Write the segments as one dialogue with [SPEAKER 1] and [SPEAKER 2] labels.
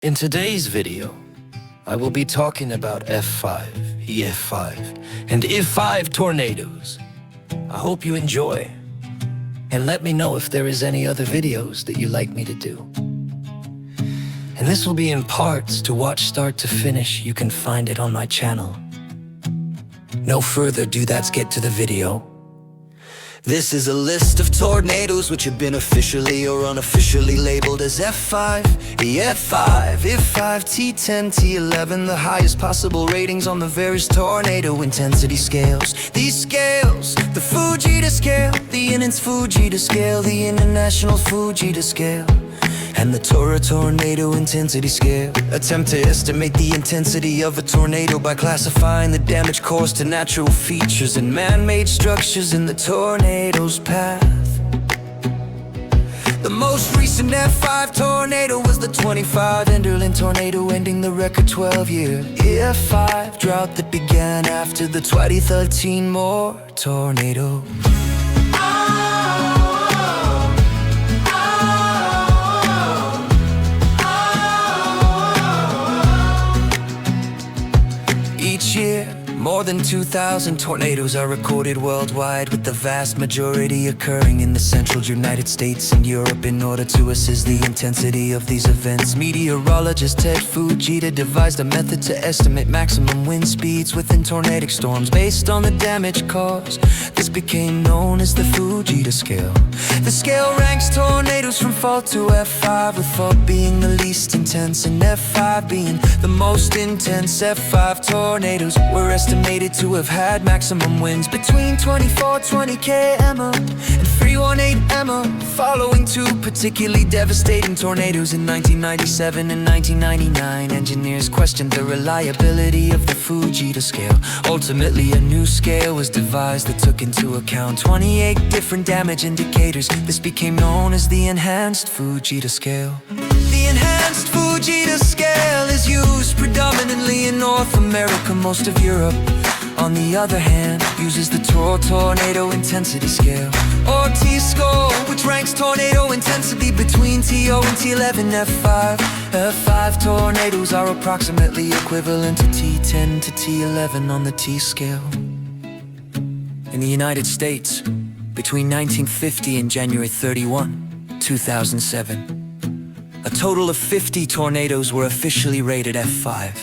[SPEAKER 1] In today's video, I will be talking about F5, EF5, and EF5 tornadoes. I hope you enjoy, and let me know if there is any other videos that you'd like me to do. And this will be in parts to watch start to finish. You can find it on my channel. No further ado, let's get to the video. This is a list of tornadoes which have been officially or unofficially labeled as F5, EF5, EF5, T10, T11, the highest possible ratings on the various tornado intensity scales. These scales, the Fujita scale, the Inans Fujita scale, the International Fujita scale, and the tornado intensity scale, attempt to estimate the intensity of a tornado by classifying the damage caused to natural features and man-made structures in the tornado's path. The most recent F5 tornado was the 25 Enderlin tornado, ending the record 12-year EF5 drought that began after the 2013 Moore tornado. Each year, more than 2,000 tornadoes are recorded worldwide, with the vast majority occurring in the central United States and Europe. In order to assess the intensity of these events, meteorologist Ted Fujita devised a method to estimate maximum wind speeds within tornadic storms based on the damage caused. This became known as the Fujita scale. The scale ranks tornadoes from fault to F5, with fault being the least intense and F5 being the most intense. F5 tornadoes were estimated to have had maximum winds between 2420 km and 318 m, following two particularly devastating tornadoes in 1997 and 1999. Engineers questioned the reliability of the Fujita scale. Ultimately, a new scale was devised that took into account 28 different damage indicators. This became known as the enhanced Fujita scale. The enhanced Fujita scale is used predominantly in North America. Most of Europe, on the other hand, uses the tornado intensity scale, or T-score, which ranks tornado intensity between T0 and T11. F5 tornadoes are approximately equivalent to T10 to T11 on the T-scale. In the United States, between 1950 and January 31, 2007, a total of 50 tornadoes were officially rated F5.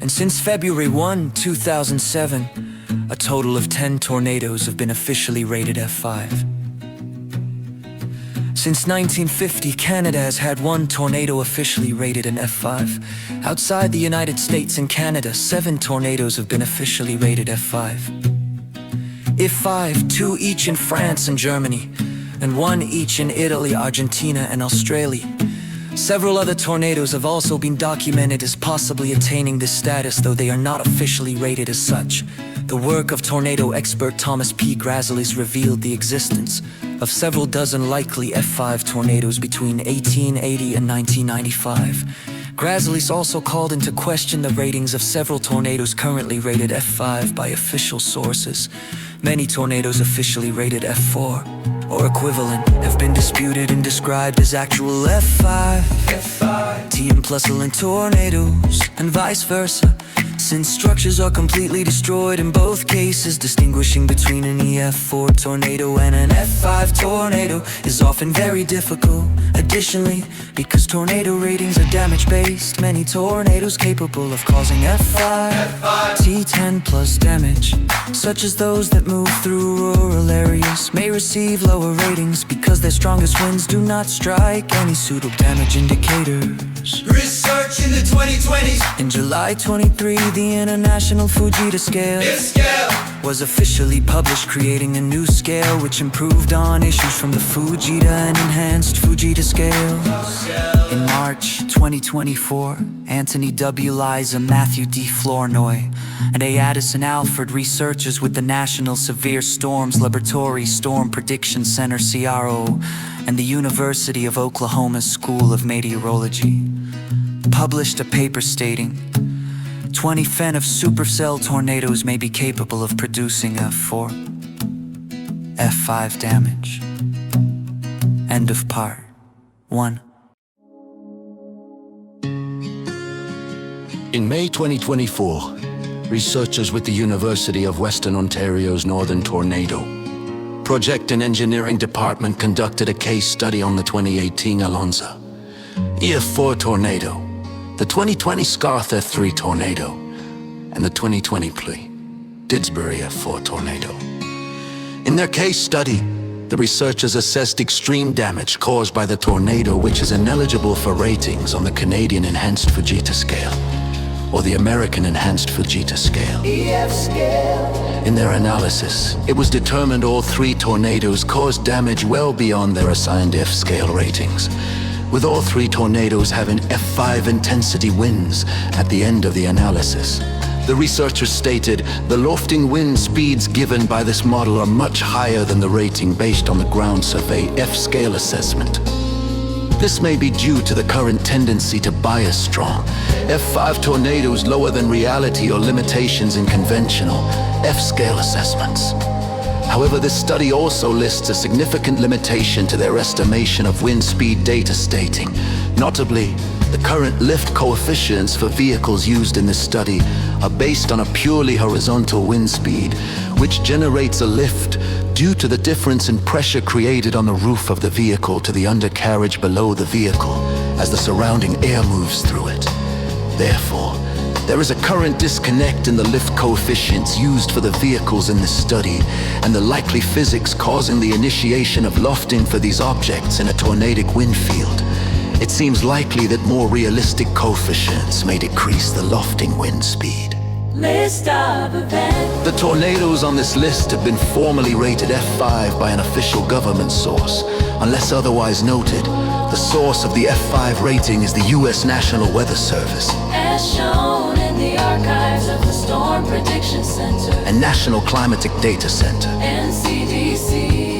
[SPEAKER 1] And since February 1, 2007, a total of 10 tornadoes have been officially rated F5. Since 1950, Canada has had one tornado officially rated an F5. Outside the United States and Canada, 7 tornadoes have been officially rated F5. F5, 2 each in France and Germany, and 1 each in Italy, Argentina, and Australia. Several other tornadoes have also been documented as possibly attaining this status, though they are not officially rated as such. The work of tornado expert Thomas P. Grazilis revealed the existence of several dozen likely F5 tornadoes between 1880 and 1995. Grazilis also called into question the ratings of several tornadoes currently rated F5 by official sources. Many tornadoes officially rated F4 or equivalent have been disputed and described as actual F5, T plus tornadoes, and vice versa, since structures are completely destroyed in both cases. Distinguishing between an EF4 tornado and an F5 tornado is often very difficult. Additionally, because tornado ratings are damage-based, many tornadoes capable of causing F5, T10 plus damage, such as those that move through rural areas, may receive lower ratings because their strongest winds do not strike any suitable damage indicators.
[SPEAKER 2] Research in the 2020s.
[SPEAKER 1] In July 23, the International Fujita scale was officially published, creating a new scale which improved on issues from the Fujita and enhanced Fujita scales. In March 2024, Anthony W. Liza, Matthew D. Flournoy, and A. Addison Alford, researchers with the National Severe Storms Laboratory Storm Prediction Center (CRO) and the University of Oklahoma's School of Meteorology, published a paper stating 20 Fen of supercell tornadoes may be capable of producing F4, F5 damage. End of part 1.
[SPEAKER 3] In May 2024, researchers with the University of Western Ontario's Northern Tornado Project and Engineering Department conducted a case study on the 2018 Alonza EF4 tornado, the 2020 Scarth F3 tornado, and the 2020 Didsbury F4 tornado. In their case study, the researchers assessed extreme damage caused by the tornado, which is ineligible for ratings on the Canadian Enhanced Fujita Scale or the American Enhanced Fujita Scale.
[SPEAKER 1] EF scale.
[SPEAKER 3] In their analysis, it was determined all three tornadoes caused damage well beyond their assigned F scale ratings, with all three tornadoes having F5 intensity winds at the end of the analysis. The researchers stated the lofting wind speeds given by this model are much higher than the rating based on the ground survey F scale assessment. This may be due to the current tendency to bias strong F5 tornadoes lower than reality or limitations in conventional F scale assessments. However, this study also lists a significant limitation to their estimation of wind speed data, stating, notably, the current lift coefficients for vehicles used in this study are based on a purely horizontal wind speed, which generates a lift due to the difference in pressure created on the roof of the vehicle to the undercarriage below the vehicle as the surrounding air moves through it. Therefore, there is a current disconnect in the lift coefficients used for the vehicles in this study and the likely physics causing the initiation of lofting for these objects in a tornadic wind field. It seems likely that more realistic coefficients may decrease the lofting wind speed.
[SPEAKER 1] List of events.
[SPEAKER 3] The tornadoes on this list have been formally rated F5 by an official government source. Unless otherwise noted, the source of the F5 rating is the U.S. National Weather Service
[SPEAKER 1] As shown in the archives of the Storm Prediction Center
[SPEAKER 3] and National Climatic Data Center.
[SPEAKER 1] NCDC.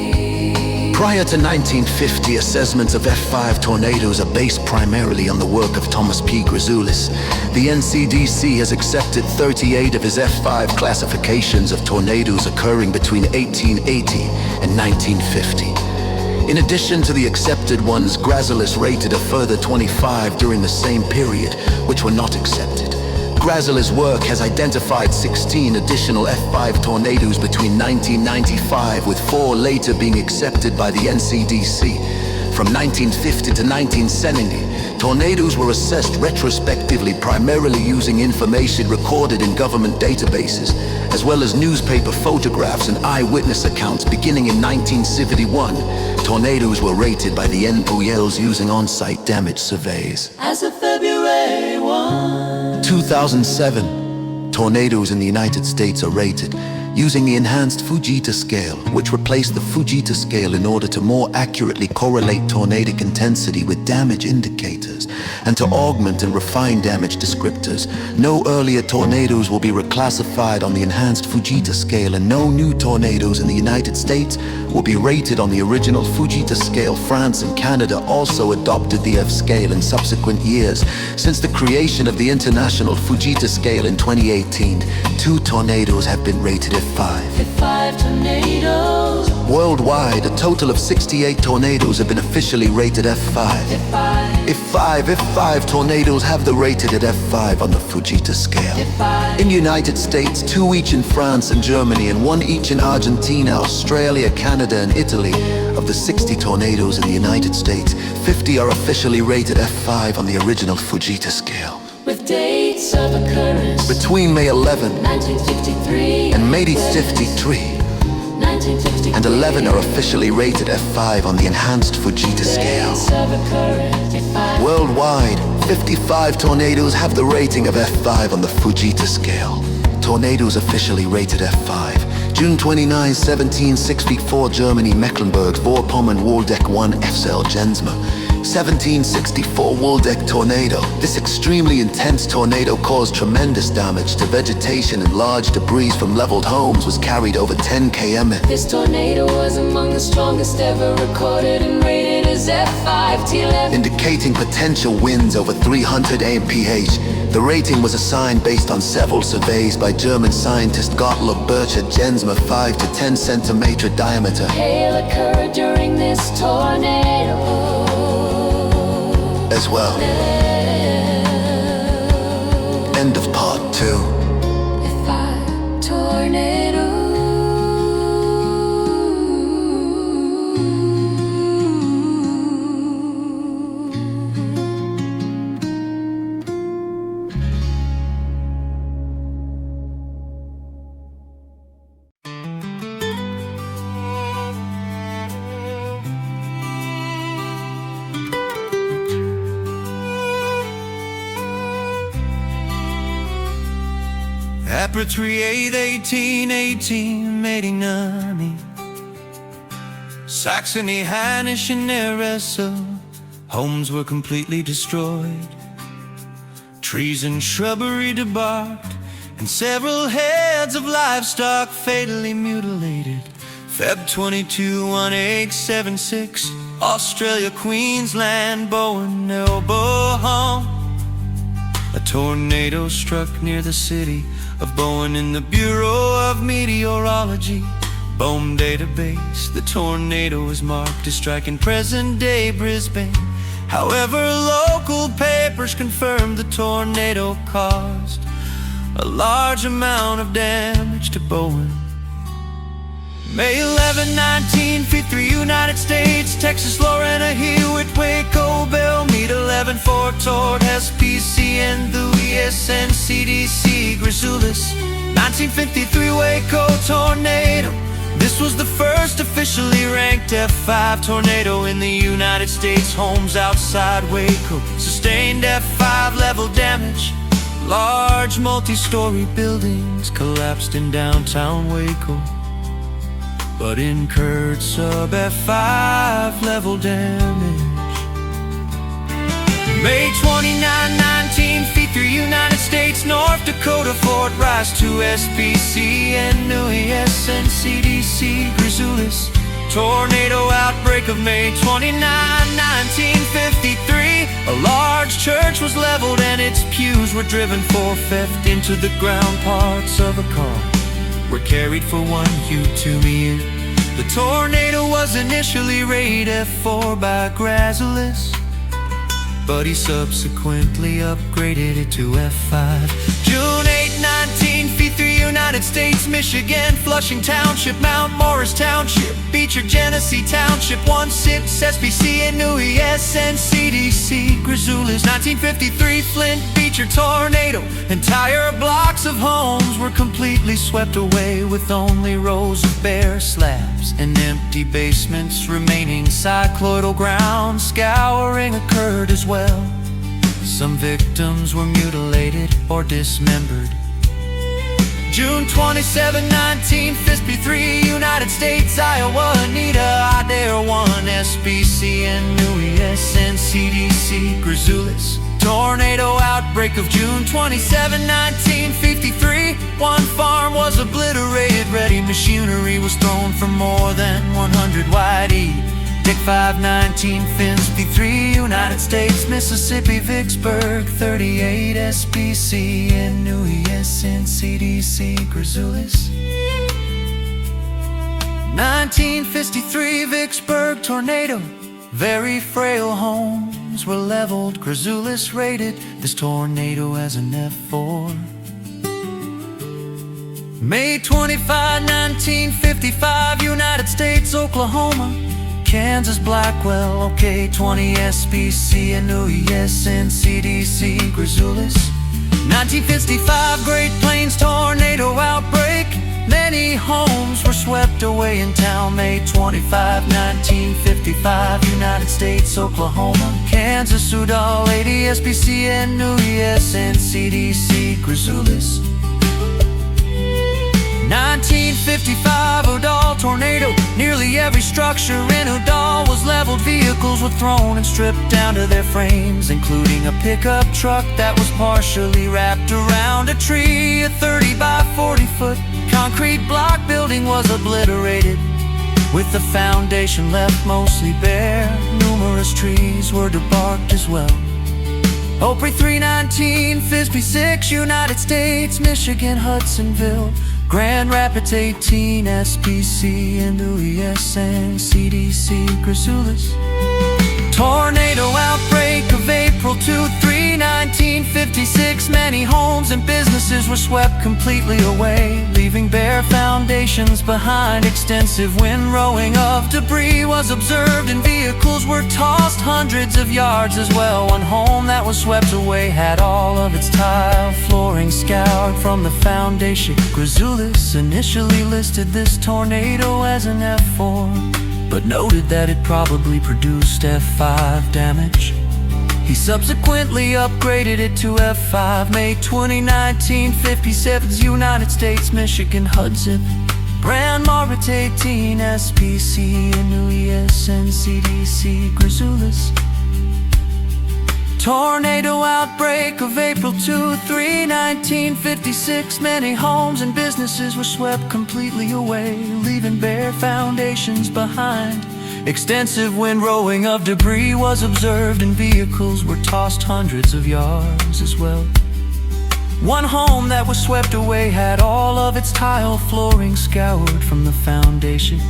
[SPEAKER 3] Prior to 1950, assessments of F5 tornadoes are based primarily on the work of Thomas P. Grisoulis. The NCDC has accepted 38 of his F5 classifications of tornadoes occurring between 1880 and 1950. In addition to the accepted ones, Grisoulis rated a further 25 during the same period, which were not accepted. Grisoulis' work has identified 16 additional F5 tornadoes between 1995, with 4 later being accepted by the NCDC. From 1950 to 1970, tornadoes were assessed retrospectively, primarily using information recorded in government databases, as well as newspaper photographs and eyewitness accounts. Beginning in 1971, tornadoes were rated by the NPUELs using on-site damage surveys.
[SPEAKER 1] As of February 1,
[SPEAKER 3] 2007, tornadoes in the United States are rated using the Enhanced Fujita Scale, which replaced the Fujita Scale in order to more accurately correlate tornadic intensity with damage indicators and to augment and refine damage descriptors. No earlier tornadoes will be reclassified on the Enhanced Fujita Scale, and no new tornadoes in the United States will be rated on the original Fujita Scale. France and Canada also adopted the F scale in subsequent years. Since the creation of the International Fujita Scale in 2018, 2 tornadoes have been rated F5.
[SPEAKER 1] F5 tornadoes.
[SPEAKER 3] Worldwide, a total of 68 tornadoes have been officially rated F5. F5 tornadoes have the rated at F5 on the Fujita Scale. In the United States, 2 each in France and Germany, and 1 each in Argentina, Australia, Canada, and Italy. Of the 60 tornadoes in the United States, 50 are officially rated F5 on the original Fujita Scale.
[SPEAKER 1] With dates of occurrence
[SPEAKER 3] Between May 11
[SPEAKER 1] 1953
[SPEAKER 3] and May 53,
[SPEAKER 1] 1953
[SPEAKER 3] and 11 are officially rated F5 on the Enhanced Fujita Scale.
[SPEAKER 1] Dates of occurrence F5.
[SPEAKER 3] Worldwide, 55 tornadoes have the rating of F5 on the Fujita Scale. Tornadoes officially rated F5. June 29, 1764, Germany, Mecklenburg-Vorpommern, Waldeck 1 FCL Jensma. 1764 Waldeck tornado. This extremely intense tornado caused tremendous damage to vegetation, and large debris from leveled homes was carried over 10 km.
[SPEAKER 1] This tornado was among the strongest ever recorded and rated as F5 T11.
[SPEAKER 3] Indicating potential winds over 300 mph. The rating was assigned based on several surveys by German scientist Gottlob Bircher. Jensma 5 to 10 centimeter diameter.
[SPEAKER 1] Hail occurred during this tornado
[SPEAKER 3] as well.
[SPEAKER 1] April 1818, Medinami, Saxony, Hanish, and Nerissa. Homes were completely destroyed, trees and shrubbery debarked, and several heads of livestock fatally mutilated. Feb 22, 1876, Australia, Queensland, Bowen, Elbow home. A tornado struck near the city of Bowen in the Bureau of Meteorology BOEM database. The tornado is marked as striking present-day Brisbane. However, local papers confirmed the tornado caused a large amount of damage to Bowen. May 11, 1953, United States, Texas, Lorena, Hewitt, Waco, Belle Meade, 11, Fort Ord, SPC, and the ESN, CDC, Grizulis. 1953, Waco tornado. This was the first officially ranked F5 tornado in the United States. Homes outside Waco sustained F5 level damage. Large multi-story buildings collapsed in downtown Waco, but incurred sub F5 level damage. May 29, 1953, United States, North Dakota, Fort Rice, 2 SPC, and New ESN, CDC, Grizulis. Tornado outbreak of May 29, 1953. A large church was leveled and its pews were driven for theft. Into the ground parts of a car were carried for 1 U2 meal. The tornado was initially rated F4 by Grizulis, but he subsequently upgraded it to F5. June 8, 1953, United States, Michigan, Flushing Township, Mount Morris Township, Beecher, Genesee Township, 1-6 SPC, and New ESN, CDC, Grizulis. 1953, Flint, Beecher tornado. Entire blocks of homes were completely swept away, with only rows of bare slabs and empty basements remaining. Cycloidal ground scouring occurred as well. Some victims were mutilated or dismembered. June 27, 1953, United States, Iowa, Anita, Adair 1 SPC, and New ESN, CDC, Grizulis. Tornado outbreak of June 27, 1953. One farm was obliterated, ready machinery was thrown for more than 100 YD. Dick 5, 1953, United States, Mississippi, Vicksburg, 38 SPC, and New ESN, CDC, Grizulis. 1953, Vicksburg tornado. Very frail homes were leveled. Grizulis rated this tornado as an F4. May 25, 1955, United States, Oklahoma, Kansas, Blackwell, OK 20 SPC, and New ESN, CDC, Grizulis. 1955, Great Plains tornado outbreak. Many homes were swept away in town. May 25, 1955, United States, Oklahoma, Kansas, Udall, 80 SPC, and New ESN, CDC, Grizulis. 1955, Udall tornado. Nearly every structure in Udall was leveled. Vehicles were thrown and stripped down to their frames, including a pickup truck that was partially wrapped around a tree. A 30 by 40 foot concrete block building was obliterated, with the foundation left mostly bare. Numerous trees were debarked as well. Opry 319, Fisbee 6, United States, Michigan, Hudsonville, Grand Rapids 18 SPC, and New ESN, CDC, Grizulis. Tornado outbreak of April 2, 3, 1956. Many homes and businesses were swept completely away, leaving bare foundations behind. Extensive windrowing of debris was observed, and vehicles were tossed hundreds of yards as well. One home that was swept away had all of its tile flooring scoured from the foundation. Grizulis initially listed this tornado as an F4, but noted that it probably produced F5 damage. He subsequently upgraded it to F5. May 20, 1957's United States, Michigan, Hudson. Brand Margaret 18 SPC and New ESNCDC Grizulis. Tornado outbreak of April 2, 3, 1956. Many homes and businesses were swept completely away, leaving bare foundations behind. Extensive windrowing of debris was observed, and vehicles were tossed hundreds of yards as well. One home that was swept away had all of its tile flooring scoured from the foundation.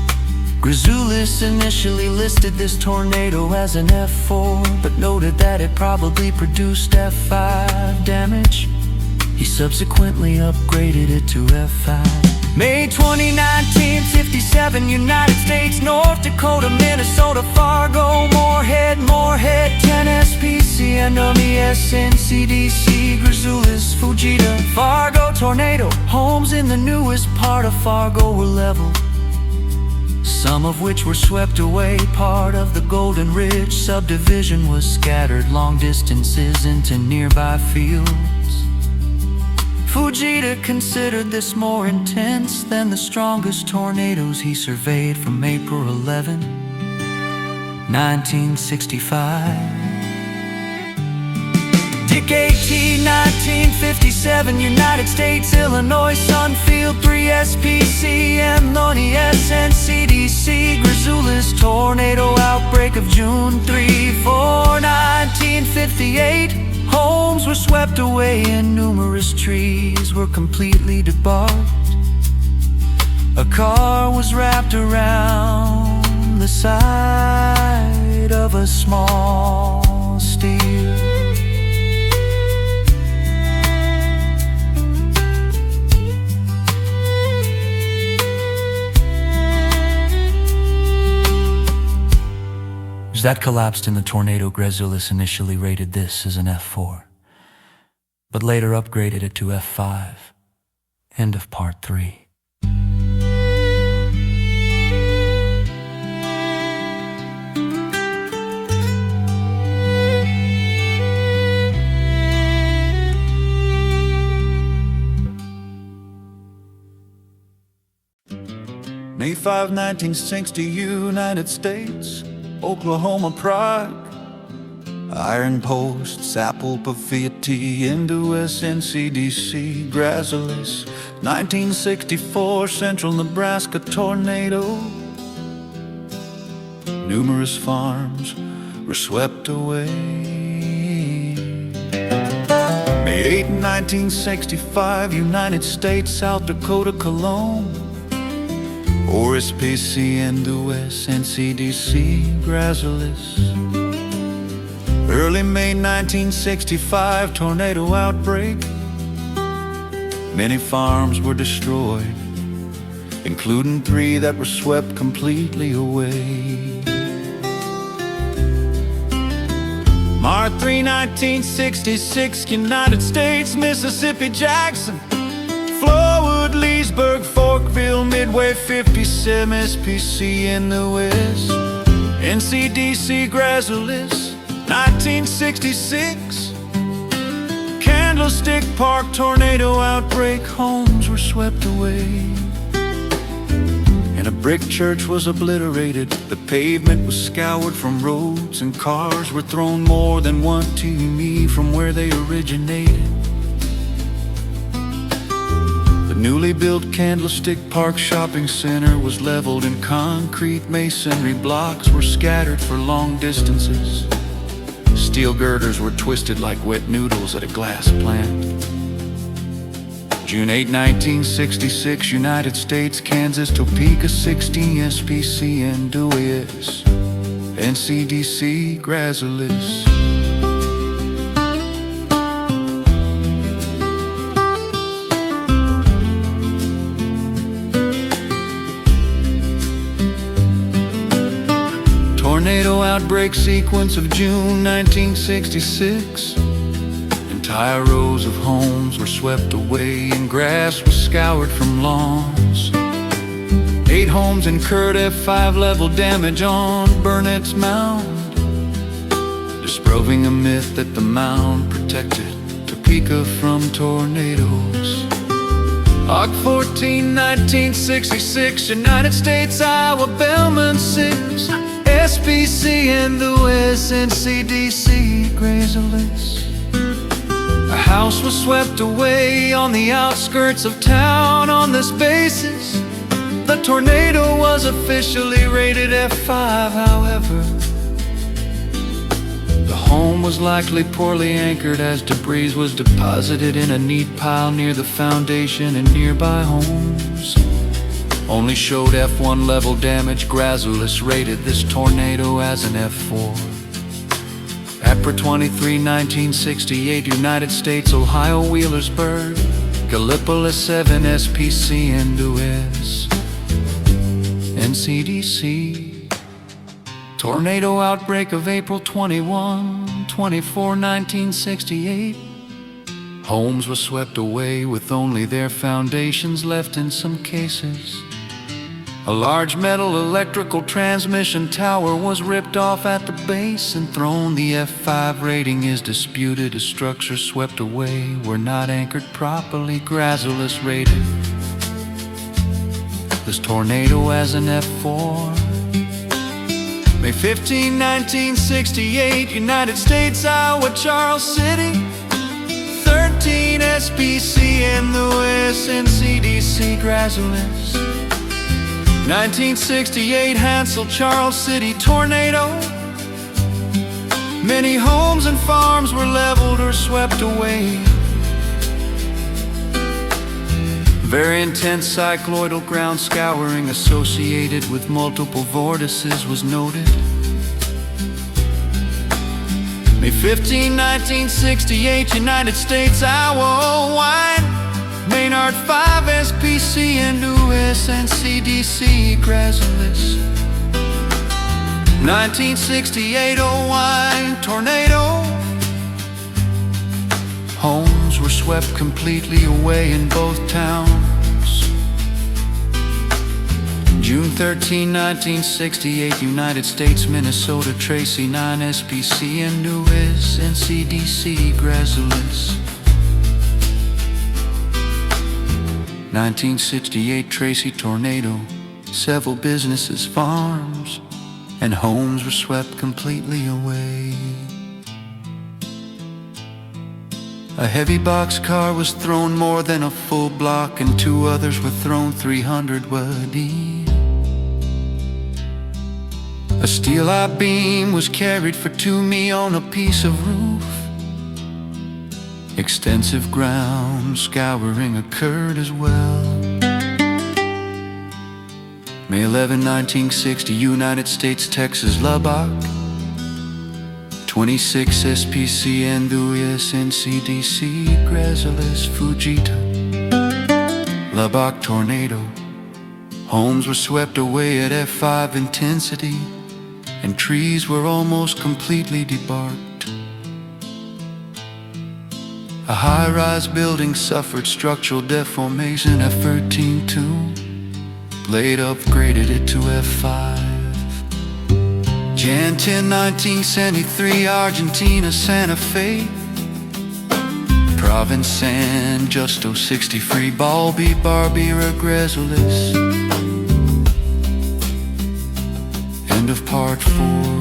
[SPEAKER 1] Grizulis initially listed this tornado as an F4, but noted that it probably produced F5 damage. He subsequently upgraded it to F5. May 20, 1957, United States, North Dakota, Minnesota, Fargo, Moorhead, 10 SPC and MESNCDC, Grizulis, Fujita, Fargo tornado. Homes in the newest part of Fargo were leveled, some of which were swept away. Part of the Golden Ridge subdivision was scattered long distances into nearby fields. Fujita considered this more intense than the strongest tornadoes he surveyed from April 11, 1965. Dick 18, 1957, United States, Illinois, Sunfield 3 SPC and Noni SNCDC, Grizulis, tornado outbreak of June 3, 4, 1958. Homes were swept away and numerous trees were completely debarked. A car was wrapped around the side of a small steer. That collapsed in the tornado. Grizulis initially rated this as an F4, but later upgraded it to F5. End of part 3.
[SPEAKER 4] May 5, 1960, United States, Oklahoma, Prague, Iron Post, Sapple, Paviati, Indo SNCDC, Grizulis, 1964, Central Nebraska tornado. Numerous farms were swept away. May 8, 1965, United States, South Dakota, Cologne, OSPC and US NCDC, Grizulis. Early May 1965, tornado outbreak. Many farms were destroyed, including 3 that were swept completely away. March 3, 1966, United States, Mississippi, Jackson, Flowood, Leesburg, Forkville, Midway, 57 SPC in the West, NCDC, Grizulis, 1966. Candlestick Park tornado outbreak. Homes were swept away, and a brick church was obliterated. The pavement was scoured from roads, and cars were thrown more than 1 TME from where they originated. The newly built Candlestick Park shopping center was leveled, and concrete masonry blocks were scattered for long distances. Steel girders were twisted like wet noodles at a glass plant. June 8, 1966, United States, Kansas, Topeka, 16 SPC and Dewey's, NCDC, Grizulis. Tornado outbreak sequence of June 1966. Entire rows of homes were swept away, and grass was scoured from lawns. 8 homes incurred F5 level damage on Burnett's Mound. proving a myth that the mound protected Topeka from tornadoes. Aug 14, 1966, United States, Iowa, Bellman 6, SPC and Lewis, NCDC, Grazelis. A house was swept away on the outskirts of town. On this basis, the tornado was officially rated F5, however. The home was likely poorly anchored as debris was deposited in a neat pile near the foundation, and nearby homes only showed F1 level damage. Grazelis rated this tornado as an F4. April 23, 1968, United States, Ohio, Wheelersburg, Gallipolis 7, SPC and Lewis, NCDC. Tornado outbreak of April 21, 24, 1968. Homes were swept away with only their foundations left in some cases. A large metal electrical transmission tower was ripped off at the base and thrown. The F5 rating is disputed as structures swept away were not anchored properly. Grazelis rated this tornado as an F4. May 15, 1968, United States, Iowa, Charles City, 13 SPC and Lewis, NCDC, Grazelis. 1968, Hansel, Charles City, tornado. Many homes and farms were leveled or swept away. Very intense cycloidal ground scouring associated with multiple vortices was noted. May 15, 1968, United States, Iowa, wine. Maynard 5, SPC and Lewis, NCDC, Grazelis. 1968, Owine, tornado. Homes were swept completely away in both towns. June 13, 1968, United States, Minnesota, Tracy 9, SPC and Lewis, NCDC, Grazelis. 1968, Tracy tornado. Several businesses, farms, and homes were swept completely away. A heavy boxcar was thrown more than a full block, and 2 others were thrown 300 wadi. A steel I-beam was carried for 2 mi on a piece of roof. Extensive ground scouring occurred as well. May 11, 1960, United States, Texas, Lubbock, 26 SPC and Lewis, NCDC, Grazelis, Fujita. Lubbock tornado. Homes were swept away at F5 intensity, and trees were almost completely debarked. A high-rise building suffered structural deformation at 13.2. Blade upgraded it to F5. Jan 10, 1973, Argentina, Santa Fe, Province San Justo 63, Balbi, Barbera, Grazelis. End of part 4.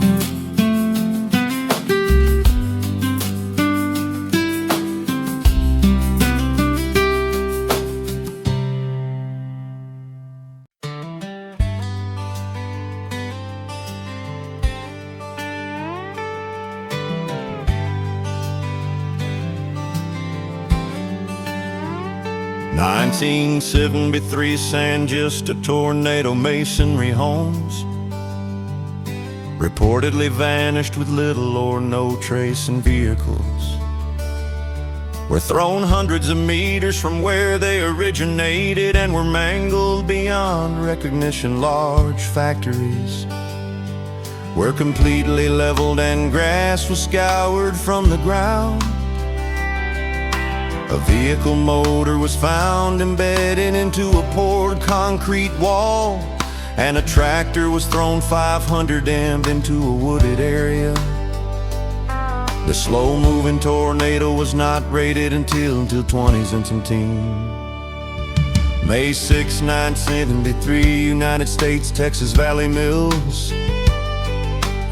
[SPEAKER 5] '73 San Justo tornado, masonry homes reportedly vanished with little or no trace, and vehicles were thrown hundreds of meters from where they originated and were mangled beyond recognition. Large factories were completely leveled and grass was scoured from the ground. A vehicle motor was found embedded into a poured concrete wall, and a tractor was thrown 500 amp into a wooded area. The slow-moving tornado was not rated until 20s and some teens. May 6, 1973, United States, Texas Valley Mills.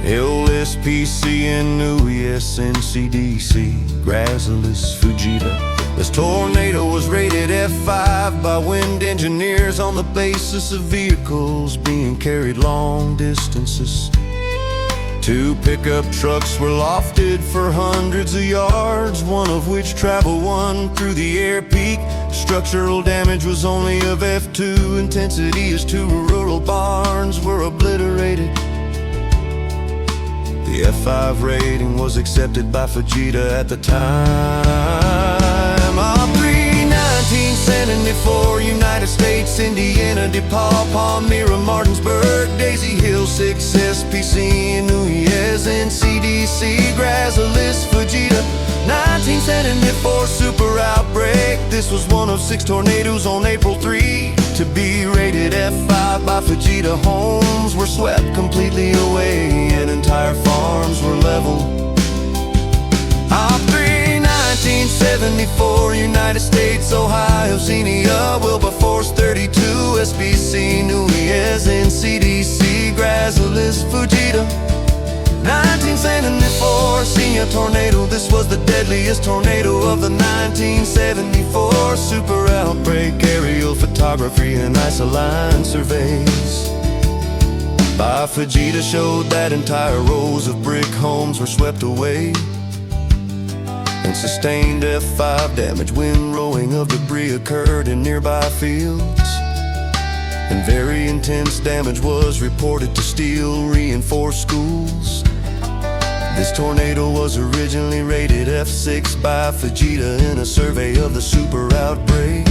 [SPEAKER 5] LSPC in US NCDC, Grazilis, Fujita. This tornado was rated F5 by wind engineers on the basis of vehicles being carried long distances. 2 pickup trucks were lofted for hundreds of yards, one of which traveled 1 through the air peak. Structural damage was only of F2 intensity as 2 rural barns were obliterated. The F5 rating was accepted by Fujita at the time. Op 3, 1974, United States, Indiana, DePaul, Palmyra, Martinsburg, Daisy Hill, 6 SPC, Nuyez, NCDC, Grazilis, Fujita. 1974 super outbreak. This was one of 6 tornadoes on April 3 to be rated F5 by Fujita. Homes were swept completely away and entire farms were leveled. Op 3, 1974, United States, Ohio, Xenia, Wilberforce, 32 SBC, Nuyez, NCDC, Grazilis, Fujita. 1974, Xenia tornado. This was the deadliest tornado of the 1974 super outbreak. Aerial photography and isoline surveys by Fujita showed that entire rows of brick homes were swept away and sustained F5 damage. Windrowing of debris occurred in nearby fields, and very intense damage was reported to steel-reinforced schools. This tornado was originally rated F6 by Fujita in a survey of the super outbreak.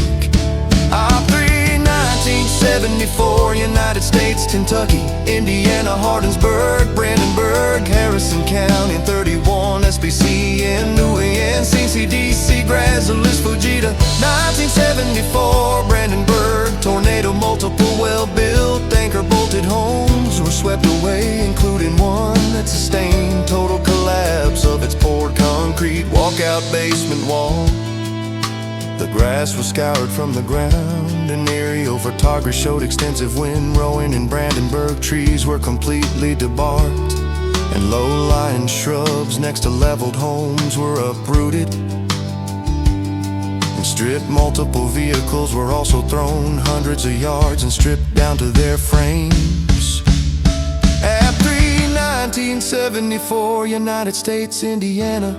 [SPEAKER 5] Op 3, 1974, United States, Kentucky, Indiana, Hardinsburg, Brandenburg, Harrison County, 31 SBC, and Nuyez, CCDC, Grazilis, Fujita. 1974, Brandenburg tornado. Multiple well-built anchor-bolted homes were swept away, including one that sustained total collapse of its poured concrete walkout basement wall. The grass was scoured from the ground, and aerial photography showed extensive windrowing in Brandenburg. Trees were completely debarked, and low-lying shrubs next to leveled homes were uprooted and stripped. Multiple vehicles were also thrown hundreds of yards and stripped down to their frames. At 3, 1974, United States, Indiana,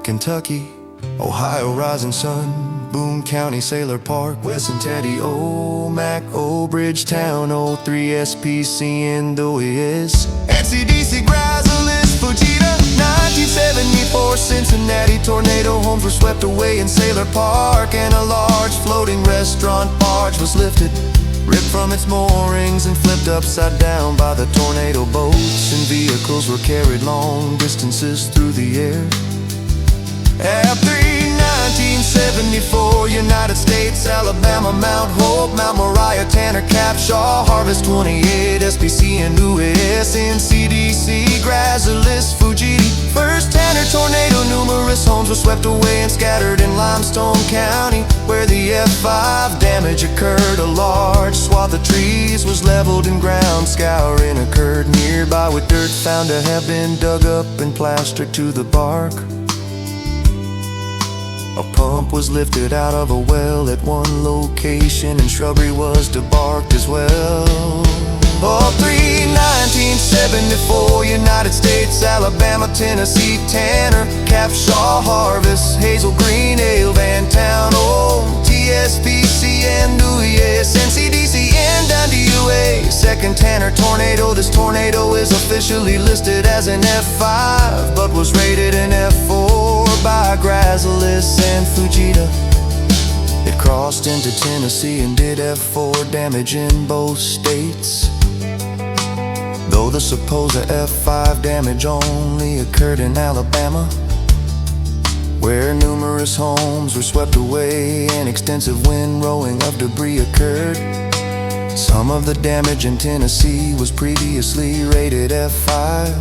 [SPEAKER 5] Kentucky, Ohio, Rising Sun, Boone County, Sailor Park, West and Teddy, Mac, Bridgetown, 03 SPC, and Nuyez, NCDC, Grazilis, Fujita. 1974, Cincinnati tornado. Homes were swept away in Sailor Park, and a large floating restaurant barge was lifted, ripped from its moorings and flipped upside down by the tornado boats, and vehicles were carried long distances through the air. At 3, 1974, United States, Alabama, Mount Hope, Mount Moriah, Tanner, Capshaw, Harvest, 28 SPC, and Nuyez, NCDC, Grazilis, Fujita. First Tanner tornado. Numerous homes were swept away and scattered in Limestone County, where the F5 damage occurred. A large swath of trees was leveled and ground scouring occurred nearby, with dirt found to have been dug up and plastered to the bark. A pump was lifted out of a well at one location, and shrubbery was debarked as well. All 3, 1974, United States, Alabama, Tennessee, Tanner, Capshaw, Harvest, Hazel, Green, Ale, Van Town, TSPC, and Nuyez, NCDC, and Dundee, UA. Second Tanner tornado. This tornado is officially listed as an F5, but was rated an F4 by Grazilis and Fujita. It crossed into Tennessee and did F4 damage in both states, though the supposed F5 damage only occurred in Alabama, where numerous homes were swept away and extensive windrowing of debris occurred. Some of the damage in Tennessee was previously rated F5,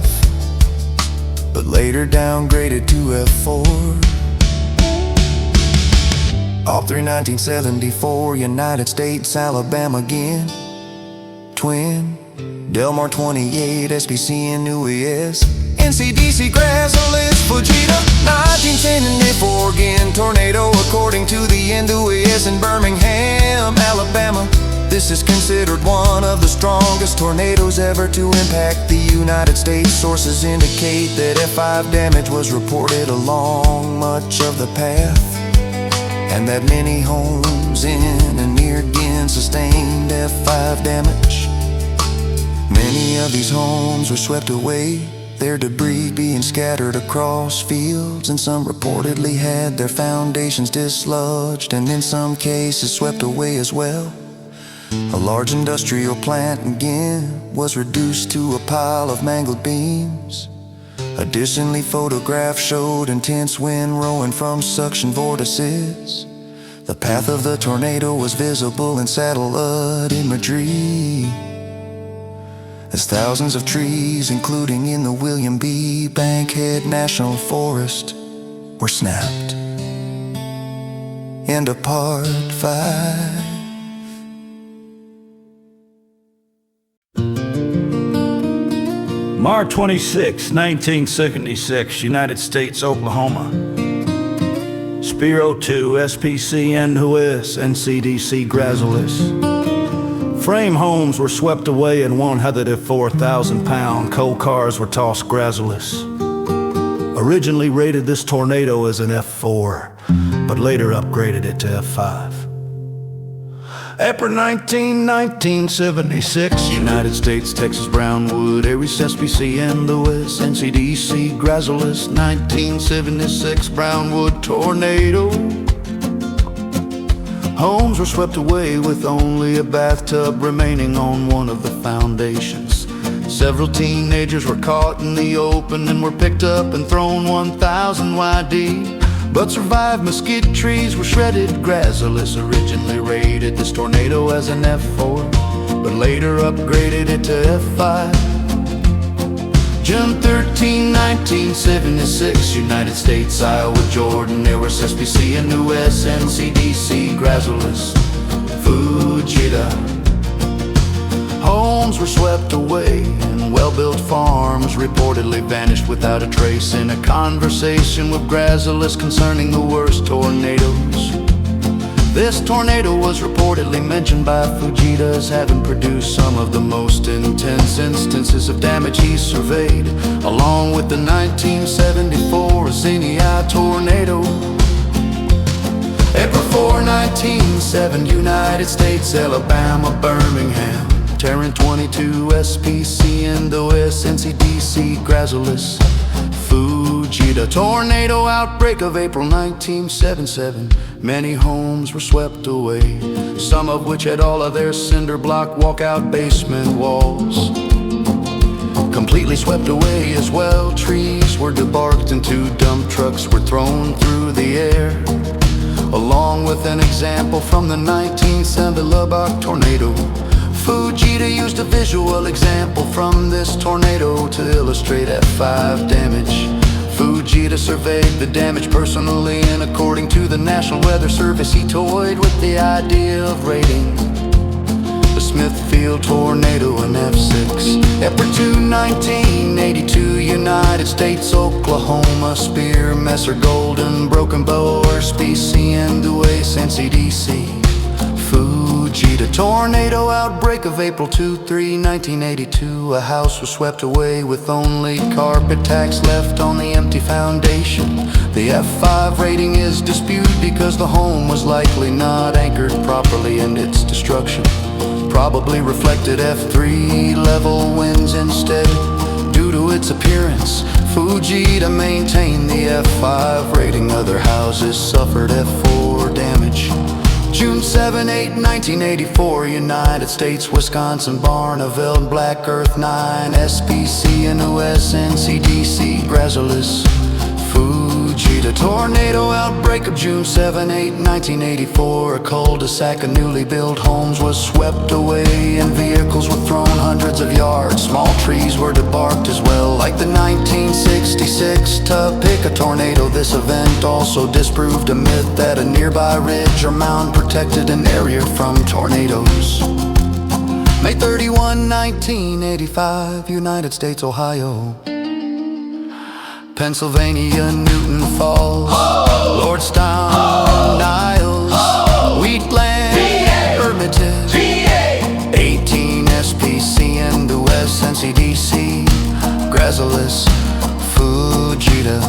[SPEAKER 5] but later downgraded to F4. All through 1974, United States, Alabama again. Twin, Delmar 28, SPC and UES, NCDC, Grazolis, Fujita, 1974 again. Tornado according to the NUES in Birmingham, Alabama. This is considered one of the strongest tornadoes ever to impact the United States. Sources indicate that F5 damage was reported along much of the path, and that many homes in and near again sustained F5 damage. Many of these homes were swept away, their debris being scattered across fields, and some reportedly had their foundations dislodged, and in some cases swept away as well. A large industrial plant again was reduced to a pile of mangled beams. Additionally, photographs showed intense wind rolling from suction vortices. The path of the tornado was visible in satellite imagery, as thousands of trees, including in the William B. Bankhead National Forest, were snapped. End of part 5.
[SPEAKER 4] March 26, 1976, United States, Oklahoma. Spiro 2, SPC and UES, NCDC, Grazolis. Frame homes were swept away and 104,000-pound coal cars were tossed Grazolis. Originally rated this tornado as an F4, but later upgraded it to F5. April 19, 1976, United States, Texas, Brownwood, Aries, SPC, and Lewis, NCDC, Grazolis, 1976, Brownwood tornado. Homes were swept away with only a bathtub remaining on one of the foundations. Several teenagers were caught in the open and were picked up and thrown 1,000 YD. But survived. Mesquite trees were shredded. Grazolis originally rated this tornado as an F4, but later upgraded it to F5. June 13, 1976, United States, Iowa, Jordan, Aries, SPC, and UES, NCDC, Grazolis, Fujita. Homes were swept away and well-built farms reportedly vanished without a trace. In a conversation with Grazolis concerning the worst tornadoes, this tornado was reportedly mentioned by Fujita as having produced some of the most intense instances of damage he surveyed, along with the 1974 Xenia tornado. April 4, 1907, United States, Alabama, Birmingham. Terran 22, SPC, and OS, NCDC, Grazolis, Fujita. Tornado outbreak of April 1977. Many homes were swept away, some of which had all of their cinder block walkout basement walls completely swept away as well. Trees were debarked and 2 dump trucks were thrown through the air, along with an example from the 1970 Lubbock tornado. Fujita used a visual example from this tornado to illustrate F5 damage. Fujita surveyed the damage personally, and according to the National Weather Service, he toyed with the idea of rating the Smithfield tornado an F6. April 2, 1982, United States, Oklahoma. Spear, Messer, Golden, Broken Bow, SPC, and Oasis, NCDC, Fujita. Tornado outbreak of April 2-3, 1982. A house was swept away with only carpet tacks left on the empty foundation. The F5 rating is disputed because the home was likely not anchored properly, and its destruction probably reflected F3 level winds instead. Due to its appearance, Fujita maintained the F5 rating. Other houses suffered F4 damage. June 7, 8, 1984, United States, Wisconsin, Barneveld, Black Earth 9, SPC, and OS, NCDC, Grazolis, Food.
[SPEAKER 3] Fujita. Tornado outbreak of June 7, 8, 1984. A cul-de-sac of newly built homes was swept away, and vehicles were thrown hundreds of yards. Small trees were debarked as well, like the 1966 Topeka tornado. This event also disproved a myth that a nearby ridge or mound protected an area from tornadoes. May 31, 1985, United States, Ohio. Pennsylvania, Newton Falls, Lordstown, Niles, Wheatland, Hermitage, 18 SPC and the West NCDC, Grazilis, Fujita.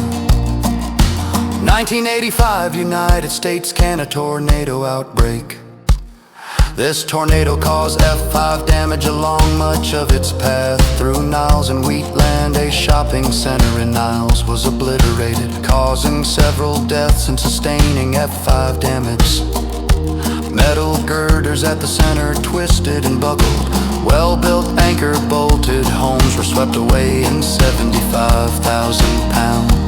[SPEAKER 3] 1985, United States, Canada tornado outbreak. This tornado caused F5 damage along much of its path through Niles and Wheatland. A shopping center in Niles was obliterated, causing several deaths and sustaining F5 damage. Metal girders at the center twisted and buckled. Well-built anchor bolted homes were swept away in 75,000 pounds.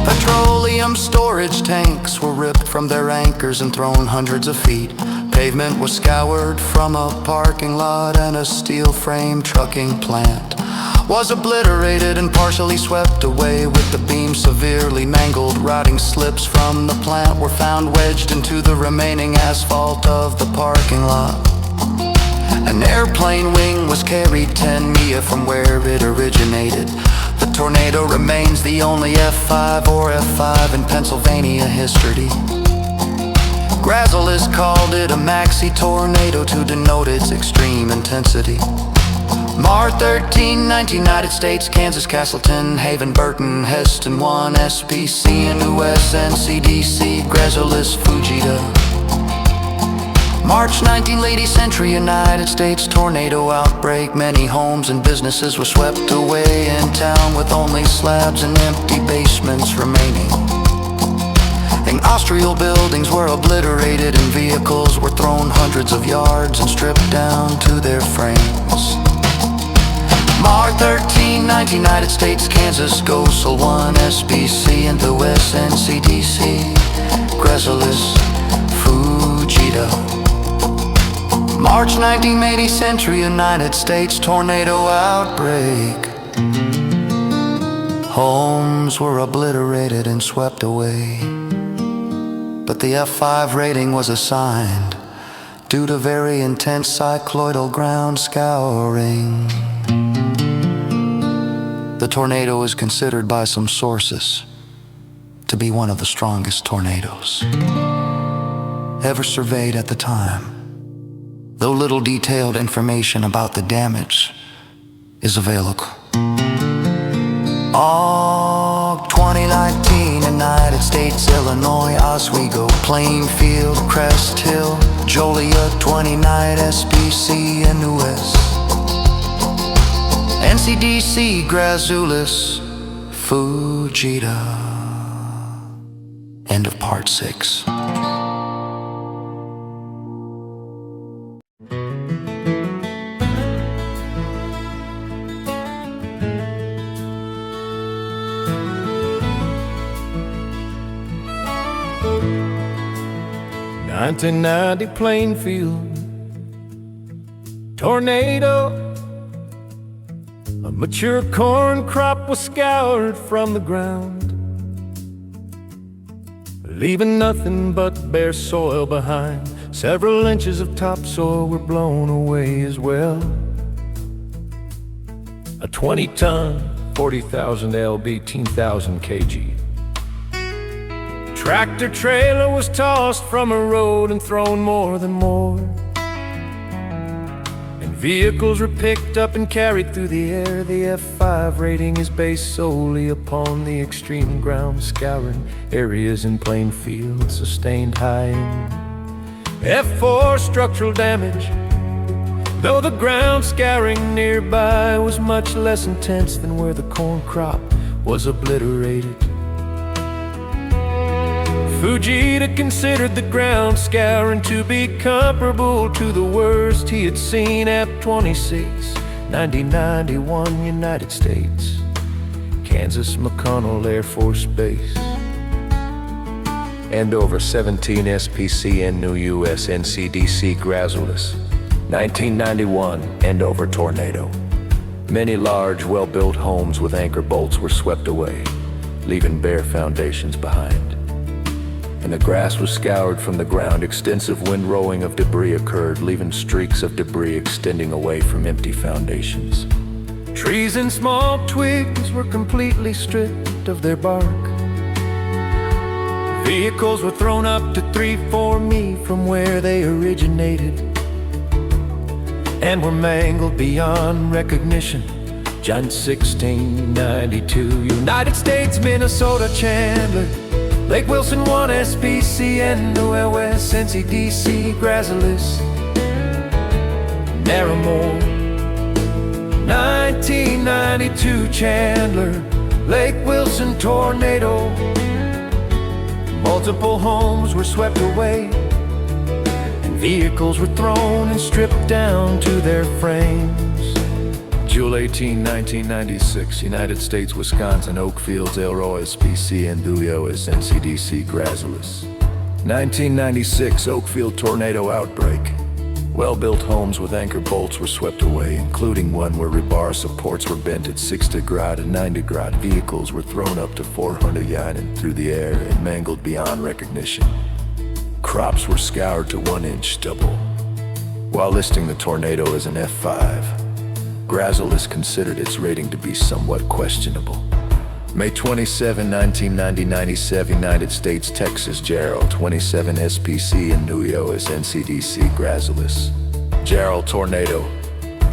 [SPEAKER 3] Petroleum storage tanks were ripped from their anchors and thrown hundreds of feet. Pavement was scoured from a parking lot, and a steel frame trucking plant was obliterated and partially swept away, with the beam severely mangled. Rotting slips from the plant were found wedged into the remaining asphalt of the parking lot. An airplane wing was carried 10 mi from where it originated. The tornado remains the only F5 or F5 in Pennsylvania history. Grazilis called it a maxi tornado to denote its extreme intensity. Mar 13, 19, United States, Kansas, Castleton, Haven, Burton, Heston, 1 SPC and US NCDC, Grazilis, Fujita. March 19, late century, United States, tornado outbreak. Many homes and businesses were swept away in town, with only slabs and empty basements remaining. Industrial buildings were obliterated, and vehicles were thrown hundreds of yards and stripped down to their frames. Mar 13, 19, United States, Kansas, Gosel, 1 SBC and the West NCDC, Grazilis, Fujita. March 19, 80th century, United States, tornado outbreak. Homes were obliterated and swept away, but the F5 rating was assigned due to very intense cycloidal ground scouring. The tornado is considered by some sources to be one of the strongest tornadoes ever surveyed at the time, though little detailed information about the damage is available. August 2019, United States, Illinois, Oswego, Plainfield, Crest Hill, Joliet, 29 SPC and US NCDC, Grazilis, Fujita. End of part 6.
[SPEAKER 4] '90 Plainfield tornado. A mature corn crop was scoured from the ground, leaving nothing but bare soil behind. Several inches of topsoil were blown away as well. A 20-ton, 40,000 lb, 10,000 kg tractor trailer was tossed from a road and thrown more than more. And vehicles were picked up and carried through the air. The F5 rating is based solely upon the extreme ground scouring. Areas in Plainfield sustained high end F4 structural damage, though the ground scouring nearby was much less intense than where the corn crop was obliterated. Fujita considered the ground scouring to be comparable to the worst he had seen. F26, 1991, United States, Kansas,
[SPEAKER 6] McConnell Air Force Base. Andover 17 SPCN New US NCDC Grazulis. 1991 Andover tornado. Many large, well-built homes with anchor bolts were swept away, leaving bare foundations behind. And the grass was scoured from the ground. Extensive windrowing of debris occurred, leaving streaks of debris extending away from empty foundations. Trees and small twigs were completely stripped of their bark. Vehicles were thrown up to 3-4 mi from where they originated and were mangled beyond recognition. John 1692, United States, Minnesota, Chandler, Lake Wilson 1 SPCN, OLS, NCDC, Grazulis, Narramore. 1992 Chandler, Lake Wilson tornado. Multiple homes were swept away, and vehicles were thrown and stripped down to their frames. June 18, 1996, United States, Wisconsin, Oakfields, Elroy, SPC, and Dulios, NCDC, Grazulis. 1996 Oakfield tornado outbreak. Well-built homes with anchor bolts were swept away, including one where rebar supports were bent at 60 grad and 90 grad. Vehicles were thrown up to 400 yard and through the air and mangled beyond recognition. Crops were scoured to 1-inch stubble. While listing the tornado as an F5, Grazulis considered its rating to be somewhat questionable. May 27, 1997, United States, Texas, Gerald 27 SPC in New York, NCDC, Grazulis. Gerald tornado.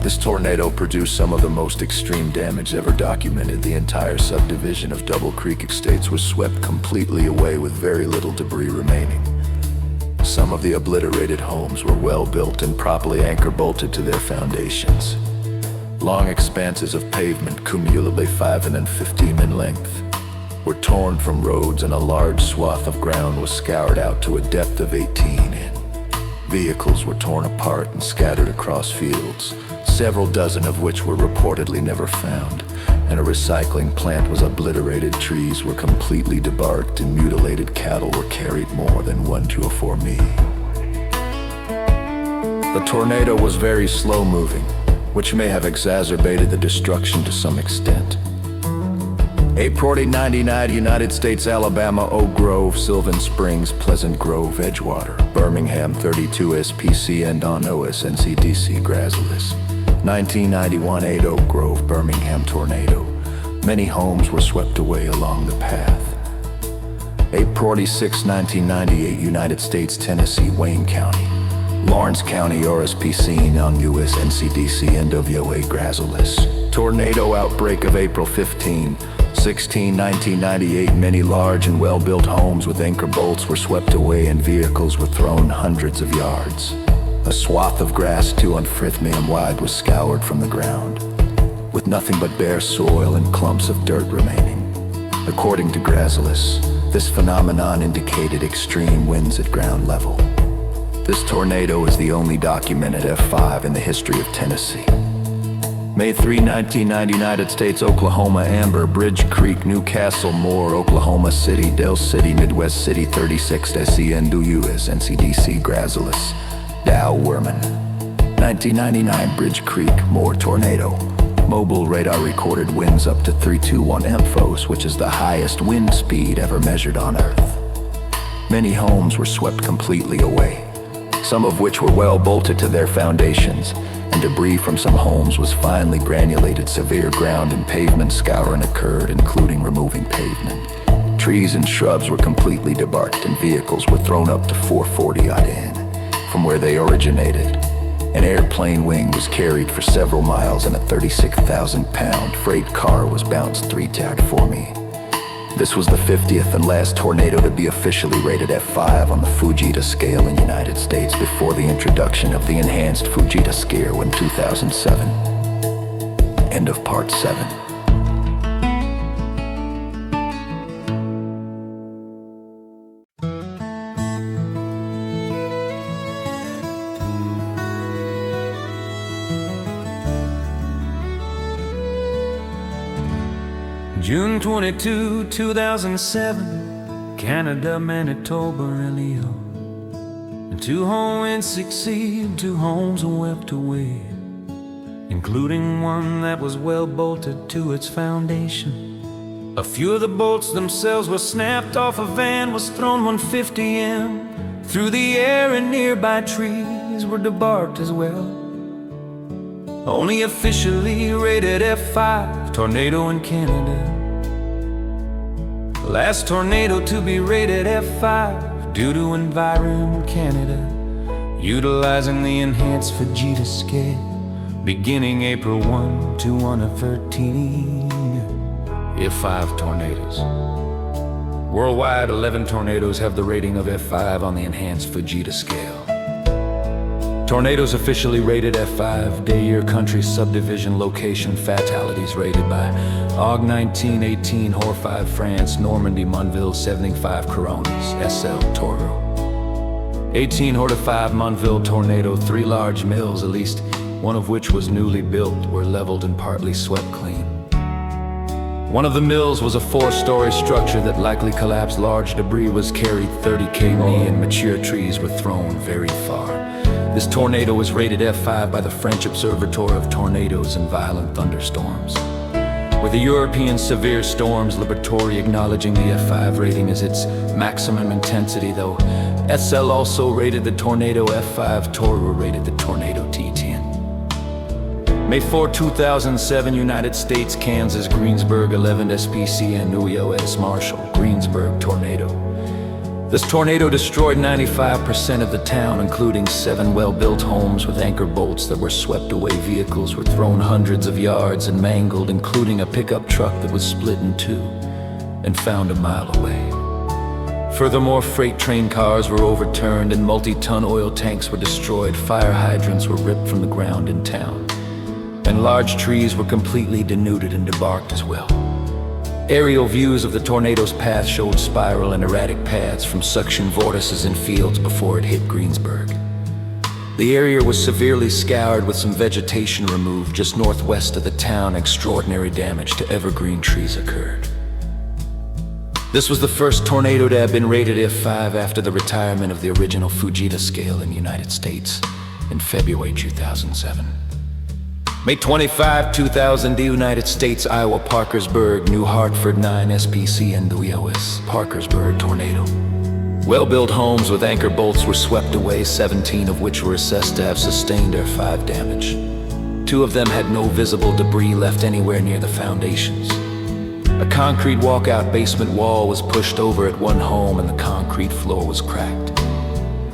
[SPEAKER 6] This tornado produced some of the most extreme damage ever documented. The entire subdivision of Double Creek Estates was swept completely away with very little debris remaining. Some of the obliterated homes were well built and properly anchor bolted to their foundations. Long expanses of pavement, cumulatively 5 and 15 in length, were torn from roads, and a large swath of ground was scoured out to a depth of 18 in. Vehicles were torn apart and scattered across fields, several dozen of which were reportedly never found, and a recycling plant was obliterated. Trees were completely debarked, and mutilated cattle were carried more than 1 to 4 mi. The tornado was very slow-moving, which may have exacerbated the destruction to some extent. April 99, United States, Alabama, Oak Grove, Sylvan Springs, Pleasant Grove, Edgewater, Birmingham 32 SPC and on OS NCDC, Grazulis. 1991 8 Oak Grove, Birmingham tornado. Many homes were swept away along the path. April 6, 1998, United States, Tennessee, Wayne County, Lawrence County, RSPC, non-US NCDC, NWA, Grazulis. Tornado outbreak of April 15, 16, 1998. Many large and well-built homes with anchor bolts were swept away and vehicles were thrown hundreds of yards. A swath of grass 2 m wide was scoured from the ground, with nothing but bare soil and clumps of dirt remaining. According to Grazulis, this phenomenon indicated extreme winds at ground level. This tornado is the only documented F5 in the history of Tennessee. May 3, 1990, United States, Oklahoma, Amber, Bridge Creek, Newcastle, Moore, Oklahoma City, Dell City, Midwest City, 36 SEN, US, NCDC, Grazulis, Dow, Werman. 1999, Bridge Creek, Moore tornado. Mobile radar recorded winds up to 321 MFOs, which is the highest wind speed ever measured on Earth. Many homes were swept completely away, some of which were well bolted to their foundations, and debris from some homes was finely granulated. Severe ground and pavement scouring occurred, including removing pavement. Trees and shrubs were completely debarked, and vehicles were thrown up to 440 odd in from where they originated. An airplane wing was carried for several miles, and a 36,000-pound freight car was bounced 3 to 4 mi. This was the 50th and last tornado to be officially rated F5 on the Fujita scale in the United States before the introduction of the enhanced Fujita scale in 2007. End of part 7.
[SPEAKER 4] June 22, 2007, Canada, Manitoba, Leo. And 2 winds succeed, 2 homes are wept away, including one that was well bolted to its foundation. A few of the bolts themselves were snapped off. A van was thrown 150 through the air, and nearby trees were debarked as well. Only officially rated F5 tornado in Canada. The last tornado to be rated F5 due to Environment Canada, utilizing the enhanced Fujita scale, beginning April 1 to 1/13. F5 tornadoes. Worldwide, 11 tornadoes have the rating of F5 on the enhanced Fujita scale. Tornadoes officially rated F5, day-year country subdivision location fatalities rated by Og 1918 Hor5 France Normandy Monville 75 Coronas SL Toro 18 Hor5 Monville Tornado. 3 large mills, at least one of which was newly built, were leveled and partly swept clean. One of the mills was a 4-story structure that likely collapsed. Large debris was carried 30 km and mature trees were thrown very far. This tornado was rated F5 by the French Observatory of Tornadoes and Violent Thunderstorms, with the European Severe Storms Laboratory acknowledging the F5 rating as its maximum intensity, though SL also rated the tornado F5. Toro rated the tornado T10. May 4, 2007, United States, Kansas, Greensburg, 11 SPC and US Marshall, Greensburg tornado. This tornado destroyed 95% of the town, including 7 well-built homes with anchor bolts that were swept away. Vehicles were thrown hundreds of yards and mangled, including a pickup truck that was split in 2 and found a mile away. Furthermore, freight train cars were overturned and multi-ton oil tanks were destroyed. Fire hydrants were ripped from the ground in town, and large trees were completely denuded and debarked as well. Aerial views of the tornado's path showed spiral and erratic paths from suction vortices in fields before it hit Greensburg. The area was severely scoured with some vegetation removed just northwest of the town. Extraordinary damage to evergreen trees occurred. This was the first tornado to have been rated F5 after the retirement of the original Fujita scale in the United States in February 2007. May 25, 2000, the United States, Iowa, Parkersburg, New Hartford, 9 SPC and the US Parkersburg tornado. Well-built homes with anchor bolts were swept away, 17 of which were assessed to have sustained F5 damage. 2 of them had no visible debris left anywhere near the foundations. A concrete walkout basement wall was pushed over at one home and the concrete floor was cracked.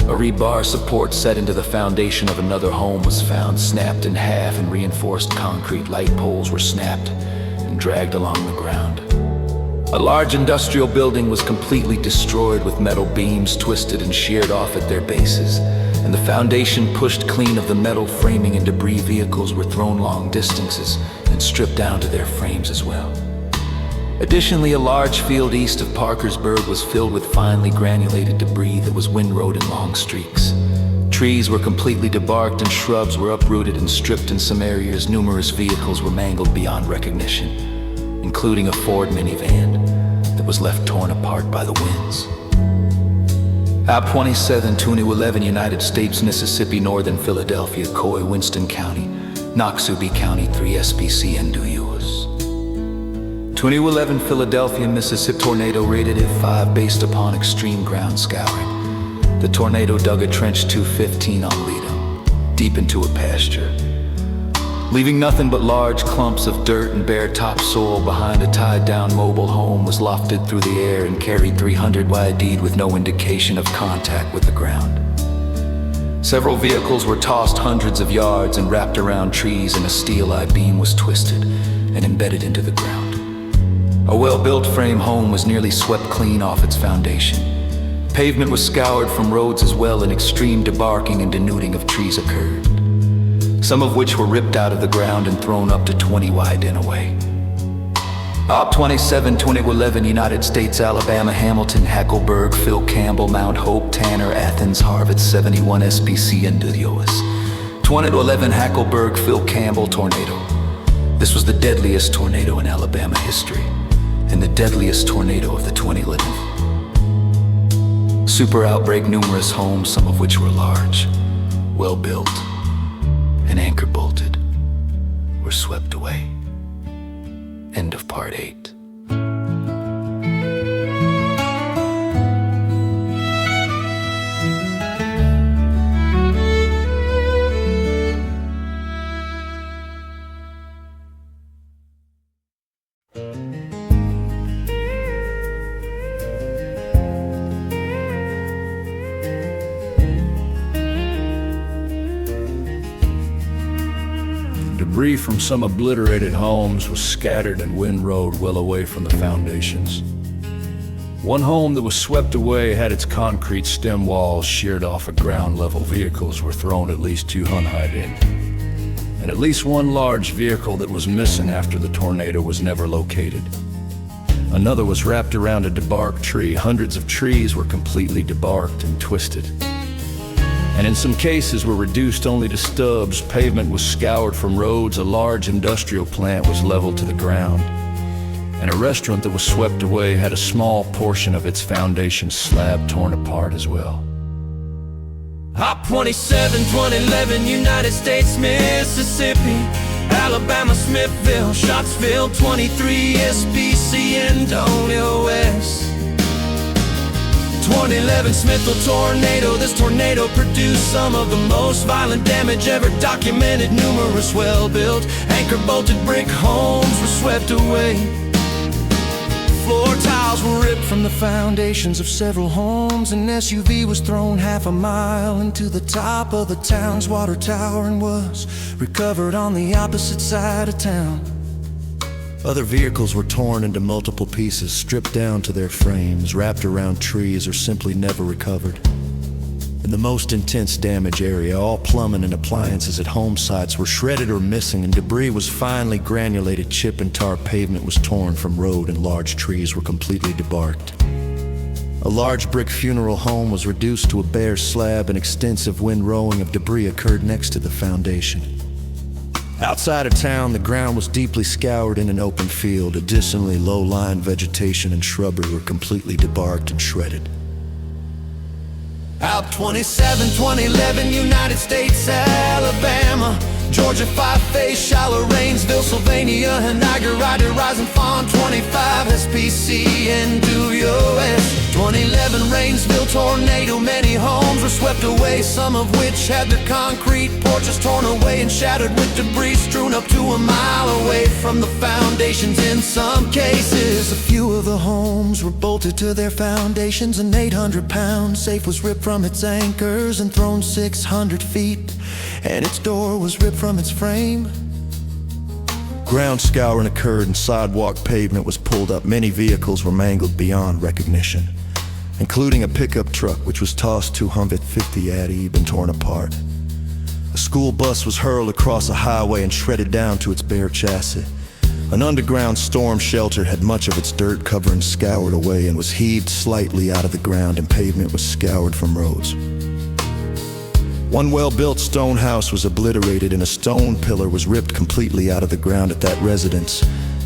[SPEAKER 4] A rebar support set into the foundation of another home was found snapped in half, and reinforced concrete light poles were snapped and dragged along the ground. A large industrial building was completely destroyed, with metal beams twisted and sheared off at their bases, and the foundation pushed clean of the metal framing, and debris. Vehicles were thrown long distances and stripped down to their frames as well. Additionally, a large field east of Parkersburg was filled with finely granulated debris that was windrowed in long streaks. Trees were completely debarked and shrubs were uprooted and stripped in some areas. Numerous vehicles were mangled beyond recognition, including a Ford minivan that was left torn apart by the winds. Op 27, 2011, United States, Mississippi, Northern Philadelphia, Coy, Winston County, Noxubee County, 3 SPC and US. 2011 Philadelphia, Mississippi tornado rated F5 based upon extreme ground scouring. The tornado dug a trench 215 on Lido, deep into a pasture, leaving nothing but large clumps of dirt and bare topsoil behind. A tied-down mobile home was lofted through the air and carried 300 YD with no indication of contact with the ground. Several vehicles were tossed hundreds of yards and wrapped around trees, and a steel I-beam was twisted and embedded into the ground. A well-built frame home was nearly swept clean off its foundation. Pavement was scoured from roads as well, and extreme debarking and denuding of trees occurred, some of which were ripped out of the ground and thrown up to 20 wide and away. Op 27, 2011, United States, Alabama, Hamilton, Hackleburg, Phil Campbell, Mount Hope, Tanner, Athens, Harvard, 71 SPC and the US. 2011 Hackleburg, Phil Campbell tornado. This was the deadliest tornado in Alabama history.
[SPEAKER 3] in the deadliest tornado of the 2011. Super outbreak, numerous homes, some of which were large, well built, and anchor bolted, were swept away. End of part 8.
[SPEAKER 6] Debris from some obliterated homes was scattered and windrowed well away from the foundations. One home that was swept away had its concrete stem walls sheared off at ground level. Vehicles were thrown at least 200 in. And at least one large vehicle that was missing after the tornado was never located. Another was wrapped around a debarked tree. Hundreds of trees were completely debarked and twisted, and in some cases were reduced only to stubs. Pavement was scoured from roads. A large industrial plant was leveled to the ground, and a restaurant that was swept away had a small portion of its foundation slab torn apart as well.
[SPEAKER 1] Hop 27, 2011, United States, Mississippi, Alabama, Smithville, Shotsville, 23, SPC, Antonio West. 2011 Smithville tornado. This tornado produced some of the most violent damage ever documented. Numerous well-built, anchor-bolted brick homes were swept away. Floor tiles were ripped from the foundations of several homes. An SUV was thrown half a mile into the top of the town's water tower and was recovered on the opposite side of town. Other vehicles were torn into multiple pieces, stripped down to their frames, wrapped around trees, or simply never recovered. In the most intense damage area, all plumbing and appliances at home sites were shredded or missing, and debris was finely granulated. Chip and tar pavement was torn from road, and large trees were completely debarked. A large brick funeral home was reduced to a bare slab, and extensive windrowing of debris occurred next to the foundation. Outside of town, the ground was deeply scoured in an open field. Additionally, low-lying vegetation and shrubbery were completely debarked and shredded. Out 27, 2011, United States, Alabama, Georgia, 5-Phase, Shallow, Rainsville, Sylvania, and Niagara, Rising Fawn, 25, SPC, and US. 2011 Rainsville tornado. Many homes were swept away, some of which had their concrete porches torn away and shattered with debris strewn up to a mile away from the foundations. In some cases, a few of the homes were bolted to their foundations. An 800-pound safe was ripped from its anchors and thrown 600 feet, and its door was ripped from its frame. Ground scouring occurred and sidewalk pavement was pulled up. Many vehicles were mangled beyond recognition, including a pickup truck which was tossed 250 at eve and torn apart. A school bus was hurled across a highway and shredded down to its bare chassis. An underground storm shelter had much of its dirt covering scoured away and was heaved slightly out of the ground, and pavement was scoured from roads. One well-built stone house was obliterated, and a stone pillar was ripped completely out of the ground at that residence,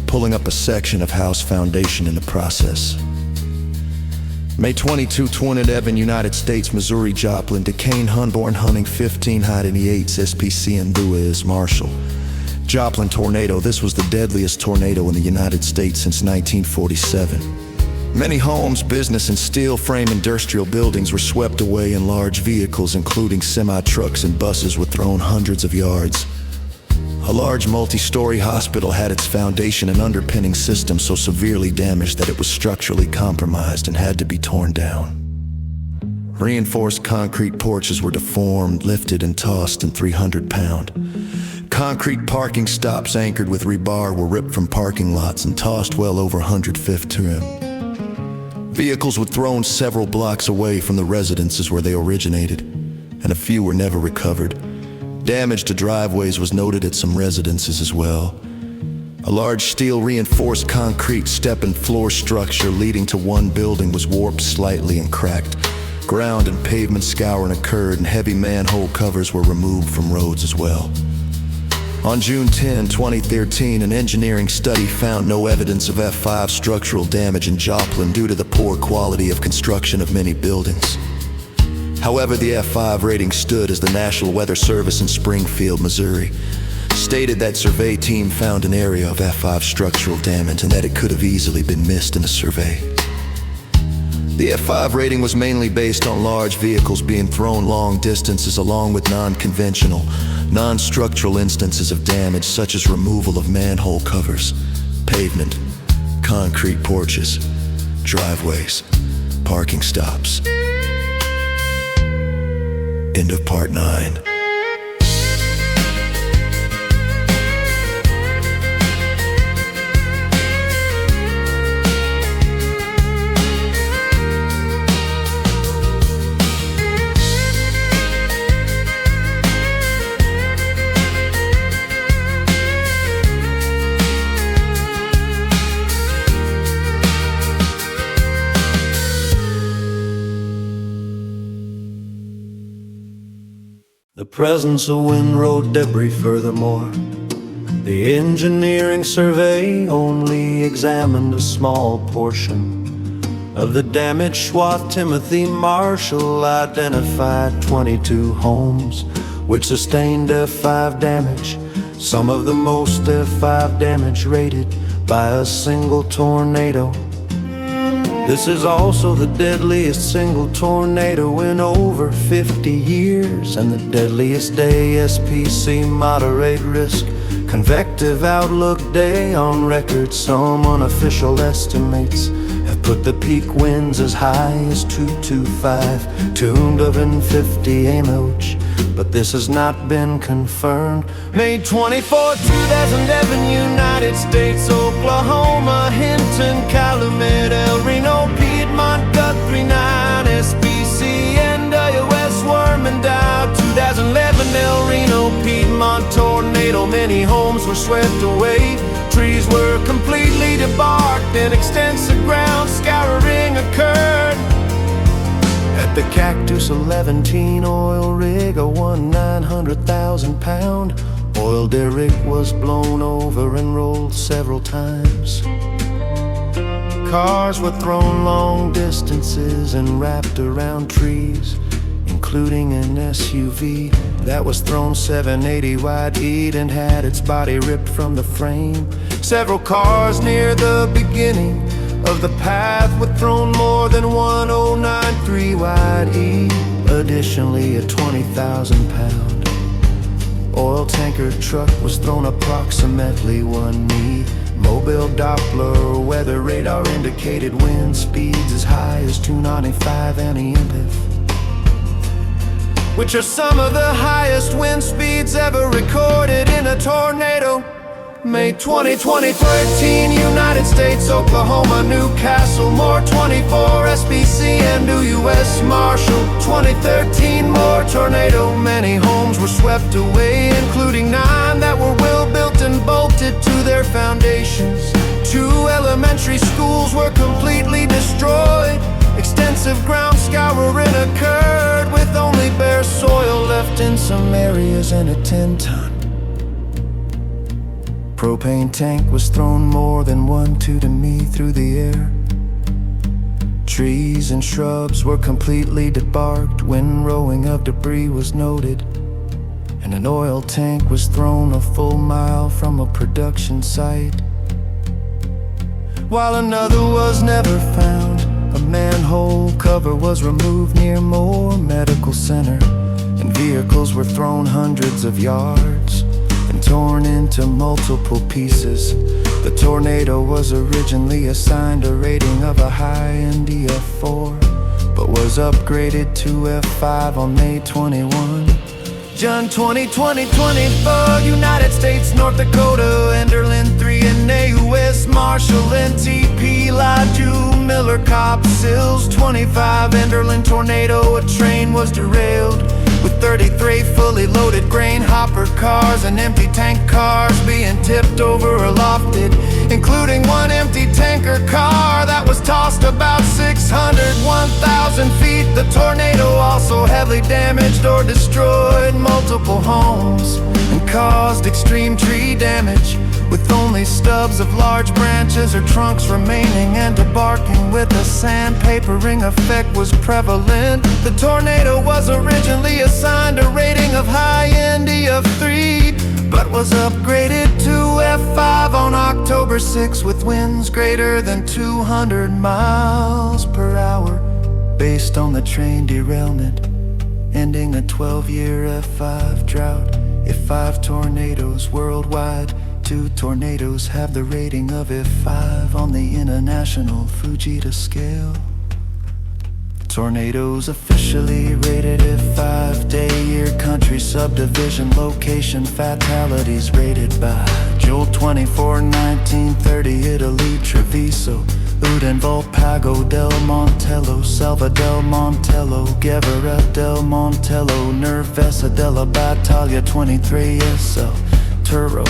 [SPEAKER 1] pulling up a section of house foundation in the process. May 22, 2011, United States, Missouri, Joplin, Duquesne, Hunborn, Hunting, 1598, SPC, and Lewis, Marshall. Joplin tornado. This was the deadliest tornado in the United States since 1947. Many homes, business, and steel frame industrial buildings were swept away, and large vehicles, including semi-trucks and buses, were thrown hundreds of yards. A large multi-story hospital had its foundation and underpinning system so severely damaged that it was structurally compromised and had to be torn down. Reinforced concrete porches were deformed, lifted, and tossed in 300-pound. Concrete parking stops anchored with rebar were ripped from parking lots and tossed well over 105th trim. Vehicles were thrown several blocks away from the residences where they originated, and a few were never recovered. Damage to driveways was noted at some residences as well. A large steel reinforced concrete step and floor structure leading to one building was warped slightly and cracked. Ground and pavement scouring occurred, and heavy manhole covers were removed from roads as well.
[SPEAKER 7] On June 10, 2013, an engineering study found no evidence of F5 structural damage in Joplin due to the poor quality of construction of many buildings. However, the F5 rating stood as the National Weather Service in Springfield, Missouri, stated that survey team found an area of F5 structural damage and that it could have easily been missed in a survey. The F5 rating was mainly based on large vehicles being thrown long distances along with non-conventional, non-structural instances of damage such as removal of manhole covers, pavement, concrete porches, driveways, parking stops. End of part 9.
[SPEAKER 5] The presence of windrow debris furthermore. The engineering survey only examined a small portion of the damage. SWAT Timothy Marshall identified 22 homes which sustained F5 damage, some of the most F5 damage rated by a single tornado. This is also the deadliest single tornado in over 50 years, and the deadliest day SPC moderate risk convective outlook day on record. Some unofficial estimates have put the peak winds as high as 225, 250 AMH, but this has not been confirmed. May 24, 2011, United States, Oklahoma, Hinton, Calumet, El Reno, Piedmont, Guthrie, 9, SBC, NWS, Wormandow, 2011, El Reno, Piedmont, tornado. Many homes were swept away. Trees were completely debarked and extensive ground scouring occurred. At the Cactus 11 oil rig, a 900,000 pound oil derrick was blown over and rolled several times. Cars were thrown long distances and wrapped around trees, including an SUV that was thrown 780 wide east and had its body ripped from the frame. Several cars near the beginning of the path were thrown more than 1093 wide east. Additionally, a 20,000 pound oil tanker truck was thrown approximately 1 knee. Mobile Doppler weather radar indicated wind speeds as high as 295 anti-MPF, which are some of the highest wind speeds ever recorded in a tornado. May 20, 2013, United States, Oklahoma, Newcastle, more 24, SBC, and U.S. Marshall, 2013, more tornado. Many homes were swept away, including 9 that were well built and bolted to their foundations. 2 elementary schools were completely destroyed. Extensive ground scouring occurred with only bare soil left in some areas, and a 10-ton propane tank was thrown more than 1 me through the air. Trees and shrubs were completely debarked. Windrowing of debris was noted, and an oil tank was thrown a full mile from a production site, while another was never found. A manhole cover was removed near Moore Medical Center, and vehicles were thrown hundreds of yards and torn into multiple pieces. The tornado was originally assigned a rating of a high NDF4, but was upgraded to F5 on May 21. June 20, 2024, United States, North Dakota, Enderlin 3 and AUS Marshall, NTP, Laju, Miller, Cobb, Sills, 25, Enderlin tornado. A train was derailed with 33 fully loaded grain hopper cars and empty tank cars being tipped over or lofted, including 1 empty tanker car that was tossed about 601,000 feet. The tornado also had
[SPEAKER 7] heavily damaged or destroyed multiple homes and caused extreme tree damage, with only stubs of large branches or trunks remaining, and debarking with a sandpapering effect was prevalent. The tornado was originally assigned a rating of high-end EF3, but was upgraded to F5 on October 6 with winds greater than 200 miles per hour, based on the train derailment, ending a 12-year F5 drought. If 5 tornadoes worldwide, 2 tornadoes have the rating of F5 on the International Fujita scale. Tornadoes officially rated F5, day, year, country, subdivision, location, fatalities rated by Joel 24, 1930, Italy, Treviso, Udine, Volpago, Del Montello, Selva del Montello, Guevara del Montello, Nervesa della Battaglia 23, SL, Turo.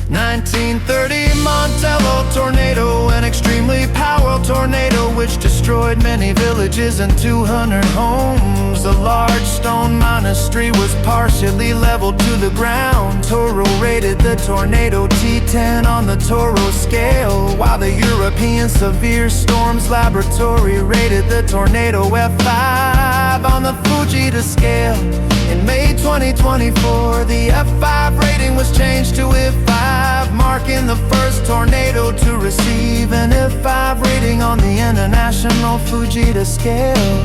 [SPEAKER 7] 1930 Montello tornado, an extremely powerful tornado which destroyed many villages and 200 homes. A large stone monastery was partially leveled to the ground. Toro rated the tornado T10 on the Toro scale, while the European Severe Storms Laboratory rated the tornado F5 on the Fujita scale. In May 2024, the F5 rating was changed to F5, marking the first tornado to receive an F5 rating on the International Fujita scale.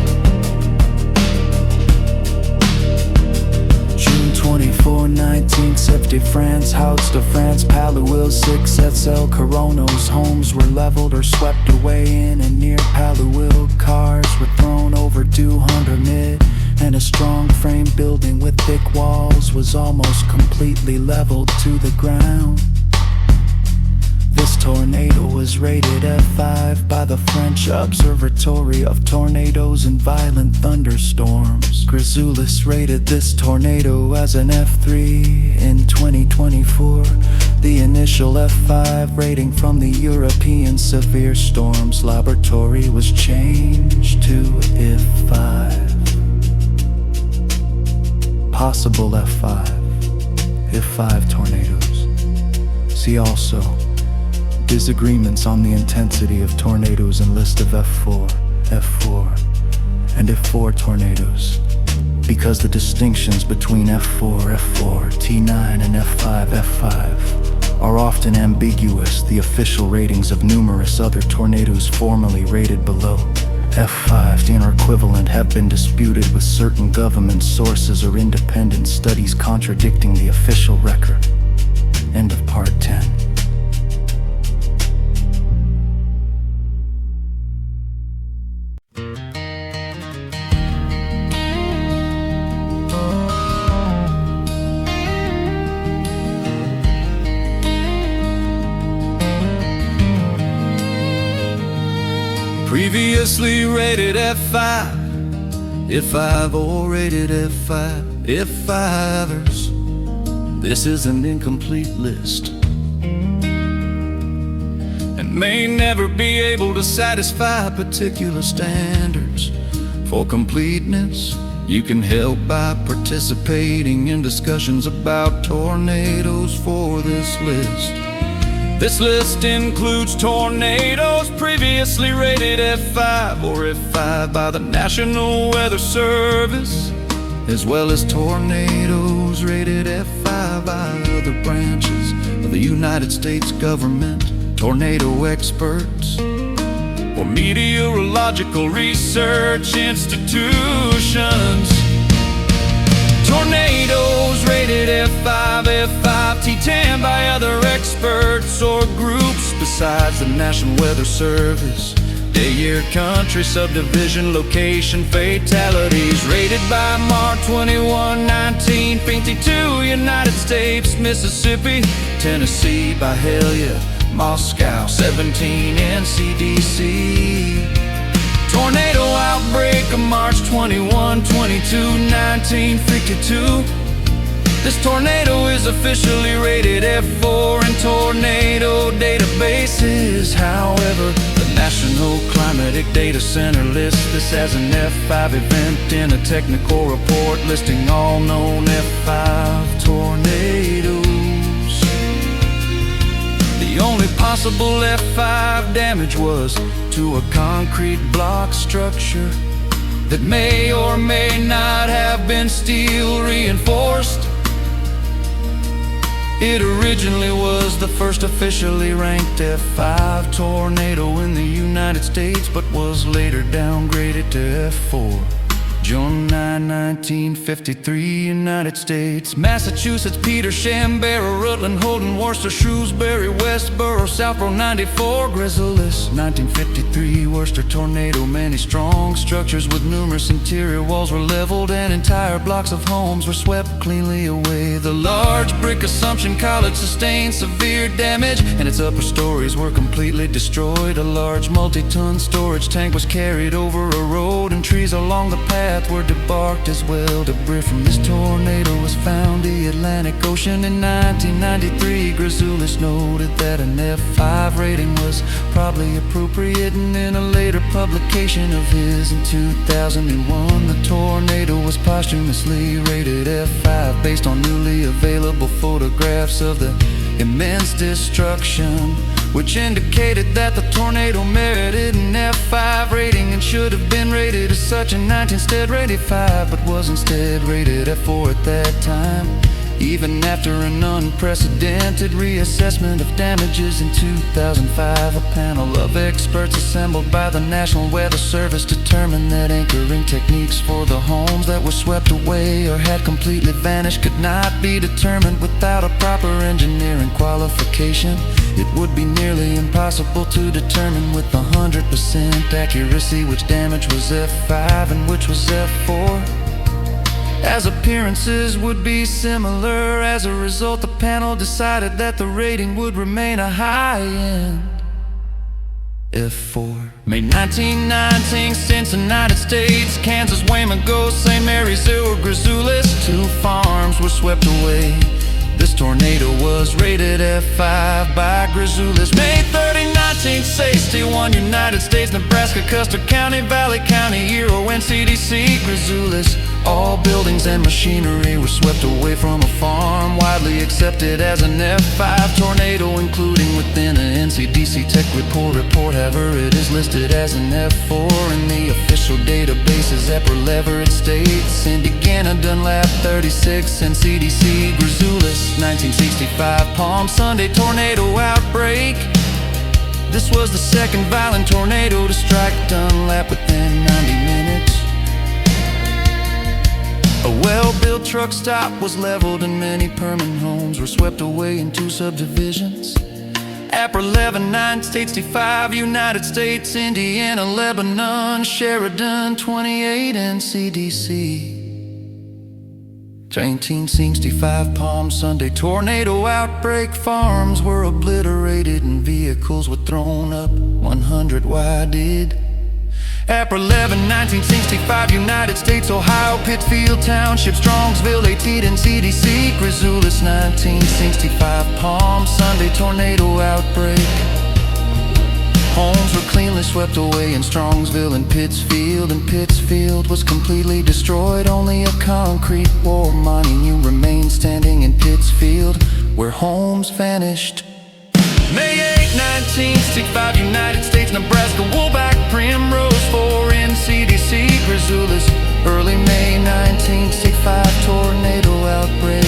[SPEAKER 7] June 24, 1970, France, Houts de France, Palouille 6XL, Coronos. Homes were leveled or swept away in and near Palouille. Cars were thrown over 200 mid, and a strong frame building with thick walls was almost completely leveled to the ground. This tornado was rated F5 by the French Observatory of Tornadoes and Violent Thunderstorms. Grisoulis rated this tornado as an F3 in 2024. The initial F5 rating from the European Severe Storms Laboratory was changed to F5. Possible F5 tornadoes. See also disagreements on the intensity of tornadoes and list of F4, and F4 tornadoes, because the distinctions between F4, T9, and F5 are often ambiguous. The official ratings of numerous other tornadoes formerly rated below F5 and or equivalent have been disputed, with certain government sources or independent studies contradicting the official record. End of part 10.
[SPEAKER 4] Previously rated F5, F5 or rated F5, F5ers. This is an incomplete list and may never be able to satisfy particular standards. For completeness, you can help by participating in discussions about tornadoes for this list. This list includes tornadoes previously rated F5 or F5 by the National Weather Service, as well as tornadoes rated F5 by other branches of the United States government, tornado experts, or meteorological research institutions. Tornadoes rated F5, T10 by other experts or groups besides the National Weather Service. Day, year, country, subdivision, location, fatalities rated by March 21, 1952, United States, Mississippi, Tennessee by Helia, Moscow, 17 NCDC. Tornado outbreak of March 21, 22, 1952. This tornado is officially rated F4 in tornado databases. However, the National Climatic Data Center lists this as an F5 event in a technical report listing all known F5 tornadoes. The only possible F5 damage was to a concrete block structure that may or may not have been steel reinforced. It originally was the first officially ranked F5 tornado in the United States, but was later downgraded to F4. June 9, 1953, United States. Massachusetts, Petersham, Barrow, Rutland, Holden, Worcester, Shrewsbury, Westboro, Southborough, 94, Grizzlis. 1953, Worcester tornado. Many strong structures with numerous interior walls were leveled and entire blocks of homes were swept cleanly away. The large brick Assumption College sustained severe damage and its upper stories were completely destroyed. A large multi-ton storage tank was carried over a road and trees along the path were debarked as well. Debris from this tornado was found in the Atlantic Ocean in 1993. Grizzlis noted that an F5 rating was probably appropriate, and in a later publication of his in 2001, the tornado was posthumously rated F5 based on newly available photographs of the immense destruction, which indicated that the tornado merited an F5 rating and should have been rated as such in 19, instead rated 5, but was instead rated F4 at that time. Even after an unprecedented reassessment of damages in 2005, a panel of experts assembled by the National Weather Service determined that anchoring techniques for the homes that were swept away or had completely vanished could not be determined without a proper engineering qualification. It would be nearly impossible to determine with 100% accuracy which damage was F5 and which was F4, as appearances would be similar. As a result, the panel decided that the rating would remain a high-end F4. May 1919, Cincinnati States, Kansas, Waymago, St. Mary's, or Grizzlis. 2 farms were swept away. This tornado was rated F5 by Grizzlis. May 30, 1961, United States, Nebraska, Custer County, Valley County, Euro, NCDC, Grizzlis. All buildings and machinery were swept away from a farm, widely accepted as an F5 tornado, including within an NCDC tech report. However, it is listed as an F4 in the official databases. April Everett States, Indiana, Dunlap 36, NCDC, Grizzlis. 1965 Palm Sunday tornado outbreak. This was the second violent tornado to strike Dunlap within 90 minutes. A well-built truck stop was leveled and many permanent homes were swept away in 2 subdivisions. April 11, 1965, United States, Indiana, Lebanon, Sheridan, 28, NCDC. 1965 Palm Sunday tornado outbreak. Farms were obliterated and vehicles were thrown up 100 wide. April 11, 1965, United States, Ohio, Pittsfield Township, Strongsville, 18, and CDC, Grizzlis. 1965 Palm Sunday tornado outbreak. Homes were cleanly swept away in Strongsville and Pittsfield was completely destroyed. Only a concrete war monument remained standing in Pittsfield, where homes vanished. May 8, 1965, United States, Nebraska, Woolback, Primrose, 4, NCDC, Grizzlis. Early May 1965 tornado outbreak.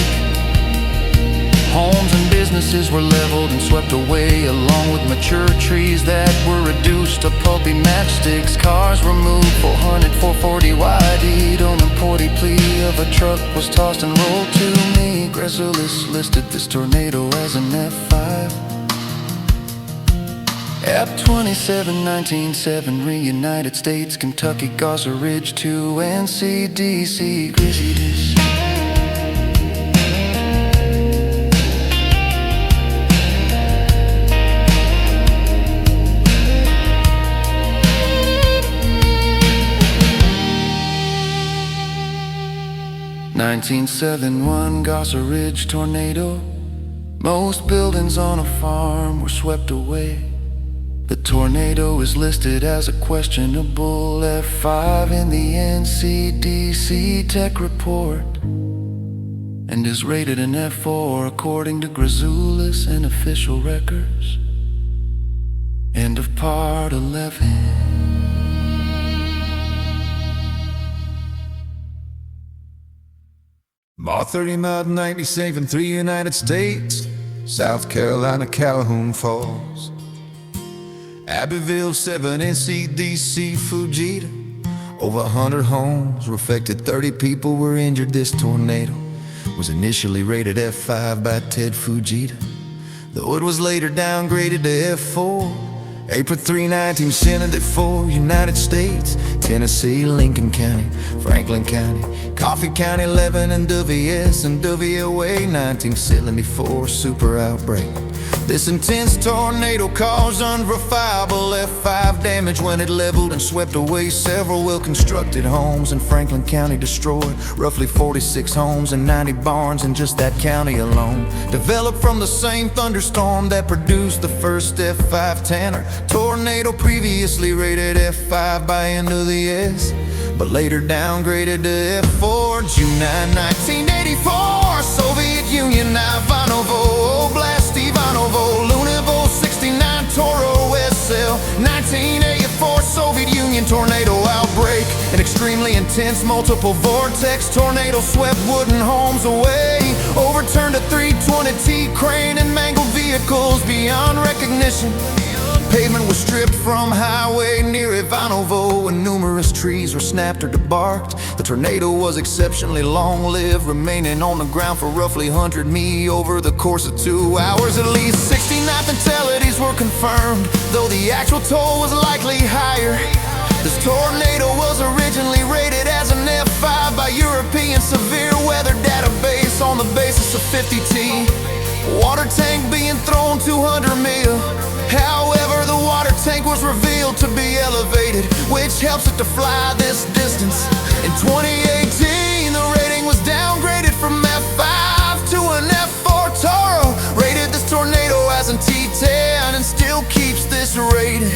[SPEAKER 4] Homes and businesses were leveled and swept away, along with mature trees that were reduced to pulpy matchsticks. Cars were moved 400, 440 wide. On a porty plea of a truck was tossed and rolled to me. Grizzlis listed this tornado as an F5. Ap 27, 1970, United States, Kentucky, Gaza Ridge 2, NCDC, Grizzlis. (1971) Gaza Ridge tornado. Most buildings on a farm were swept away.
[SPEAKER 7] The tornado is listed as a questionable F5 in the NCDC tech report, and is rated an F4 according to Grazoulis and official records. End of part 11.
[SPEAKER 5] Mach 30 Mud 97, 3 United States, South Carolina, Calhoun Falls, Abbeville 7, NCDC, Fujita. Over 100 homes were affected, 30 people were injured. This tornado was initially rated F5 by Ted Fujita, though it was later downgraded to F4. April 3, 1974, United States, Tennessee, Lincoln County, Franklin County, Coffee County, Lebanon, WS, and WOA. 1974, super outbreak. This intense tornado caused unverifiable F5 damage when it leveled and swept away several well-constructed homes in Franklin County, destroyed roughly 46 homes and 90 barns in just that county alone. Developed from the same thunderstorm that produced the first F5 Tanner tornado, previously rated F5 by NWS, but later downgraded to F4. June 9, 1984, Soviet Union, Ivanovo, Oblast, Ivanovo, Lunevo, 69, Toro, SL. 1984, Soviet Union tornado outbreak. An extremely intense multiple vortex tornado swept wooden homes away, overturned a 320T crane and mangled vehicles beyond recognition. Pavement was stripped from highway near Ivanovo, and numerous trees were snapped or debarked. The tornado was exceptionally long-lived, remaining on the ground for roughly 100 mi over the course of 2 hours. At least 69 fatalities were confirmed, though the actual toll was likely higher. This tornado was originally rated as an F5 by European Severe Weather Database on the basis of 50T. Water tank being thrown 200 mil. However, the water tank was revealed to be elevated, which helps it to fly this distance. In 2018, the rating was downgraded from F5 to an F4. Toro rated this tornado as an T10 and still keeps this rating.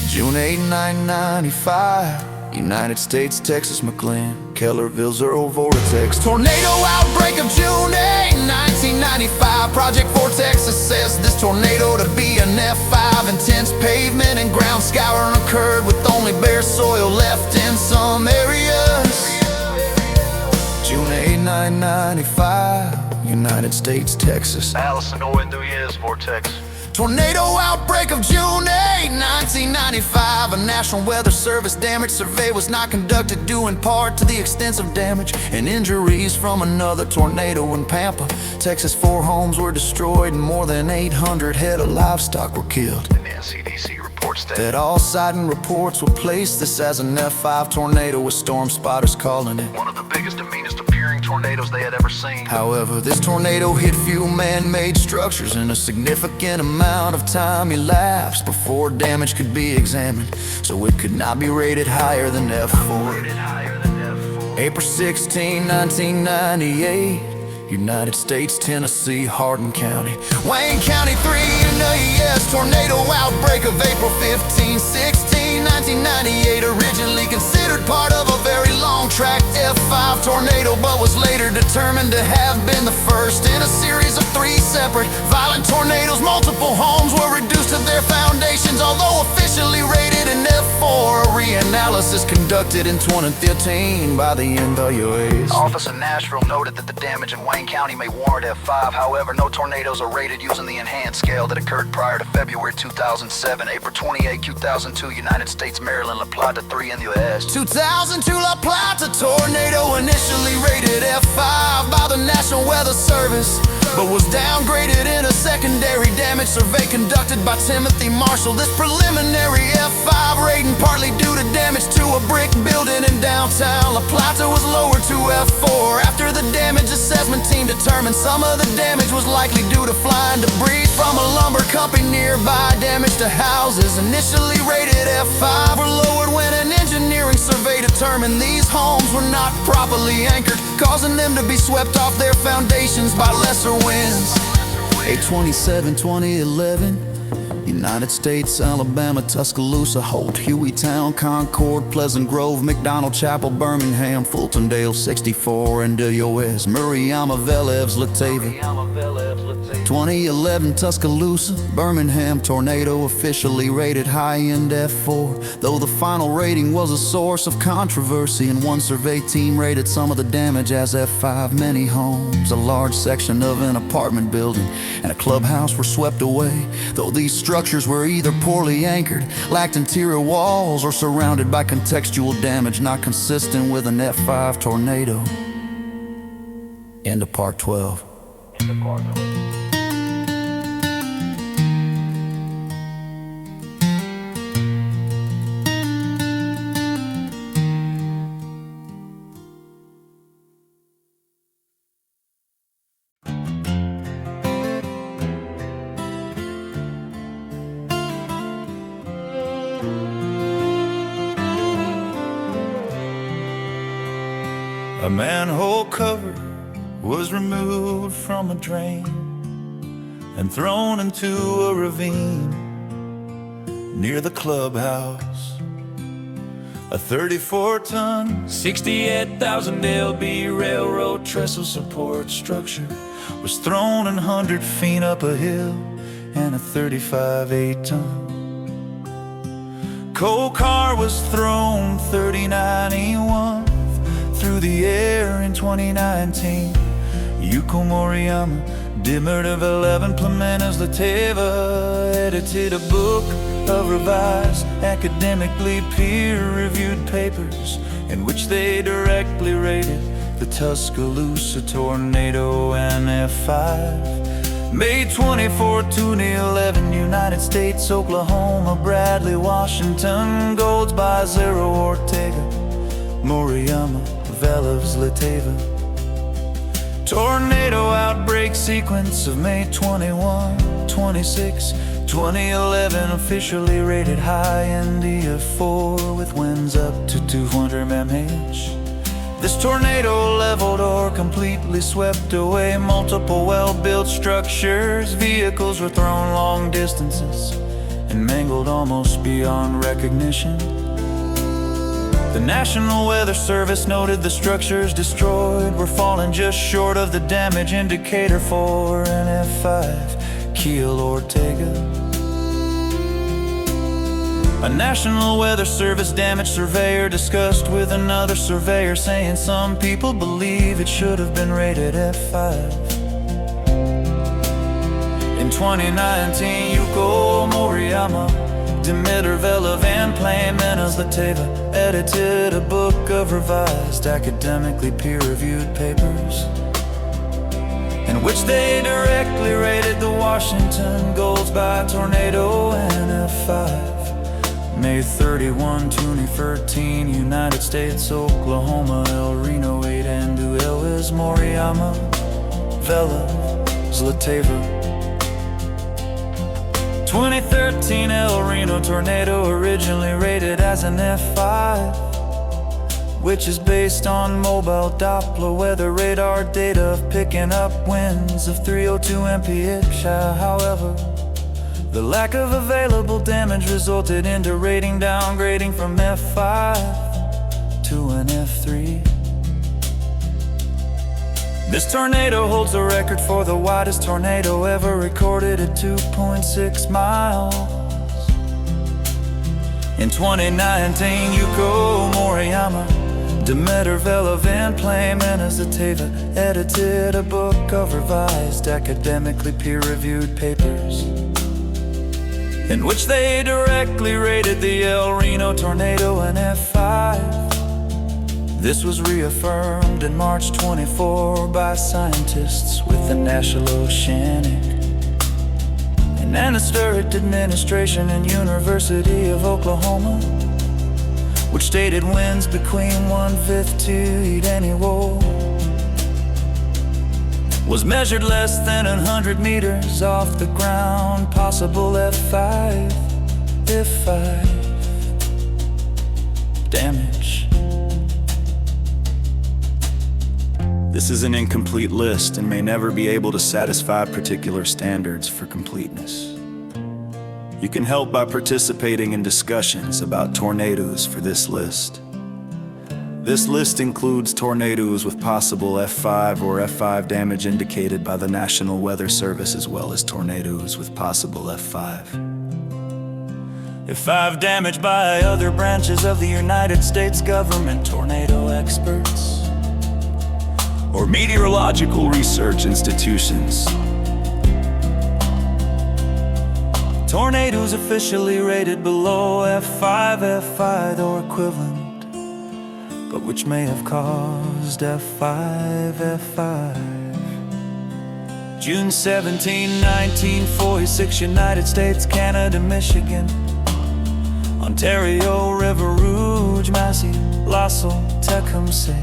[SPEAKER 5] June 8, 1995, United States, Texas, McLean, Kellerville, Zero Vortex. Tornado outbreak of June 8, 1995. Project Vortex assessed this tornado to be an F5. Intense pavement and ground scouring occurred, with only bare soil left in some areas. June 8, 1995, United States, Texas.
[SPEAKER 6] Allison, ONWS Vortex.
[SPEAKER 7] Tornado outbreak of June 8, 1995. A National Weather Service damage survey was not conducted, due in part to the extensive damage and injuries from another tornado in Pampa, Texas. 4 homes were destroyed and more than 800 head of livestock were killed.
[SPEAKER 6] And the NCDC reports
[SPEAKER 7] that all sighting reports will place this as an F5 tornado, with storm spotters calling it
[SPEAKER 6] one of the biggest and meanest appearing tornadoes they had ever seen.
[SPEAKER 7] However, this tornado hit few man-made structures, and a significant amount of time elapsed before damage could be examined, so it could not be rated higher than F4. April 16, 1998, United States, Tennessee, Hardin County, Wayne County, 3 NWS. Tornado outbreak of April 15, 16, 1998. Originally considered part of a very long-track F5 tornado, but was later determined to have been the first in a series of 3 separate violent tornadoes. Multiple homes were reduced to their foundations, although officially rated an F4. A reanalysis conducted in 2013 by the NWAs.
[SPEAKER 6] Office in Nashville noted that the damage in Wayne County may warrant F5. However, no tornadoes are rated using the enhanced scale that occurred prior to February 2007. April 28, 2002, United States, Maryland, La Plata, 3 NWS.
[SPEAKER 7] 2002, La Plata tornado, initially rated F5 by the National Weather Service, but was downgraded in a secondary damage survey conducted by Timothy Marshall. This preliminary F5 rating partly due to damage to a brick building in downtown La Plata was lowered to F4 after the damage assessment team determined some of the damage was likely due to flying debris from a lumber company nearby. Damage to houses initially rated F5 were lowered when an engineering survey determined these homes were not properly anchored, causing them to be swept off their foundations by lesser winds. 8/27/2011, United States, Alabama, Tuscaloosa, Holt, Hueytown, Concord, Pleasant Grove, McDonald Chapel, Birmingham, Fultondale, 64, and DOS, Murriama, Velez, Latava. 2011 Tuscaloosa, Birmingham tornado officially rated high-end F4, though the final rating was a source of controversy, and one survey team rated some of the damage as F5. Many homes, a large section of an apartment building, and a clubhouse were swept away, though these structures were either poorly anchored, lacked interior walls, or surrounded by contextual damage not consistent with an F5 tornado. End of part 12.
[SPEAKER 4] A manhole cover was removed from a drain and thrown into a ravine near the clubhouse. A 34-ton, 68,000 lb railroad trestle support structure was thrown 100 feet up a hill, and a 35 8-ton coal car was thrown 39E1 through the air in 2019. Yuko Moriyama, Dimmer of 11 Plemenas Lateva, edited a book of revised, academically peer-reviewed papers in which they directly rated the Tuscaloosa tornado and F5. May 24, 2011, United States, Oklahoma, Bradley, Washington, Golds by Zero, Ortega, Moriyama, Velez, Latava. Tornado outbreak sequence of May 21, 26, 2011, officially rated high in DF4 with winds up to 200 mph. This tornado leveled or completely swept away multiple well-built structures. Vehicles were thrown long distances and mangled almost beyond recognition. The National Weather Service noted the structures destroyed were falling just short of the damage indicator for an F5, Kiel, Ortega. A National Weather Service damage surveyor discussed with another surveyor, saying some people believe it should have been rated F5. In 2019, Yuko Moriyama, Dimiter Vela Van Plemenas Latava, edited a book of revised, academically peer-reviewed papers in which they directly rated the Washington Golds by tornado and F5. May 31, 2013, United States, Oklahoma, El Reno, 8 and Duelis, Moriyama, Vela, Zlatava. 2013 El Reno tornado, originally rated as an F5, which is based on mobile Doppler weather radar data picking up winds of 302 mph. However, the lack of available damage resulted into rating downgrading from F5 to an F3. This tornado holds the record for the widest tornado ever recorded at 2.6 miles. In 2019, Yuko Moriyama, Dimiter Vela Van Plemenas Latava, edited a book of revised, academically peer-reviewed papers in which they directly rated the El Reno tornado an F5. This was reaffirmed in March 24 by scientists with the National Oceanic and Atmospheric Administration and University of Oklahoma, which stated winds between 150 anywhere was measured less than 100 meters off the ground. Possible F5 damage. This is an incomplete list and may never be able to satisfy particular standards for completeness. You can help by participating in discussions about tornadoes for this list. This list includes tornadoes with possible F5 or F5 damage indicated by the National Weather Service, as well as tornadoes with possible F5. F5 damage by other branches of the United States government, tornado experts, or meteorological research institutions. Tornadoes officially rated below F5, F5 or equivalent, but which may have caused F5, F5. June 17, 1946, United States, Canada, Michigan, Ontario, River Rouge, Massey, Lasso, Tecumseh.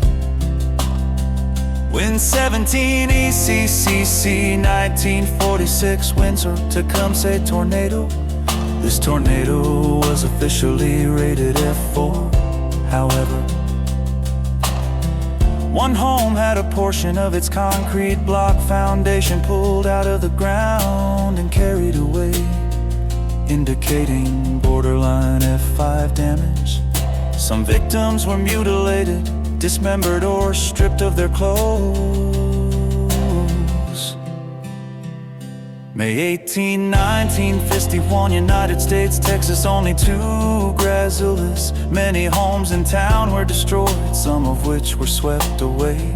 [SPEAKER 4] Wind 17 ECCC, 1946, Windsor, Tecumseh tornado. This tornado was officially rated F4, however. One home had a portion of its concrete block foundation pulled out of the ground and carried away, indicating borderline F5 damage. Some victims were mutilated, dismembered, or stripped of their clothes. May 18, 1951, United States, Texas, only 2 grazulas. Many homes in town were destroyed, some of which were swept away.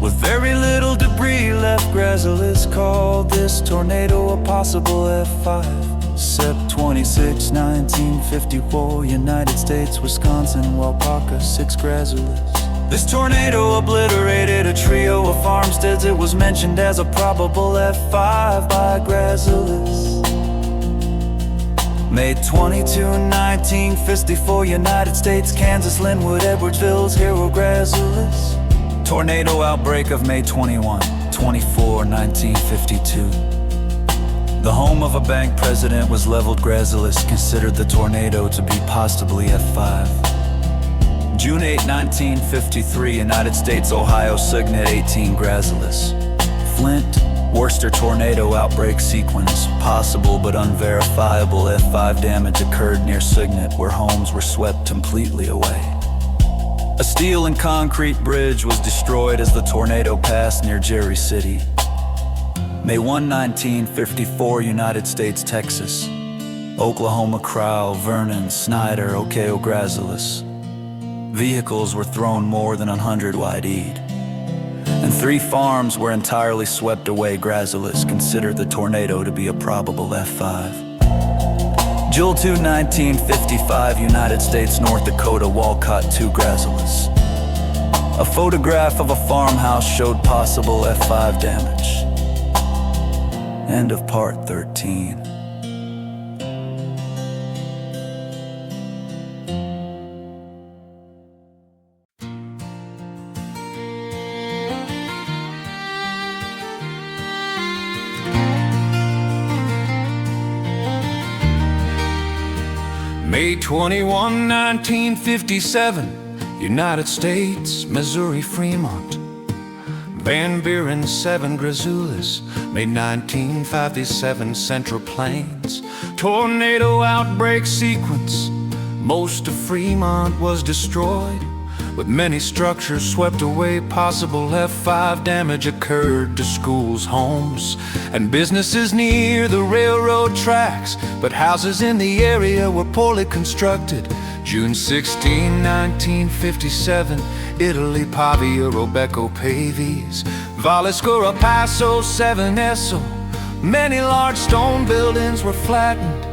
[SPEAKER 4] With very little debris left, grazulas called this tornado a possible F5. Sept 26, 1954, United States, Wisconsin, Waupaca, 6 grazulas. This tornado obliterated a trio of farmsteads. It was mentioned as a probable F5 by grazulas. May 22, 1954, United States, Kansas, Linwood, Edwardsville's Hero grazulas. Tornado outbreak of May 21, 24, 1952. The home of a bank president was leveled. Grazulas considered the tornado to be possibly F5. June 8, 1953, United States, Ohio, Signet, 18 grazulas. Flint, Worcester tornado outbreak sequence. Possible but unverifiable F5 damage occurred near Signet, where homes were swept completely away. A steel and concrete bridge was destroyed as the tornado passed near Jerry City. May 1, 1954, United States, Texas, Oklahoma, Crowell, Vernon, Snyder, Okeo, grazulas. Vehicles were thrown more than 100 wide-eyed, and 3 farms were entirely swept away. Grazulas considered the tornado to be a probable F5. June 2, 1955, United States, North Dakota, Walcott, 2 grazulas. A photograph of a farmhouse showed possible F5 damage. End of part 13.
[SPEAKER 5] May 21, 1957, United States, Missouri, Fremont. Van Buren, 7 grazulas. May 1957, Central Plains. Tornado outbreak sequence. Most of Fremont was destroyed, with many structures swept away. Possible F5 damage occurred to schools, homes, and businesses near the railroad tracks, but houses in the area were poorly constructed. June 16, 1957, Italy, Pavia, Robeco, Pavis, Valescura, Paso, 7 Esso. Many large stone buildings were flattened.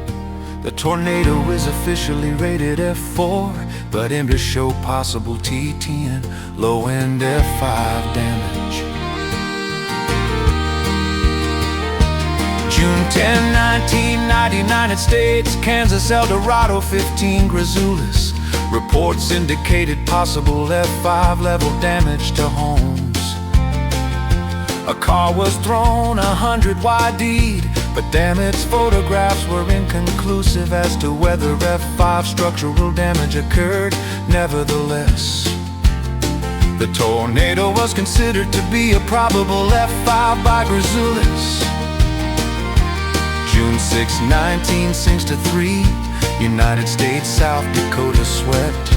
[SPEAKER 5] The tornado is officially rated F4, but images show possible T10, low-end F5 damage. June 10, 1990, United States, Kansas, El Dorado, 15 grazulas. Reports indicated possible F5 level damage to homes. A car was thrown 100 wide-eyed, but damaged photographs were inconclusive as to whether F5 structural damage occurred. Nevertheless, the tornado was considered to be a probable F5 by grazulas.
[SPEAKER 4] June 6, 1963, United States, South Dakota swept.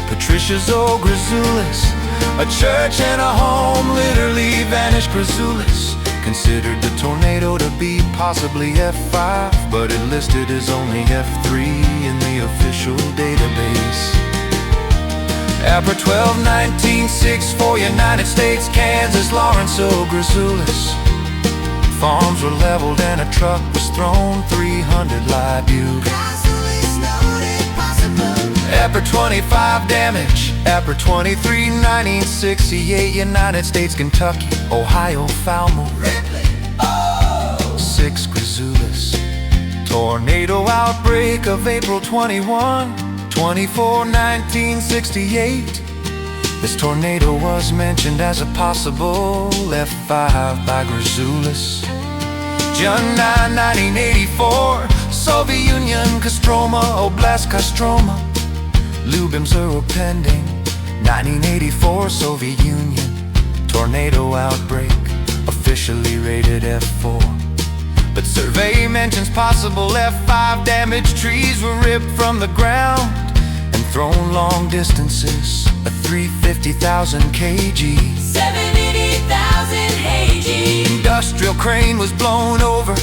[SPEAKER 4] Patricia's old Grazoulis, a church and a home literally vanished. Grazoulis considered the tornado to be possibly F5, but it listed as only F3 in the official database. April 12, 1964, United States, Kansas, Lawrence, old Grazoulis. Farms were leveled and a truck was thrown, 300 live views. April 25 damage, April 23, 1968, United States, Kentucky, Ohio, Falmouth, 6 Grazoulis. Tornado outbreak of April 21, 24, 1968. This tornado was mentioned as a possible F5 by Grazoulis. June 9, 1984, Soviet Union, Kostroma, Oblast, Kostroma, Lubim's pending. 1984, Soviet Union, tornado outbreak, officially rated F4. But survey mentions possible F5 damage. Trees were ripped from the ground and thrown long distances. A 350,000 kg,
[SPEAKER 8] 780,000 kg.
[SPEAKER 4] industrial crane was blown over.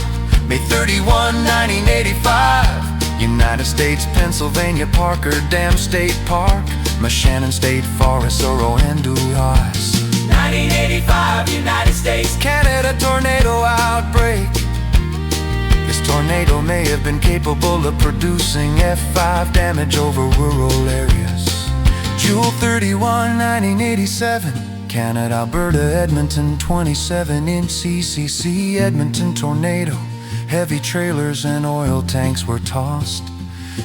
[SPEAKER 4] May 31, 1985, United States, Pennsylvania, Parker Dam State Park, Moshannon State Forest, Oro, Honduras.
[SPEAKER 8] 1985, United States,
[SPEAKER 4] Canada, tornado outbreak. This tornado may have been capable of producing F5 damage over rural areas. June 31, 1987, Canada, Alberta, Edmonton, 27-inch CCC, Edmonton tornado. Heavy trailers and oil tanks were tossed,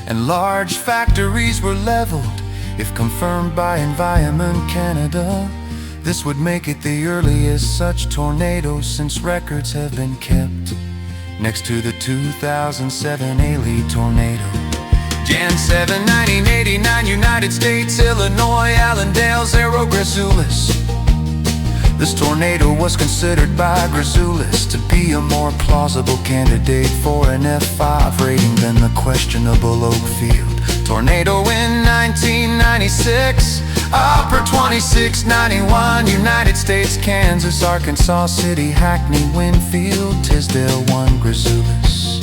[SPEAKER 4] and large factories were leveled. If confirmed by Environment Canada, this would make it the earliest such tornado since records have been kept, next to the 2007 Ailey tornado. Jan 7, 1989, United States, Illinois, Allendale, Zero, Grazoulis. This tornado was considered by Grazoulis to be a more plausible candidate for an F5 rating than the questionable Oakfield tornado in 1996. Upper 26, 91, United States, Kansas, Arkansas City, Hackney, Winfield, Tisdale, 1 Grazoulis.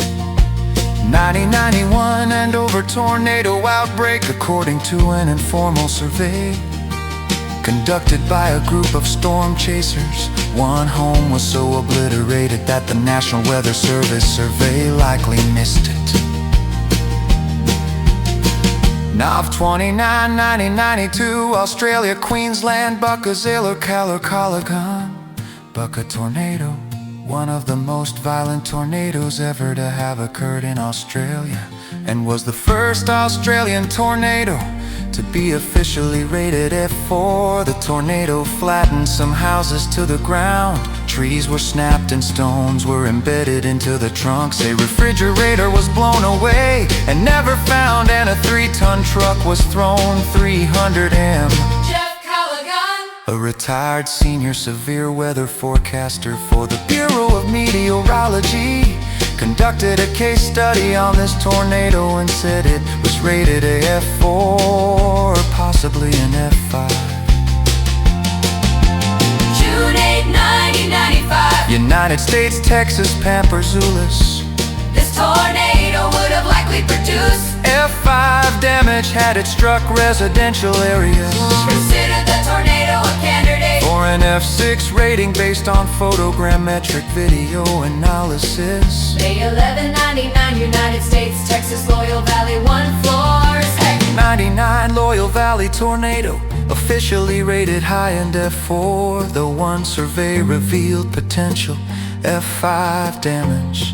[SPEAKER 4] 1991, Andover tornado outbreak according to an informal survey conducted by a group of storm chasers. One home was so obliterated that the National Weather Service survey likely missed it. Nov 29, 1992, Australia, Queensland, Buckazilla, Calacallagan, Bucka tornado. One of the most violent tornadoes ever to have occurred in Australia, and was the first Australian tornado to be officially rated F4. The tornado flattened some houses to the ground. Trees were snapped and stones were embedded into the trunks. A refrigerator was blown away and never found, and a 3-ton truck was thrown 300 m. A retired senior severe weather forecaster for the Bureau of Meteorology conducted a case study on this tornado and said it was rated a F4 or possibly an F5.
[SPEAKER 8] June 8, 1995,
[SPEAKER 4] United States, Texas, Pamperzoulis.
[SPEAKER 8] this tornado would have likely produced
[SPEAKER 4] F5 damage had it struck residential areas.
[SPEAKER 8] considered the tornado a candidate
[SPEAKER 4] For an F6 rating based on photogrammetric video analysis.
[SPEAKER 8] May 11, 99, United States, Texas, Loyal Valley, 1 floors.
[SPEAKER 4] 99 Loyal Valley tornado, officially rated high-end F4, though one survey revealed potential F5 damage.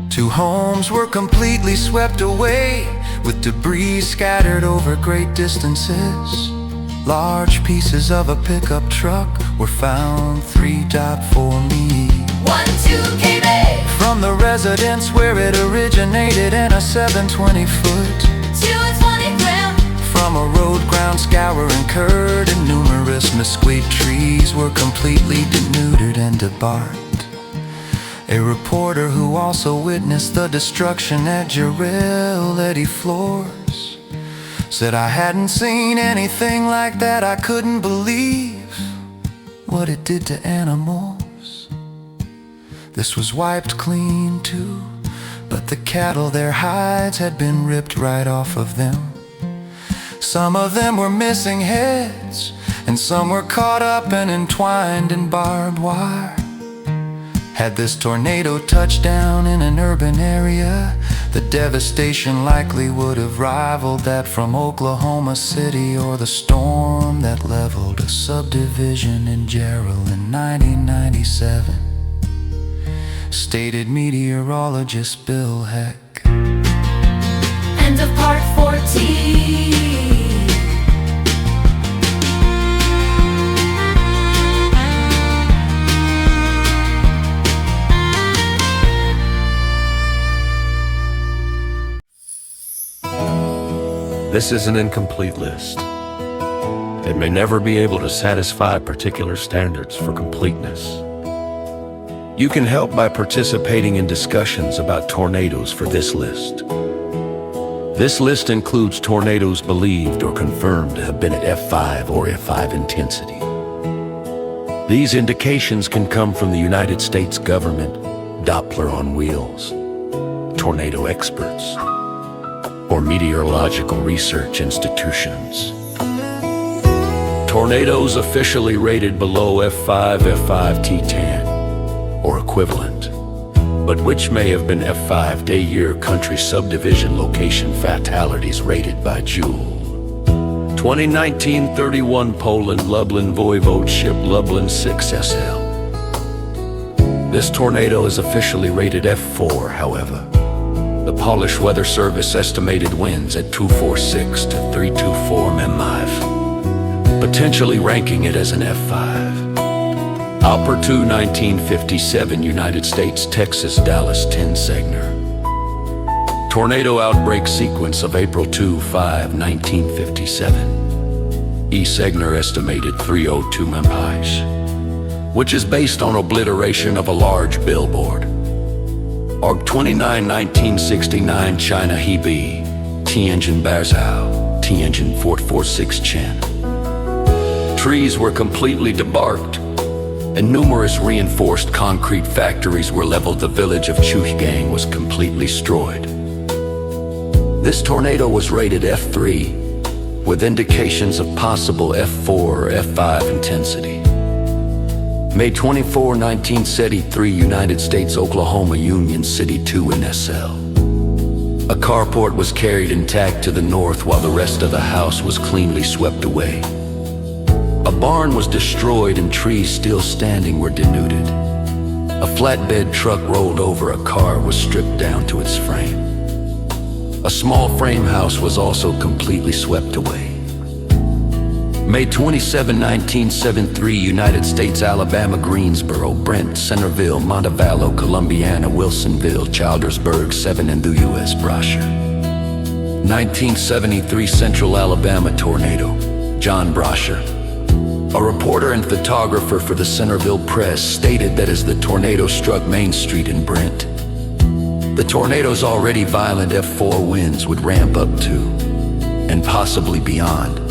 [SPEAKER 4] 2 homes were completely swept away, with debris scattered over great distances. Large pieces of a pickup truck were found 3.4 me
[SPEAKER 8] 1-2 kb
[SPEAKER 4] from the residence where it originated, and a 720-foot
[SPEAKER 8] 220 gram
[SPEAKER 4] from a road ground scour incurred, and numerous mesquite trees were completely denuded and debarked.
[SPEAKER 1] A reporter who also witnessed the destruction at Jarrell Eddy Floors said, "I hadn't seen anything like that. I couldn't believe what it did to animals. This was wiped clean too, but the cattle, their hides had been ripped right off of them. Some of them were missing heads, and some were caught up and entwined in barbed wire. Had this tornado touched down in an urban area, the devastation likely would have rivaled that from Oklahoma City, or the storm that leveled a subdivision in Jarrell in 1997, stated meteorologist Bill Heck."
[SPEAKER 8] End of part 14.
[SPEAKER 9] This is an incomplete list. It may never be able to satisfy particular standards for completeness. You can help by participating in discussions about tornadoes for this list. This list includes tornadoes believed or confirmed to have been at F5 or F5 intensity. These indications can come from the United States government, Doppler on wheels, tornado experts, or meteorological research institutions. Tornadoes officially rated below F5, F5 T10, or equivalent, but which may have been F5 day-year country subdivision location fatalities rated by Joule. 2019 31 Poland Lublin Voivodeship Lublin 6SL. This tornado is officially rated F4, however. The Polish Weather Service estimated winds at 246 to 324 mph, potentially ranking it as an F5. Alper 2 1957 United States Texas Dallas 10 Segner. Tornado outbreak sequence of April 2-5 1957. E. Segner estimated 302 mph, which is based on obliteration of a large billboard. Org 29 1969 China Hebei, Tianjin Barzhou, Tianjin 446 Chen. Trees were completely debarked, and numerous reinforced concrete factories were leveled. The village of Chuchgang was completely destroyed. This tornado was rated F3, with indications of possible F4 or F5 intensity. May 24, 1973, United States, Oklahoma, Union City 2 in SL. A carport was carried intact to the north while the rest of the house was cleanly swept away. A barn was destroyed and trees still standing were denuded. A flatbed truck rolled over a car was stripped down to its frame. A small frame house was also completely swept away. May 27, 1973, United States, Alabama, Greensboro, Brent, Centerville, Montevallo, Columbiana, Wilsonville, Childersburg, 7 in the U.S. Brasher. 1973 Central Alabama tornado, John Brasher. A reporter and photographer for the Centerville Press stated that as the tornado struck Main Street in Brent, the tornado's already violent F4 winds would ramp up to, and possibly beyond,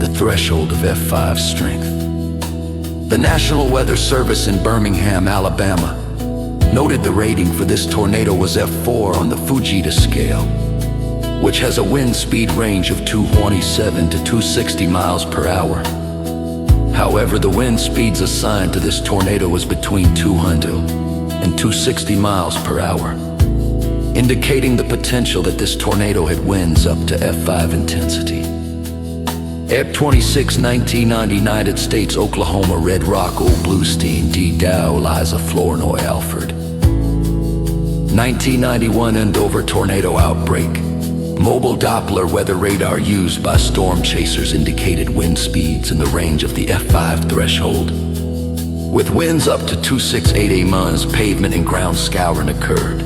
[SPEAKER 9] the threshold of F5 strength. The National Weather Service in Birmingham, Alabama, noted the rating for this tornado was F4 on the Fujita scale, which has a wind speed range of 227 to 260 miles per hour. However, the wind speeds assigned to this tornado was between 200 and 260 miles per hour, indicating the potential that this tornado had winds up to F5 intensity. Eb 26, 1990, United States, Oklahoma, Red Rock, Old Bluestein, D. Dow, Liza, Flournoy, Alfred. 1991 Andover tornado outbreak. Mobile Doppler weather radar used by storm chasers indicated wind speeds in the range of the F5 threshold. With winds up to 268 mph, pavement and ground scouring occurred,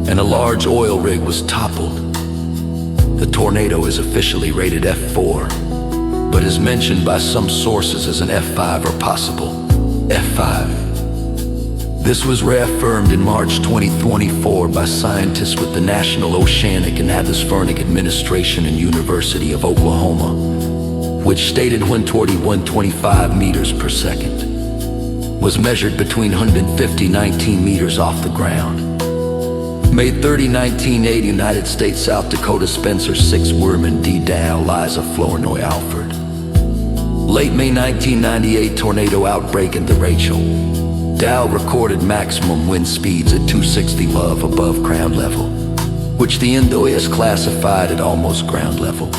[SPEAKER 9] and a large oil rig was toppled. The tornado is officially rated F4, but is mentioned by some sources as an F5 or possible F5.
[SPEAKER 3] This was reaffirmed in March 2024 by scientists with the National Oceanic and Atmospheric Administration and University of Oklahoma, which stated wind 125 meters per second was measured between 119 meters off the ground. May 30, 1980, United States, South Dakota, Spencer 6, Werman D. Dow, Liza, Flournoy, Alfred. Late May 1998, tornado outbreak in the Rachel. Dow recorded maximum wind speeds at 260 above ground level, which the NOAA classified at almost ground level.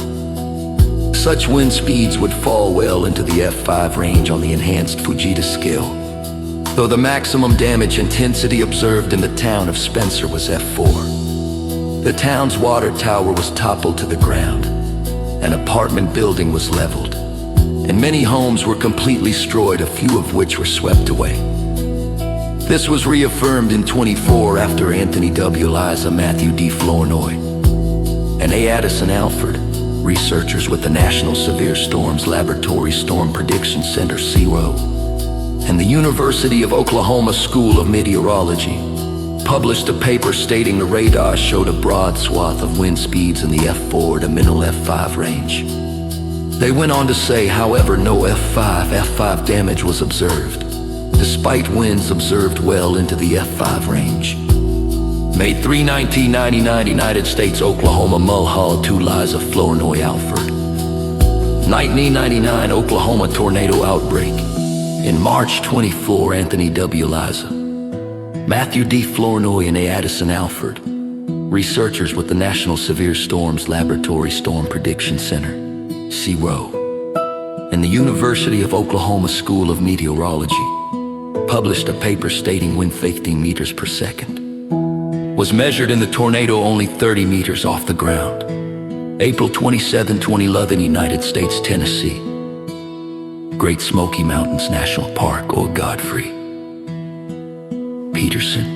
[SPEAKER 3] Such wind speeds would fall well into the F5 range on the enhanced Fujita scale, though the maximum damage intensity observed in the town of Spencer was F4. The town's water tower was toppled to the ground. An apartment building was leveled, and many homes were completely destroyed, a few of which were swept away. This was reaffirmed in 24 after Anthony W. Liza, Matthew D. Flournoy, and A. Addison Alfred, researchers with the National Severe Storms Laboratory Storm Prediction Center, CRO, and the University of Oklahoma School of Meteorology, published a paper stating the radar showed a broad swath of wind speeds in the F4 to middle F5 range. They went on to say, however, no F5 damage was observed, despite winds observed well into the F5 range. May 3, 1999, United States, Oklahoma, Mulhall 2, Liza, Flournoy, Alfred. 1999, Oklahoma tornado outbreak. In March 24, Anthony W. Liza, Matthew D. Flournoy, and A. Addison Alfred, researchers with the National Severe Storms Laboratory Storm Prediction Center, CRO, and the University of Oklahoma School of Meteorology, published a paper stating wind 15 meters per second was measured in the tornado only 30 meters off the ground. April 27, 2011, United States, Tennessee, Great Smoky Mountains National Park, or Godfrey Peterson.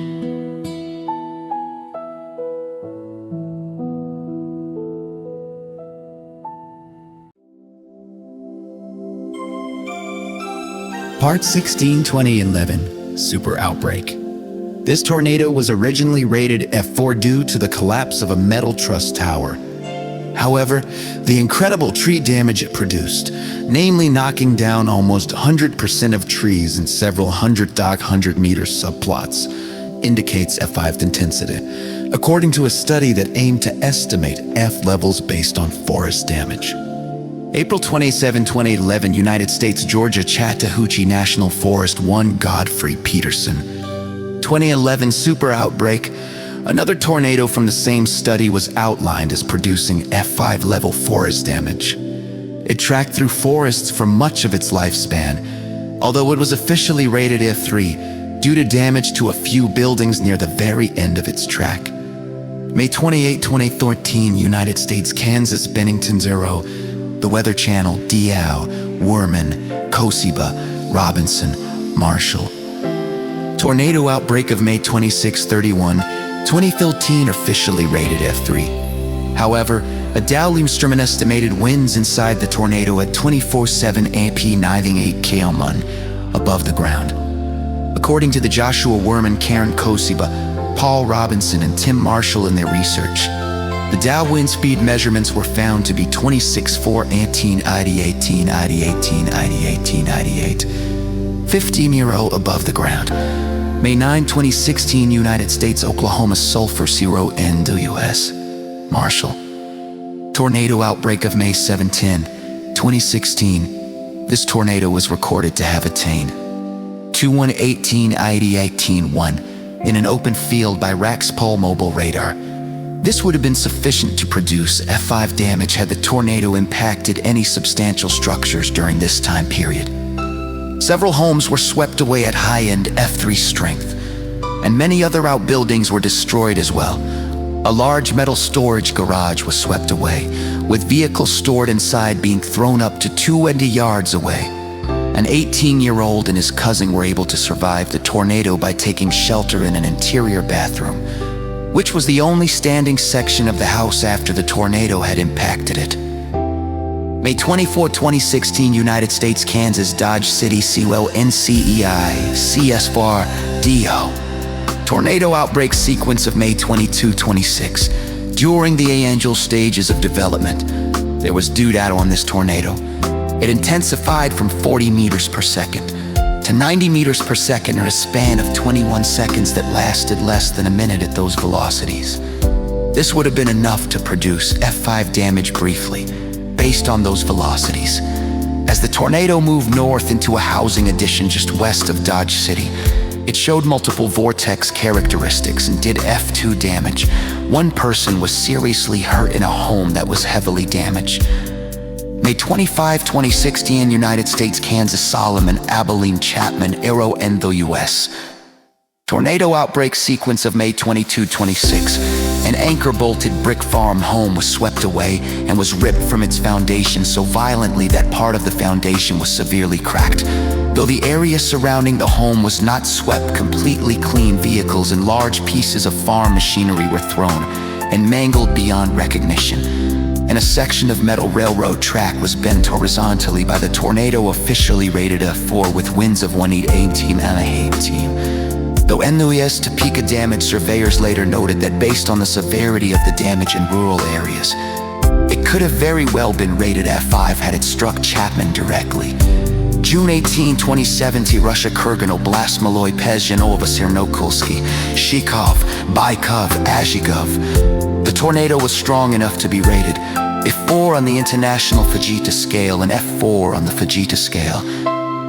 [SPEAKER 10] Part 16, 2011, Super Outbreak. This tornado was originally rated F4 due to the collapse of a metal truss tower. However, the incredible tree damage it produced, namely knocking down almost 100% of trees in several 100-meter subplots, indicates F5 intensity, according to a study that aimed to estimate F levels based on forest damage. April 27, 2011, United States, Georgia, Chattahoochee National Forest 1, Godfrey Peterson. 2011 super outbreak. Another tornado from the same study was outlined as producing F5 level forest damage. It tracked through forests for much of its lifespan, although it was officially rated F3 due to damage to a few buildings near the very end of its track. May 28, 2013, United States, Kansas, Bennington 0, The Weather Channel, Diao, Werman, Kosiba, Robinson, Marshall. Tornado outbreak of May 26, 31, 2015, officially rated F3. However, a Dow instrument estimated winds inside the tornado at 24/7 AP 98 km above the ground. According to the Joshua Werman, Karen Kosiba, Paul Robinson, and Tim Marshall in their research, the Dow wind speed measurements were found to be 26/4 18 ID 18 ID 18 ID 18 ID 8, 50 Muro above the ground. May 9, 2016, United States, Oklahoma, Sulphur 0 NWS, Marshall. Tornado outbreak of May 7, 2016. This tornado was recorded to have attained 2118 ID 18-1 in an open field by Raxpol mobile radar. This would have been sufficient to produce F5 damage had the tornado impacted any substantial structures during this time period. Several homes were swept away at high-end F3 strength, and many other outbuildings were destroyed as well. A large metal storage garage was swept away, with vehicles stored inside being thrown up to 220 yards away. An 18-year-old and his cousin were able to survive the tornado by taking shelter in an interior bathroom, which was the only standing section of the house after the tornado had impacted it. May 24, 2016, United States, Kansas, Dodge City, Sewell, NCEI, CS4, DO. Tornado outbreak sequence of May 22, 26. During the angel stages of development, there was dew data on this tornado. It intensified from 40 meters per second to 90 meters per second in a span of 21 seconds that lasted less than a minute at those velocities. This would have been enough to produce F5 damage briefly, based on those velocities. As the tornado moved north into a housing addition just west of Dodge City, it showed multiple vortex characteristics and did F2 damage. One person was seriously hurt in a home that was heavily damaged. May 25, 2016, United States, Kansas, Solomon, Abilene, Chapman, Arrow, and the U.S. Tornado outbreak sequence of May 22, 26. An anchor-bolted brick farm home was swept away and was ripped from its foundation so violently that part of the foundation was severely cracked. Though the area surrounding the home was not swept completely clean, vehicles and large pieces of farm machinery were thrown and mangled beyond recognition. And a section of metal railroad track was bent horizontally by the tornado, officially rated F4 with winds of 118 and a 18. Though NUS Topeka damage surveyors later noted that based on the severity of the damage in rural areas, it could have very well been rated F5 had it struck Chapman directly. June 18, 2017, Russia, Kurganov, Blasmaloy, Pezhanova, Siernokolsky, Shikov, Baikov, Azhigov. The tornado was strong enough to be rated F4 on the International Fujita scale and F4 on the Fujita scale.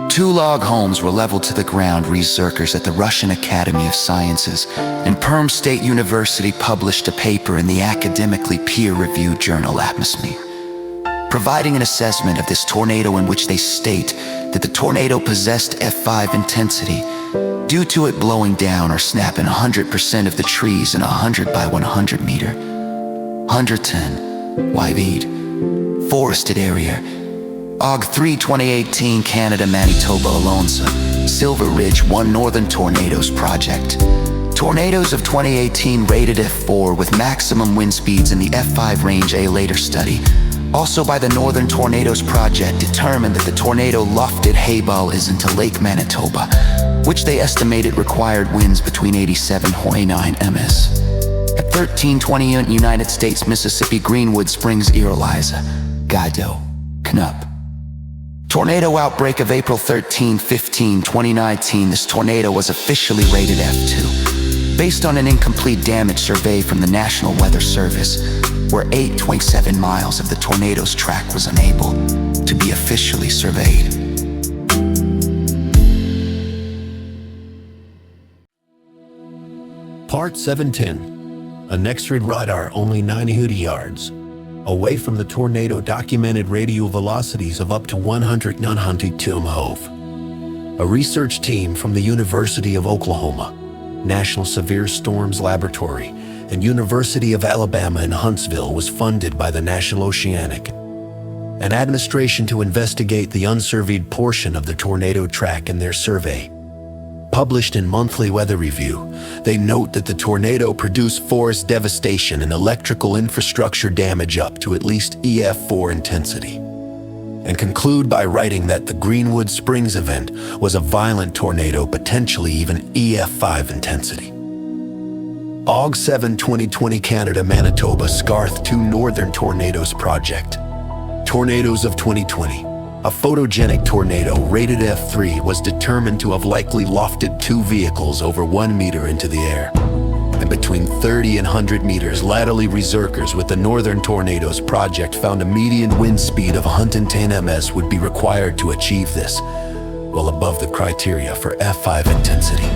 [SPEAKER 10] 2 log homes were leveled to the ground. Researchers at the Russian Academy of Sciences and Perm State University published a paper in the academically peer-reviewed journal Atmosphere, providing an assessment of this tornado in which they state that the tornado possessed F5 intensity due to it blowing down or snapping 100% of the trees in a 100 by 100 meter, 110 wide forested area. Og 3, 2018, Canada, Manitoba, Alonsa, Silver Ridge 1 Northern Tornadoes Project. Tornadoes of 2018 rated F4 with maximum wind speeds in the F5 range. A later study, also by the Northern Tornadoes Project, determined that the tornado lofted hayball into Lake Manitoba, which they estimated required winds between 87.9 ms. At 1320 United States, Mississippi, Greenwood Springs, Eliza, Guido, Knupp. Tornado outbreak of April 13, 15, 2019. This tornado was officially rated F2, based on an incomplete damage survey from the National Weather Service, where 8.7 miles of the tornado's track was unable to be officially surveyed.
[SPEAKER 11] Part 710. A next-read radar only 900 yards away from the tornado documented radial velocities of up to 192 mph. A research team from the University of Oklahoma, National Severe Storms Laboratory, and University of Alabama in Huntsville was funded by the National Oceanic and Administration to investigate the unsurveyed portion of the tornado track in their survey. Published in Monthly Weather Review, they note that the tornado produced forest devastation and electrical infrastructure damage up to at least EF4 intensity, and conclude by writing that the Greenwood Springs event was a violent tornado, potentially even EF5 intensity. Og 7, 2020, Canada, Manitoba, Scarth 2 Northern Tornadoes Project. Tornadoes of 2020. A photogenic tornado rated F3 was determined to have likely lofted 2 vehicles over 1 meter into the air, and between 30 and 100 meters laterally. Researchers with the Northern Tornadoes Project found a median wind speed of 110 ms would be required to achieve this, well above the criteria for F5 intensity.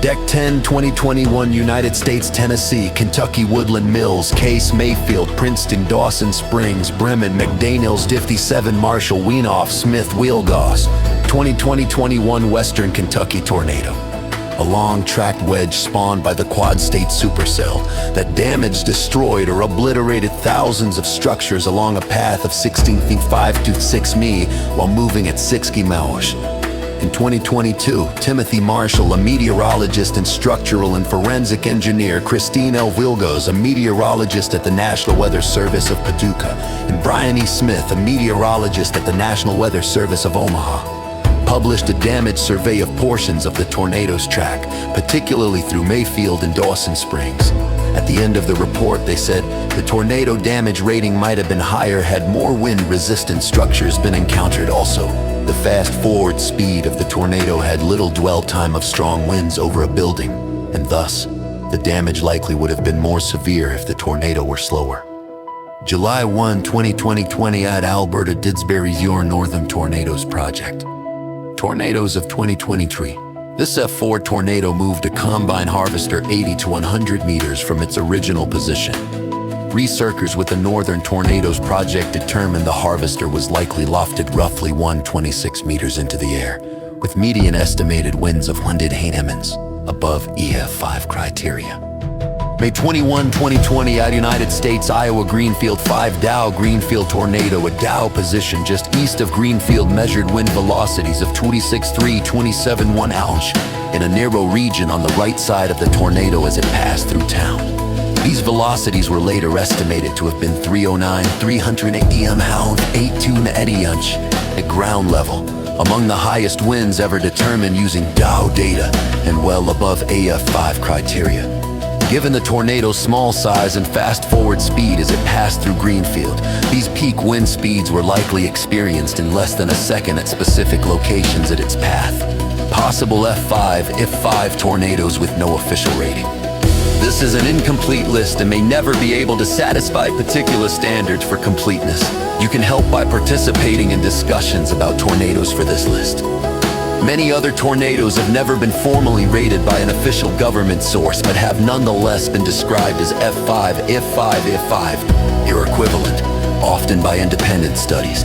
[SPEAKER 11] Deck 10, 2021, United States, Tennessee, Kentucky, Woodland Mills, Case, Mayfield, Princeton, Dawson Springs, Bremen, McDaniels, 57, Marshall, Weinoff, Smith, Wheelgoss. 2020-21 Western Kentucky tornado. A long-tracked wedge spawned by the quad-state supercell that damaged, destroyed, or obliterated thousands of structures along a path of 16 feet 5 to 6 mi while moving at 6 km.
[SPEAKER 3] In 2022, Timothy Marshall, a meteorologist and structural and forensic engineer, Christine L. Vilgos, a meteorologist at the National Weather Service of Paducah, and Brian E. Smith, a meteorologist at the National Weather Service of Omaha, published a damage survey of portions of the tornado's track, particularly through Mayfield and Dawson Springs. At the end of the report, they said the tornado damage rating might have been higher had more wind-resistant structures been encountered. Also, the fast-forward speed of the tornado had little dwell time of strong winds over a building, and thus, the damage likely would have been more severe if the tornado were slower. July 1, 2020 at Alberta Didsbury's Your Northern Tornadoes Project. Tornadoes of 2023. This F4 tornado moved a combine harvester 80 to 100 meters from its original position. Researchers with the Northern Tornadoes Project determined the harvester was likely lofted roughly 126 meters into the air, with median estimated winds of 100 Hemens, above EF5 criteria. May 21, 2020 at United States, Iowa Greenfield 5 Dow Greenfield tornado. A Dow position just east of Greenfield measured wind velocities of 26.3, 27.1 ounce in a narrow region on the right side of the tornado as it passed through town. These velocities were later estimated to have been 309, 380 mh, 82 inch at ground level, among the highest winds ever determined using Dow data and well above AF5 criteria. Given the tornado's small size and fast-forward speed as it passed through Greenfield, these peak wind speeds were likely experienced in less than a second at specific locations at its path. Possible F5, If5 tornadoes with no official rating. This is an incomplete list and may never be able to satisfy particular standards for completeness. You can help by participating in discussions about tornadoes for this list. Many other tornadoes have never been formally rated by an official government source, but have nonetheless been described as F5, If5, If5, or equivalent, often by independent studies.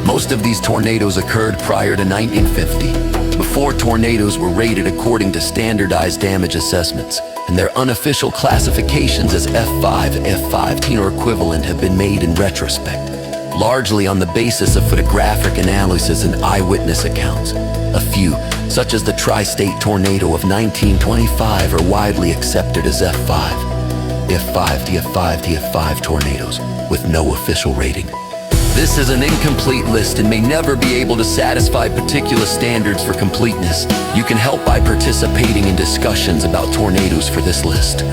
[SPEAKER 3] Most of these tornadoes occurred prior to 1950, before tornadoes were rated according to standardized damage assessments, and their unofficial classifications as F5, F5, or equivalent have been made in retrospect, largely on the basis of photographic analysis and eyewitness accounts. A few, such as the tri-state tornado of 1925, are widely accepted as F5, F5, TF5, TF5 tornadoes with no official rating. This is an incomplete list and may never be able to satisfy particular standards for completeness. You can help by participating in discussions about tornadoes for this list.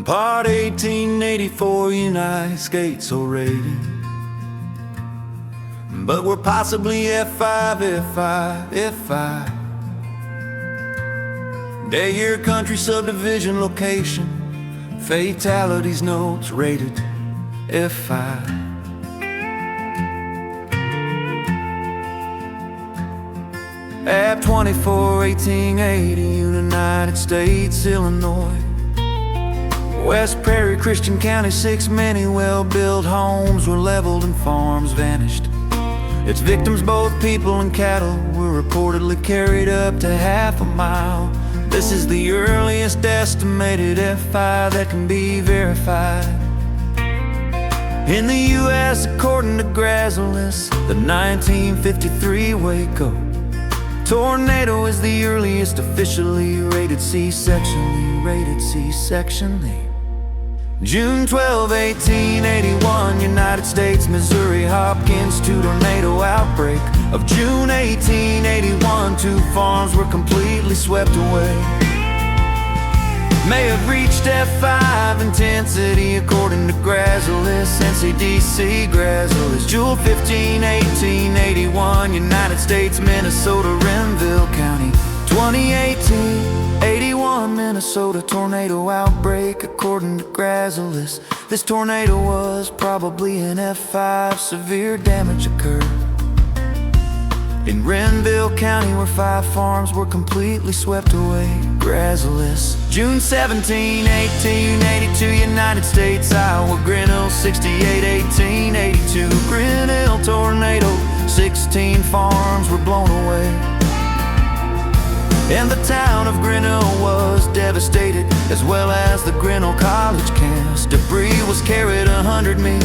[SPEAKER 4] Part 1884 United States rating, but we're possibly F5, F5, F5. Day, year, country, subdivision, location, fatalities, notes, rated F5. App 24, 1880, United States, Illinois. West Prairie, Christian County, 6 many well-built homes were leveled and farms vanished. Its victims, both people and cattle, were reportedly carried up to half a mile. This is the earliest estimated F5 that can be verified. In the U.S., according to Grazalus, the 1953 Waco tornado is the earliest officially rated C-sectionally rated C-sectionally. June 12, 1881, United States, Missouri, Hopkins, tornado outbreak. Of June 1881, 2 farms were completely swept away. May have reached F5 intensity according to Grazalus, NCDC Grazalus. June 15, 1881, United States, Minnesota, Renville County. 2018, 81 Minnesota tornado outbreak according to Grazalus. This tornado was probably an F5, severe damage occurred. In Renville County, where 5 farms were completely swept away, graziless. June 17, 1882, United States, Iowa, Grinnell, 68, 1882, Grinnell tornado, 16 farms were blown away. And the town of Grinnell was devastated, as well as the Grinnell College campus. Debris was carried 100 mi,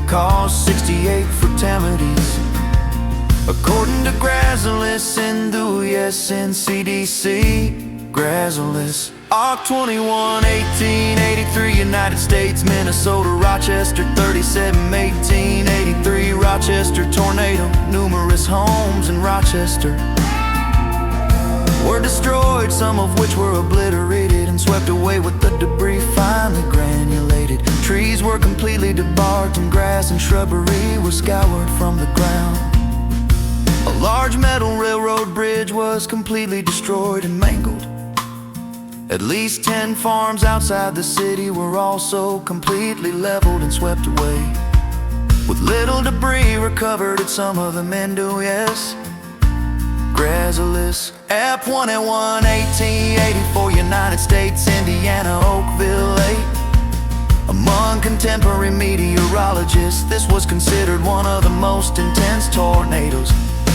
[SPEAKER 4] caused 68 fatalities. According to Grazilus in the U.S. NCDC, Grazilus. Oct 21, 1883, United States, Minnesota, Rochester, 37, 1883, Rochester tornado. Numerous homes in Rochester were destroyed, some of which were obliterated and swept away with the debris finely granulated. Trees were completely debarked and grass and shrubbery were scoured from the ground. A large metal railroad bridge was completely destroyed and mangled. At least 10 farms outside the city were also completely leveled and swept away, with little debris recovered at some of them in the U.S. Grazilus. Ap 101, 1884, United States, Indiana, Oakville, 8. Among contemporary meteorologists, this was considered one of the most intense tornadoes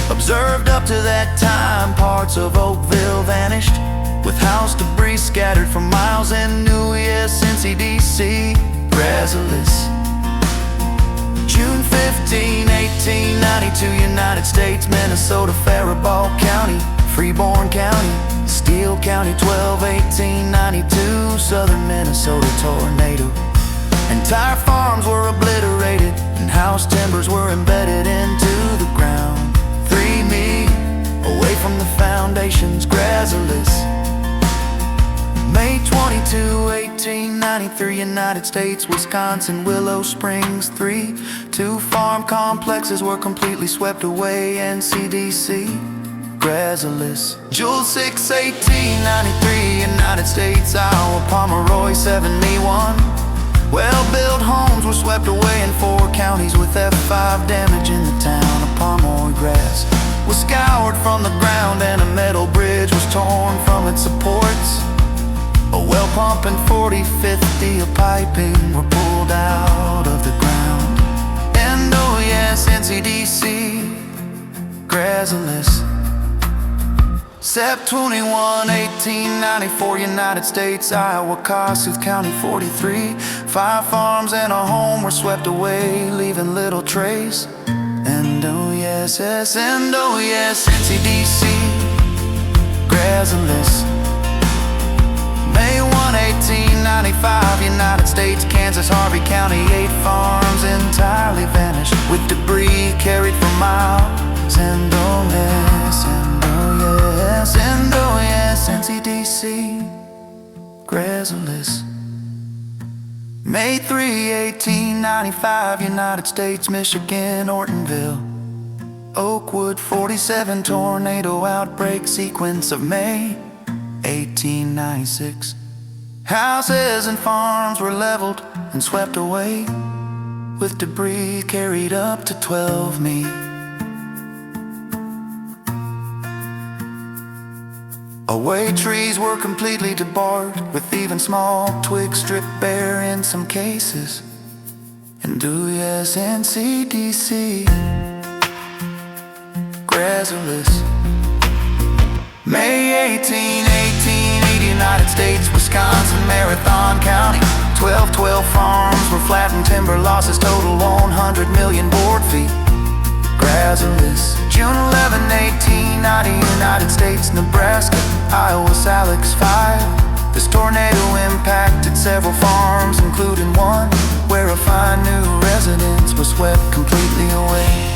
[SPEAKER 4] observed up to that time. Parts of Oakville vanished, with house debris scattered for miles in New Year's NCDC, Grazilus. June 15, 1892, United States, Minnesota, Faribault County, Freeborn County, Steele County, 12, 1892, southern Minnesota tornado. Entire farms were obliterated and house timbers were embedded into the ground. 3 mi away from the foundations, Grazilus. May 22, 1893, United States, Wisconsin, Willow Springs, 3. 2 farm complexes were completely swept away, NCDC, Grazilus. June 6, 1893, United States, Iowa, Pomeroy, 71. Well-built homes were swept away in 4 counties, with F5 damage in the town of Pomeroy. Grass was scoured from the ground and a metal bridge was torn from its supports. A well pump and 40-50 of piping were pulled out of the ground. And oh yes, NCDC, Grazilus. Sep 21, 1894, United States, Iowa, Kossuth County, 43. 5 farms and a home were swept away, leaving little trace. And oh yes, NCDC, Grazilus. May 1, 1895, United States, Kansas, Harvey County, 8 farms entirely vanished, with debris carried for miles. And oh yes, NCDC, Grazilus. May 3, 1895, United States, Michigan, Ortonville, Oakwood, 47 tornado outbreak sequence of May 1896. Houses and farms were leveled and swept away, with debris carried up to 12 mi. Away trees were completely debarked, with even small twigs stripped bare in some cases. And oh yes, NCDC, Grazilus. May 18, 1880, United States, Wisconsin, Marathon County, 12 farms were flattened, timber losses total 100 million board feet, Grazilus. June 11, 1890, United States, Nebraska, Iowa, Salix 5. This tornado impacted several farms, including one where a fine new residence was swept completely away.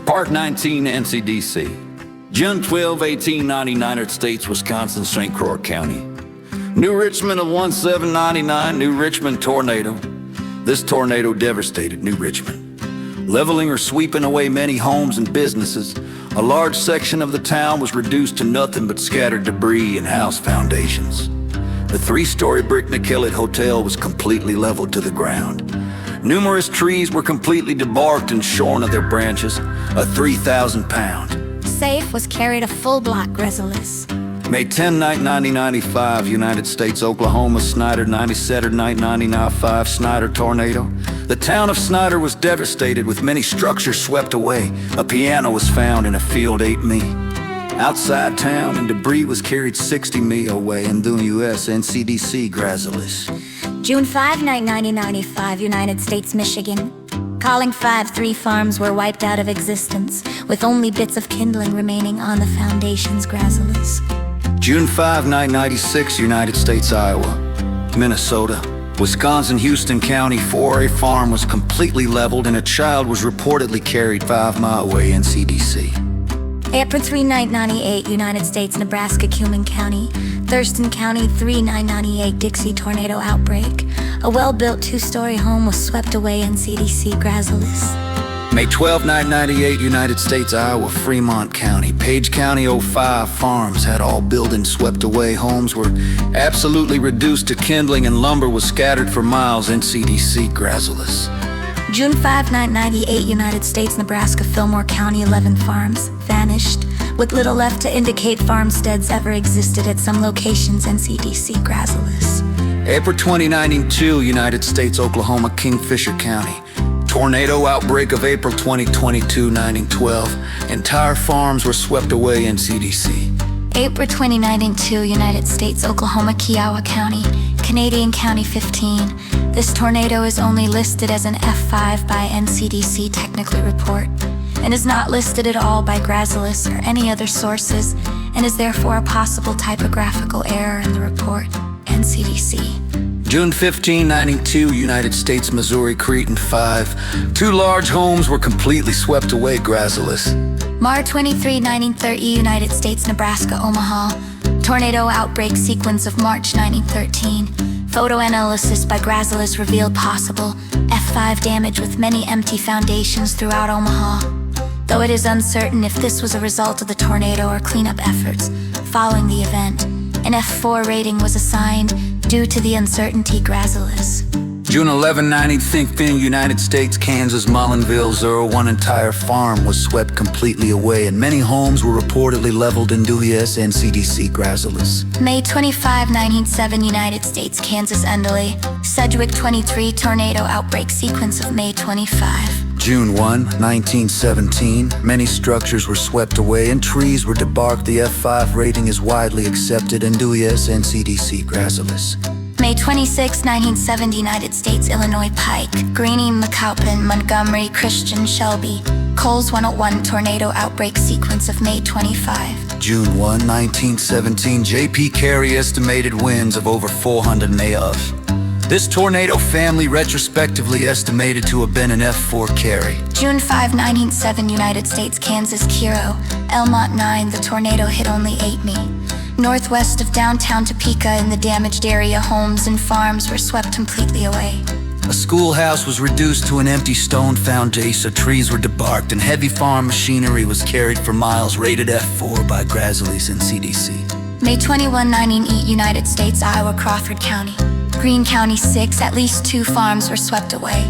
[SPEAKER 9] Part 19 NCDC. June 12, 1890, United States, Wisconsin, St. Croix County. New Richmond of 1799, New Richmond tornado. This tornado devastated New Richmond.
[SPEAKER 6] leveling or sweeping away many homes and businesses. A large section of the town was reduced to nothing but scattered debris and house foundations. The 3-story brick Nikillet Hotel was completely leveled to the ground. Numerous trees were completely debarked and shorn of their branches. A 3,000-pound
[SPEAKER 12] safe was carried a full block Grazilis.
[SPEAKER 6] May 10 night 1995, United States, Oklahoma, Snyder 97 night 1995, Snyder tornado. The town of Snyder was devastated with many structures swept away. A piano was found in a field 8 mi outside town, and debris was carried 60 mi away in the U.S. NCDC Grazilis.
[SPEAKER 12] June 5 night 1995, United States, Michigan. Calling 5-3 farms were wiped out of existence, with only bits of kindling remaining on the foundation's Grazilis.
[SPEAKER 6] June 5, 1996, United States, Iowa, Minnesota, Wisconsin, Houston County, 4A farm was completely leveled and a child was reportedly carried 5 miles away in CDC.
[SPEAKER 12] April 3, 1998, United States, Nebraska, Cumin County, Thurston County, 3/9/98 Dixie tornado outbreak. A well-built 2-story home was swept away in CDC Grazilis.
[SPEAKER 6] May 12, 1998, United States, Iowa, Fremont County, Page County, 05 farms had all buildings swept away. Homes were absolutely reduced to kindling and lumber was scattered for miles in CDC Grazilis.
[SPEAKER 12] June 5, 1998, United States, Nebraska, Fillmore County, 11 farms vanished, with little left to indicate farmsteads ever existed at some locations in CDC Grazilis.
[SPEAKER 6] April 20, 1992, United States, Oklahoma, Kingfisher County. Tornado outbreak of April 2022, 1912. Entire farms were swept away in CDC.
[SPEAKER 12] April 2092, United States, Oklahoma, Kiowa County, Canadian County 15. This tornado is only listed as an F5 by NCDC technical report, and is not listed at all by Grazilis or any other sources, and is therefore a possible typographical error in the report, NCDC.
[SPEAKER 6] June 15, 1992, United States, Missouri, Cretan 5. 2 large homes were completely swept away, Grazilis.
[SPEAKER 12] March 23, 1930, United States, Nebraska, Omaha. Tornado outbreak sequence of March 1913. Photo analysis by Grazilis revealed possible F5 damage with many empty foundations throughout Omaha, though it is uncertain if this was a result of the tornado or cleanup efforts following the event. An F4 rating was assigned due to the uncertainty. Grazilis.
[SPEAKER 6] June 11, 1915, United States, Kansas, Mullinville, 01 entire farm was swept completely away and many homes were reportedly leveled in US NCDC Grazilis.
[SPEAKER 12] May 25, 1907, United States, Kansas, Endley, Sedgwick 23 tornado outbreak sequence of May 25.
[SPEAKER 6] June 1, 1917, many structures were swept away and trees were debarked. The F5 rating is widely accepted in US NCDC Grazilis.
[SPEAKER 12] May 26, 1970, United States, Illinois, Pike, Greene, McAlpin, Montgomery, Christian, Shelby, Coles 101 tornado outbreak sequence of May 25.
[SPEAKER 6] June 1, 1917, J.P. Carey estimated winds of over 400 mph. This tornado family retrospectively estimated to have been an F4 Carey.
[SPEAKER 12] June 5, 1907, United States, Kansas, Kiro, Elmont 9, the tornado hit only 8 mi. Northwest of downtown Topeka in the damaged area, homes and farms were swept completely away.
[SPEAKER 6] A schoolhouse was reduced to an empty stone foundation, trees were debarked, and heavy farm machinery was carried for miles, rated F4 by Grazilis and CDC.
[SPEAKER 12] May 21, 1908, United States, Iowa, Crawford County, Greene County 6, at least 2 farms were swept away,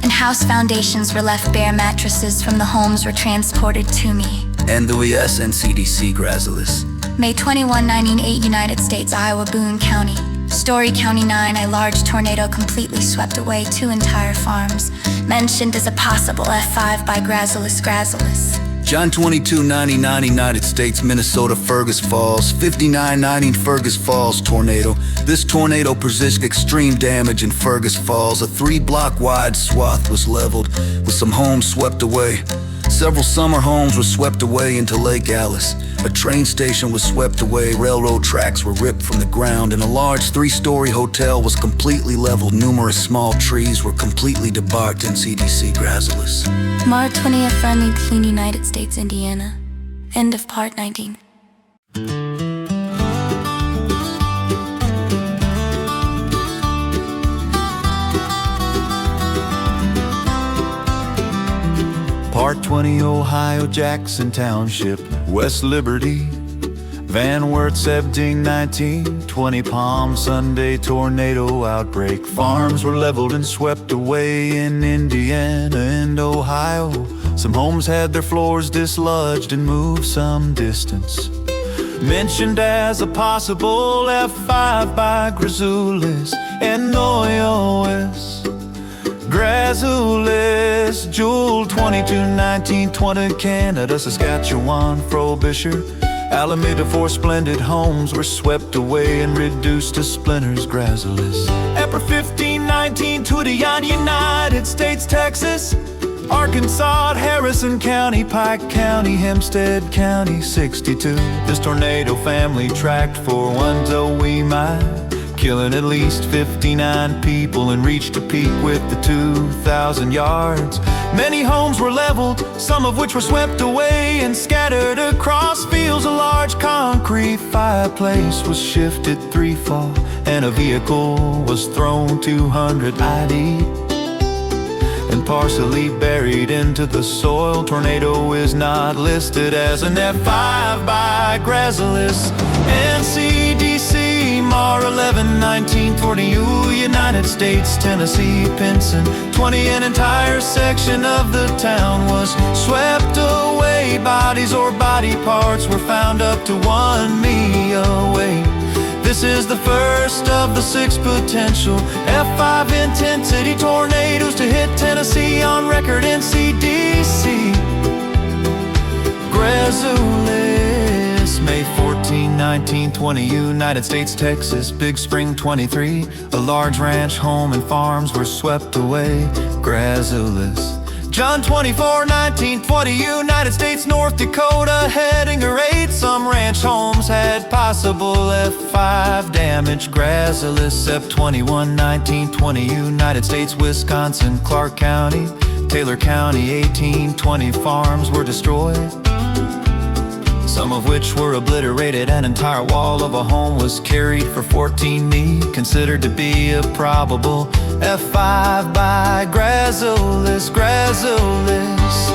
[SPEAKER 12] and house foundations were left bare. Mattresses from the homes were transported to me.
[SPEAKER 6] And the US and CDC Grazilis.
[SPEAKER 12] May 21, 1908, United States, Iowa, Boone County, Story County 9, a large tornado completely swept away 2 entire farms, mentioned as a possible F5 by Grazilis.
[SPEAKER 6] John 22, 1990, United States, Minnesota, Fergus Falls, 5990 Fergus Falls tornado. This tornado presented extreme damage in Fergus Falls. A 3-block wide swath was leveled, with some homes swept away. Several summer homes were swept away into Lake Alice. A train station was swept away, railroad tracks were ripped from the ground, and a large 3-story hotel was completely leveled. Numerous small trees were completely debarked in CDC Grazilis.
[SPEAKER 12] March 20th, Friendly Clean, United States, Indiana. End of part 19.
[SPEAKER 4] Part 20 Ohio, Jackson Township, West Liberty, Van Wert, Septing 1920, Palm Sunday tornado outbreak. Farms were leveled and swept away in Indiana and Ohio. Some homes had their floors dislodged and moved some distance. Mentioned as a possible F5 by Grazulis and Noyos. Grazulis, Jewel 22, 1920, Canada, Saskatchewan, Frobisher. Alameda, 4 splendid homes were swept away and reduced to splinters. Grazulis. April 15, 1920, United States, Texas. Arkansas, Harrison County, Pike County, Hempstead County, 62. This tornado family tracked for 1 wee mile, killing at least 59 people and reached a peak with the 2,000 yards. Many homes were leveled, some of which were swept away and scattered across fields. A large concrete fireplace was shifted 3 fall, and a vehicle was thrown 200 ID and partially buried into the soil. Tornado is not listed as an F5 by Grazulis. NCDC, Mar 11, 1940, United States, Tennessee, Pinson, 20. An entire section of the town was swept away. Bodies or body parts were found up to 1 mile away. This is the first of the 6 potential F5 intensity tornadoes to hit Tennessee on record. NCDC. Grazulis, May 14, 1920, United States, Texas, Big Spring 23. A large ranch, home, and farms were swept away. Grazulis. John 24, 1920, United States, North Dakota, Hettinger 8. Some ranch homes had possible F5 damage. Grazulis. Sep 21, 1920, United States, Wisconsin, Clark County, Taylor County, 1820 farms were destroyed, some of which were obliterated. An entire wall of a home was carried for 14 me, considered to be a probable F5 by Grazulis. Grazulis.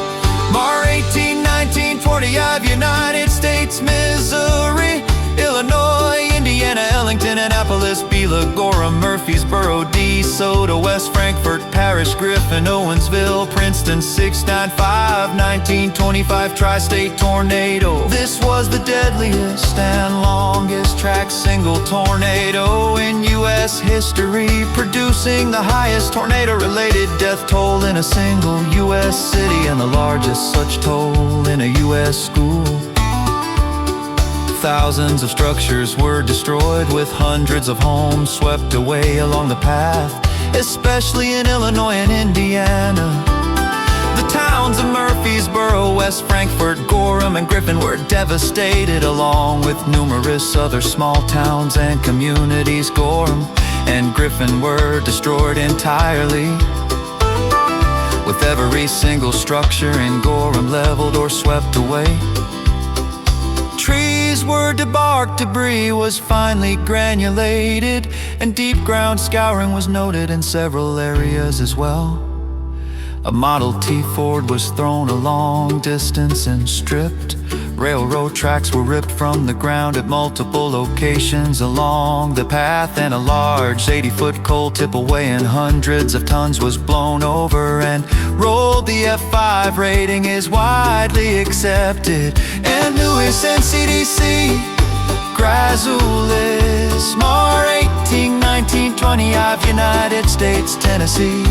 [SPEAKER 4] Mar 18, 1920, United States, Missouri, Illinois, Indiana, Ellington, Annapolis, Bela, Gorham, Murfreesboro, DeSoto, West Frankfort Parish, Griffin, Owensville, Princeton, 695, 1925 tri-state tornado. This was the deadliest and longest track single tornado in U.S. history, producing the highest tornado-related death toll in a single U.S. city and the largest such toll in a U.S. school. Thousands of structures were destroyed, with hundreds of homes swept away along the path, especially in Illinois and Indiana. The towns of Murfreesboro, West Frankfort, Gorham, and Griffin were devastated, along with numerous other small towns and communities. Gorham and Griffin were destroyed entirely, with every single structure in Gorham leveled or swept away. Trees were debarked, debris was finely granulated, and deep ground scouring was noted in several areas as well. A Model T Ford was thrown a long distance and stripped. Railroad tracks were ripped from the ground at multiple locations along the path, and a large 80-foot coal tipple weighing hundreds of tons was blown over and rolled. The F5 rating is widely accepted. And who is NCDC? Grazulis. Mar 18, 1920, United States, Tennessee,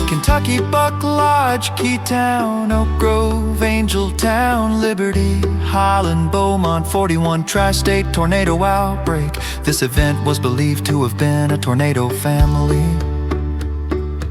[SPEAKER 4] Kentucky, Buck Lodge, Keytown, Oak Grove, Angeltown, Liberty, Highland, Beaumont, 41 tri-state tornado outbreak. This event was believed to have been a tornado family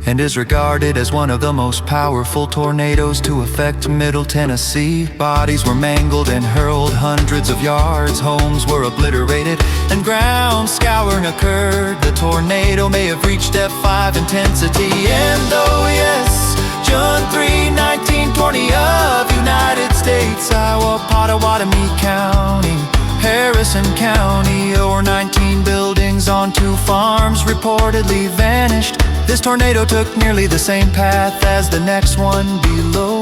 [SPEAKER 4] and is regarded as one of the most powerful tornadoes to affect Middle Tennessee. Bodies were mangled and hurled hundreds of yards, homes were obliterated, and ground scouring occurred. The tornado may have reached F5 intensity, and oh yes, June 3, 1920 of United States, Iowa, Pottawatomie County, Harrison County, or 19 buildings on 2 farms reportedly vanished.
[SPEAKER 7] This tornado took nearly the same path as the next one below.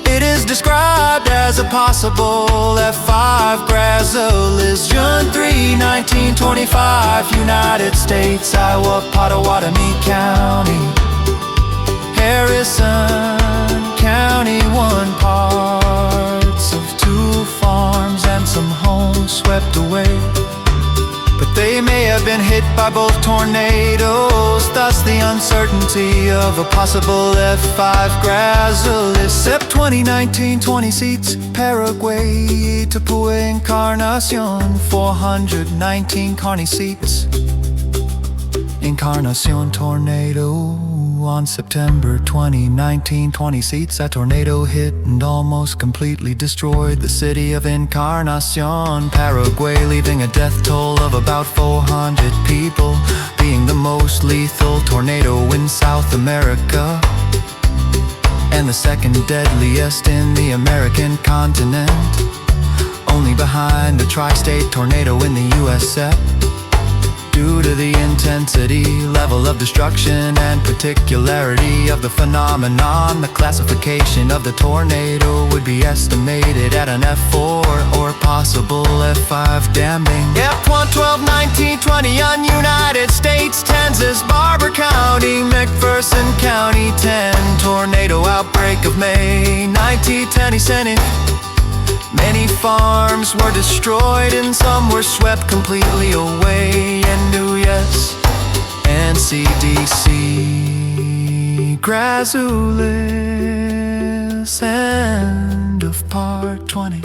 [SPEAKER 7] It is described as a possible F5 gracilis. June 3, 1925, United States, Iowa, Pottawatomie County, Harrison County. One parts of 2 farms and some homes swept away, but they may have been hit by both tornadoes, thus the uncertainty of a possible F5 gracilis. Sep 2019, 20 seats, Paraguay, Tapua, Encarnacion, 419 Carney seats. Encarnacion tornado. On September 2019, 20 seats, a tornado hit and almost completely destroyed the city of Encarnacion, Paraguay, leaving a death toll of about 400 people, being the most lethal tornado in South America and the second deadliest in the American continent, only behind the tri-state tornado in the USA. Due to the intensity, level of destruction, and particularity of the phenomenon, the classification of the tornado would be estimated at an F4 or possible F5 damping. F1, 12, 19, 20 on United States, Kansas, Barber County, McPherson County, 10 tornado outbreak of May 1910. Many farms were destroyed and some were swept completely away. And new, yes, NCDC gracilis. End of part 20.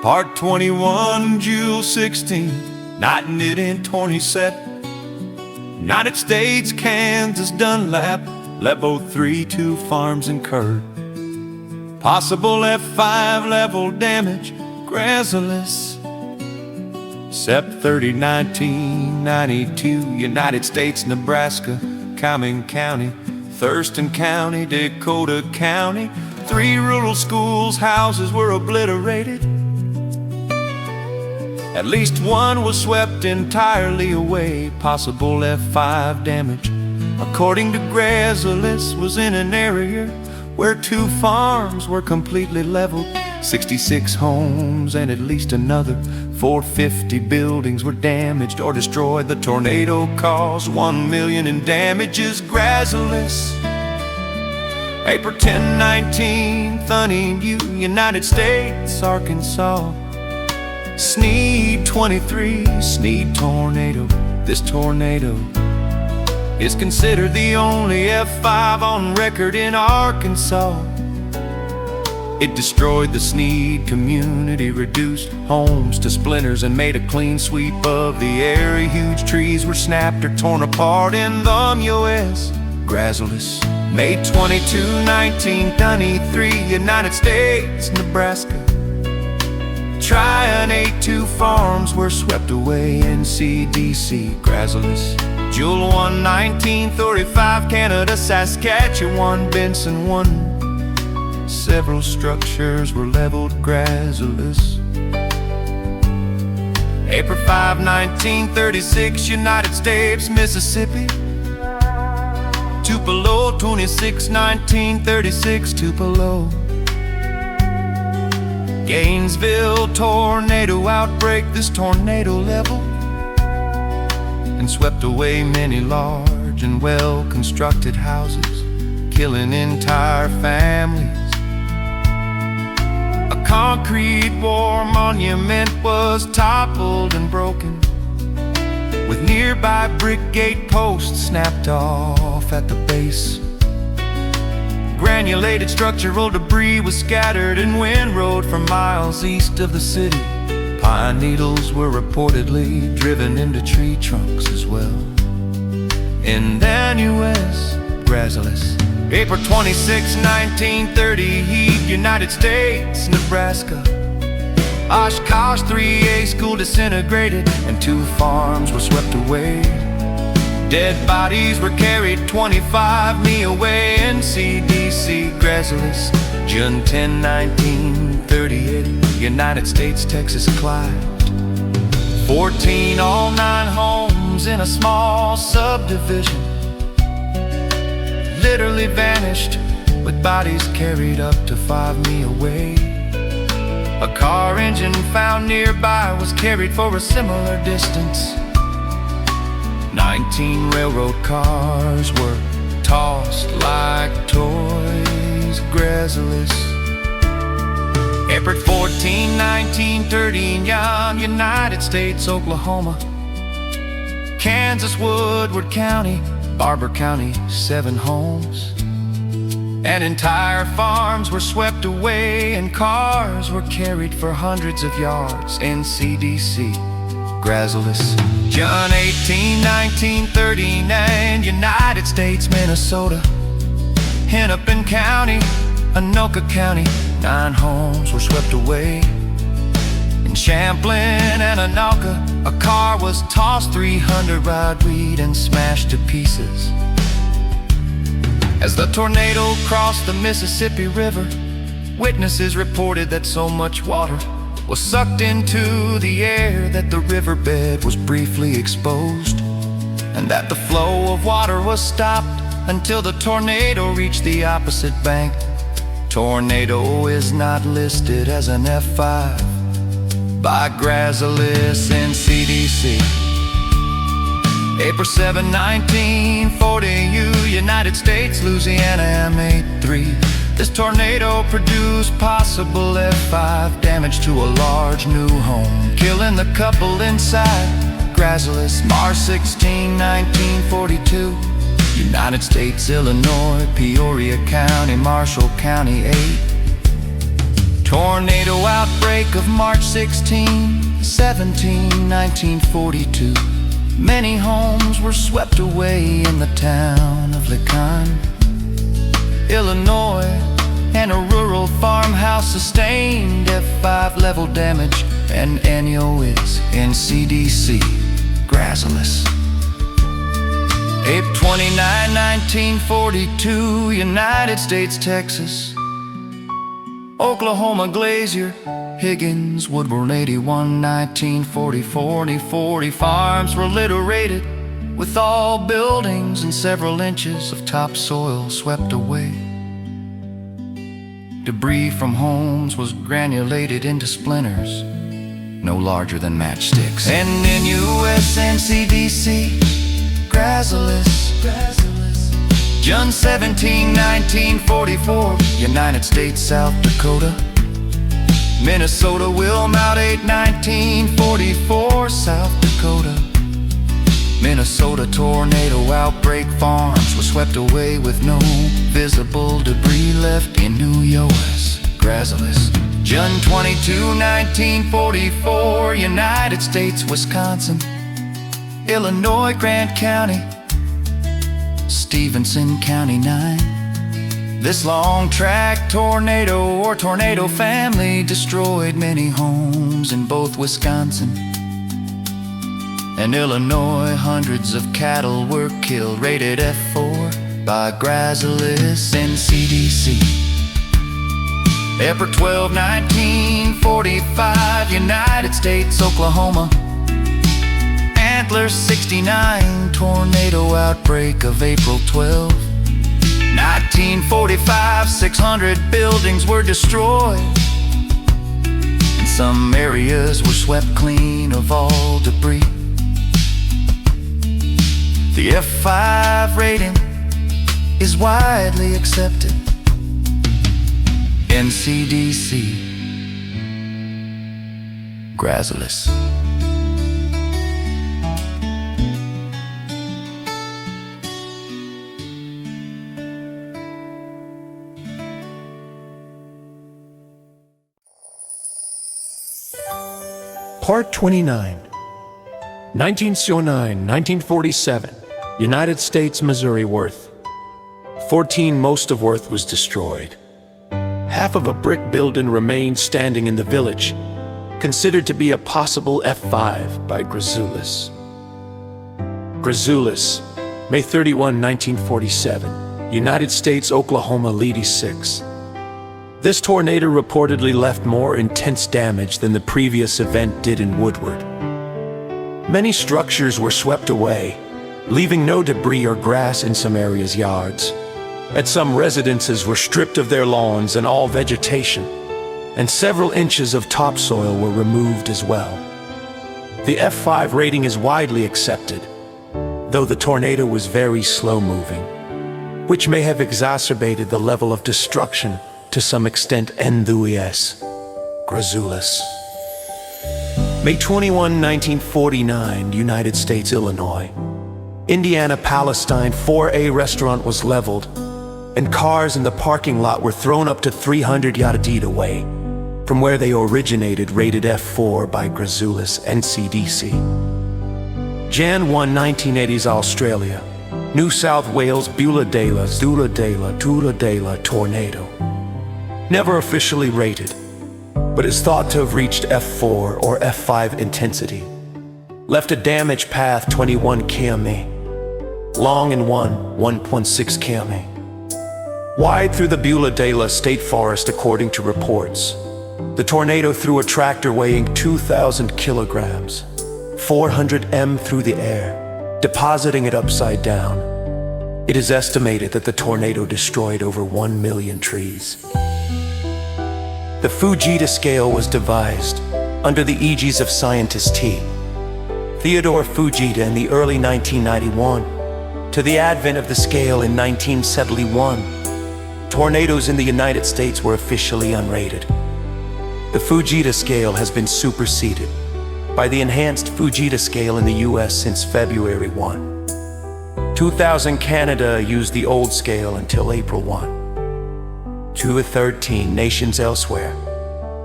[SPEAKER 5] Part 21, Jule 16, nighting it in 20 set. United States, Kansas, Dunlap, Level 3, 2 farms incurred. Possible F5 level damage, gracilis. Sep 30, 1992, United States, Nebraska, Cumming County, Thurston County, Dakota County. 3 rural schools, houses were obliterated. At least 1 was swept entirely away. Possible F5 damage, according to gracilis, was in an area where 2 farms were completely leveled. 66 homes and at least another 450 buildings were damaged or destroyed. The tornado caused $1 million in damages, gracilis. April 10, 19, Thunning, United States, Arkansas. Sneed 23, Sneed tornado. This tornado is considered the only F5 on record in Arkansas. It destroyed the Sneed community, reduced homes to splinters, and made a clean sweep of the area. Huge trees were snapped or torn apart in the U.S. gracilis. May 22, 1993, United States, Nebraska. Trionate 2 farms were swept away in CDC gracilis. Jule 1, 1935, Canada, Saskatchewan, Benson 1. Several structures were leveled, gracilis. April 5, 1936, United States, Mississippi. Tupelo, 26, 1936, Tupelo. Gainesville, tornado outbreak. This tornado leveled and swept away many large and well-constructed houses, killing entire families. A concrete war monument was toppled and broken, with nearby brick gate posts snapped off at the base. Granulated structural debris was scattered and windrowed for miles east of the city. Pine needles were reportedly driven into tree trunks as well. In the U.S. gracilis. April 26, 1930, Heat, United States, Nebraska. Oshkosh 3A school disintegrated and 2 farms were swept away.
[SPEAKER 4] Dead bodies were carried 25 mi away in CDC Grazilis. June 10, 1938, United States, Texas, Clyde. 14 all 9 homes in a small subdivision literally vanished, with bodies carried up to 5 mi away. A car engine found nearby was carried for a similar distance. 19 railroad cars were tossed like toys, Grazilis. April 14, 1930, in United States, Oklahoma. Kansas, Woodward County, Barber County, 7 homes. And entire farms were swept away, and cars were carried for hundreds of yards in CDC Grazilis. June 18, 1939, United States, Minnesota. Hennepin County, Anoka County, 9 homes were swept away. In Champlin and Anoka, a car was tossed 300 rod-weed and smashed to pieces. As the tornado crossed the Mississippi River, witnesses reported that so much water was sucked into the air that the riverbed was briefly exposed, and that the flow of water was stopped until the tornado reached the opposite bank. Tornado is not listed as an F5 by Grazilis and CDC. April 7, 1940, United States, Louisiana, M83. This tornado produced possible F5 damage to a large new home, killing the couple inside. Grazilis, March 16, 1942. United States, Illinois, Peoria County, Marshall County, 8. Tornado outbreak of March 16, 17, 1942. Many homes were swept away in the town of Licon, Illinois, and a rural farmhouse sustained F5 level damage, and NEO is in CDC Grazilis. April 29, 1942, United States, Texas. Oklahoma, Glacier, Higgins, Woodward 81, 1944. 40 farms were obliterated, with all buildings and several inches of topsoil swept away. Debris from homes was granulated into splinters, no larger than matchsticks. And in US NCDC Grazilis, June 17, 1944, United States, South Dakota. Minnesota, Wilmot 8, 1944, South Dakota. Minnesota tornado outbreak, farms were swept away with no visible debris left in New US Grazilis. June 22, 1944, United States, Wisconsin. Illinois, Grant County, Stevenson County, 9. This long track tornado or tornado family destroyed many homes in both Wisconsin and Illinois. Hundreds of cattle were killed, rated F4 by Grazilis and CDC. April 12, 1945, United States, Oklahoma. Antler 69, tornado outbreak of April 12. 1945, 600 buildings were destroyed, and some areas were swept clean of all debris. The F5 rating is widely accepted. NCDC Grazilis.
[SPEAKER 11] Part 29. 1909-1947, United States, Missouri, Worth. 14 most of Worth was destroyed. Half of a brick building remained standing in the village, considered to be a possible F5 by Grazilis. Grazilis,
[SPEAKER 6] May 31, 1947, United States, Oklahoma, Ledy 6. This tornado reportedly left more intense damage than the previous event did in Woodward. Many structures were swept away, leaving no debris or grass in some areas' yards. At some residences were stripped of their lawns and all vegetation, and several inches of topsoil were removed as well. The F5 rating is widely accepted, though the tornado was very slow-moving, which may have exacerbated the level of destruction to some extent. Enthusiasts. Grazulis. May 21, 1949, United States, Illinois. Indiana, Palestine, 4A restaurant was leveled, and cars in the parking lot were thrown up to 300 yards away from where they originated, rated F4 by Grazulis NCDC. Jan 1, 1980s, Australia. New South Wales, Beulah-Dela tornado. Never officially rated, but is thought to have reached F4 or F5 intensity. Left a damage path 21 km, long and 1.6 km. Wide through the Beulah-Dela State Forest according to reports. The tornado threw a tractor weighing 2,000 kilograms, 400 m through the air, depositing it upside down. It is estimated that the tornado destroyed over 1 million trees. The Fujita scale was devised under the aegis of scientist T. Theodore Fujita in the early 1991. To the advent of the scale in 1971, tornadoes in the United States were officially unrated. The Fujita scale has been superseded by the enhanced Fujita scale in the US since February 1. 2000 Canada used the old scale until April 1. 13 nations elsewhere,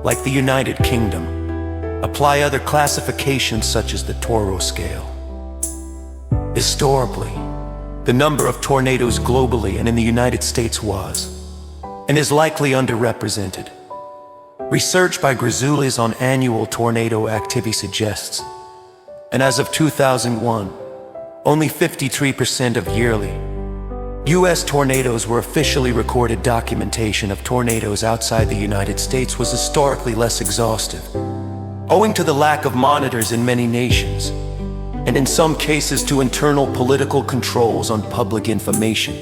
[SPEAKER 6] like the United Kingdom, apply other classifications such as the Toro scale. Historically, the number of tornadoes globally and in the United States was, and is likely underrepresented. Research by Grazulis on annual tornado activity suggests, and as of 2001, only 53% of yearly U.S. tornadoes were officially recorded. Documentation of tornadoes outside the United States was historically less exhaustive, owing to the lack of monitors in many nations, and in some cases to internal political controls on public information.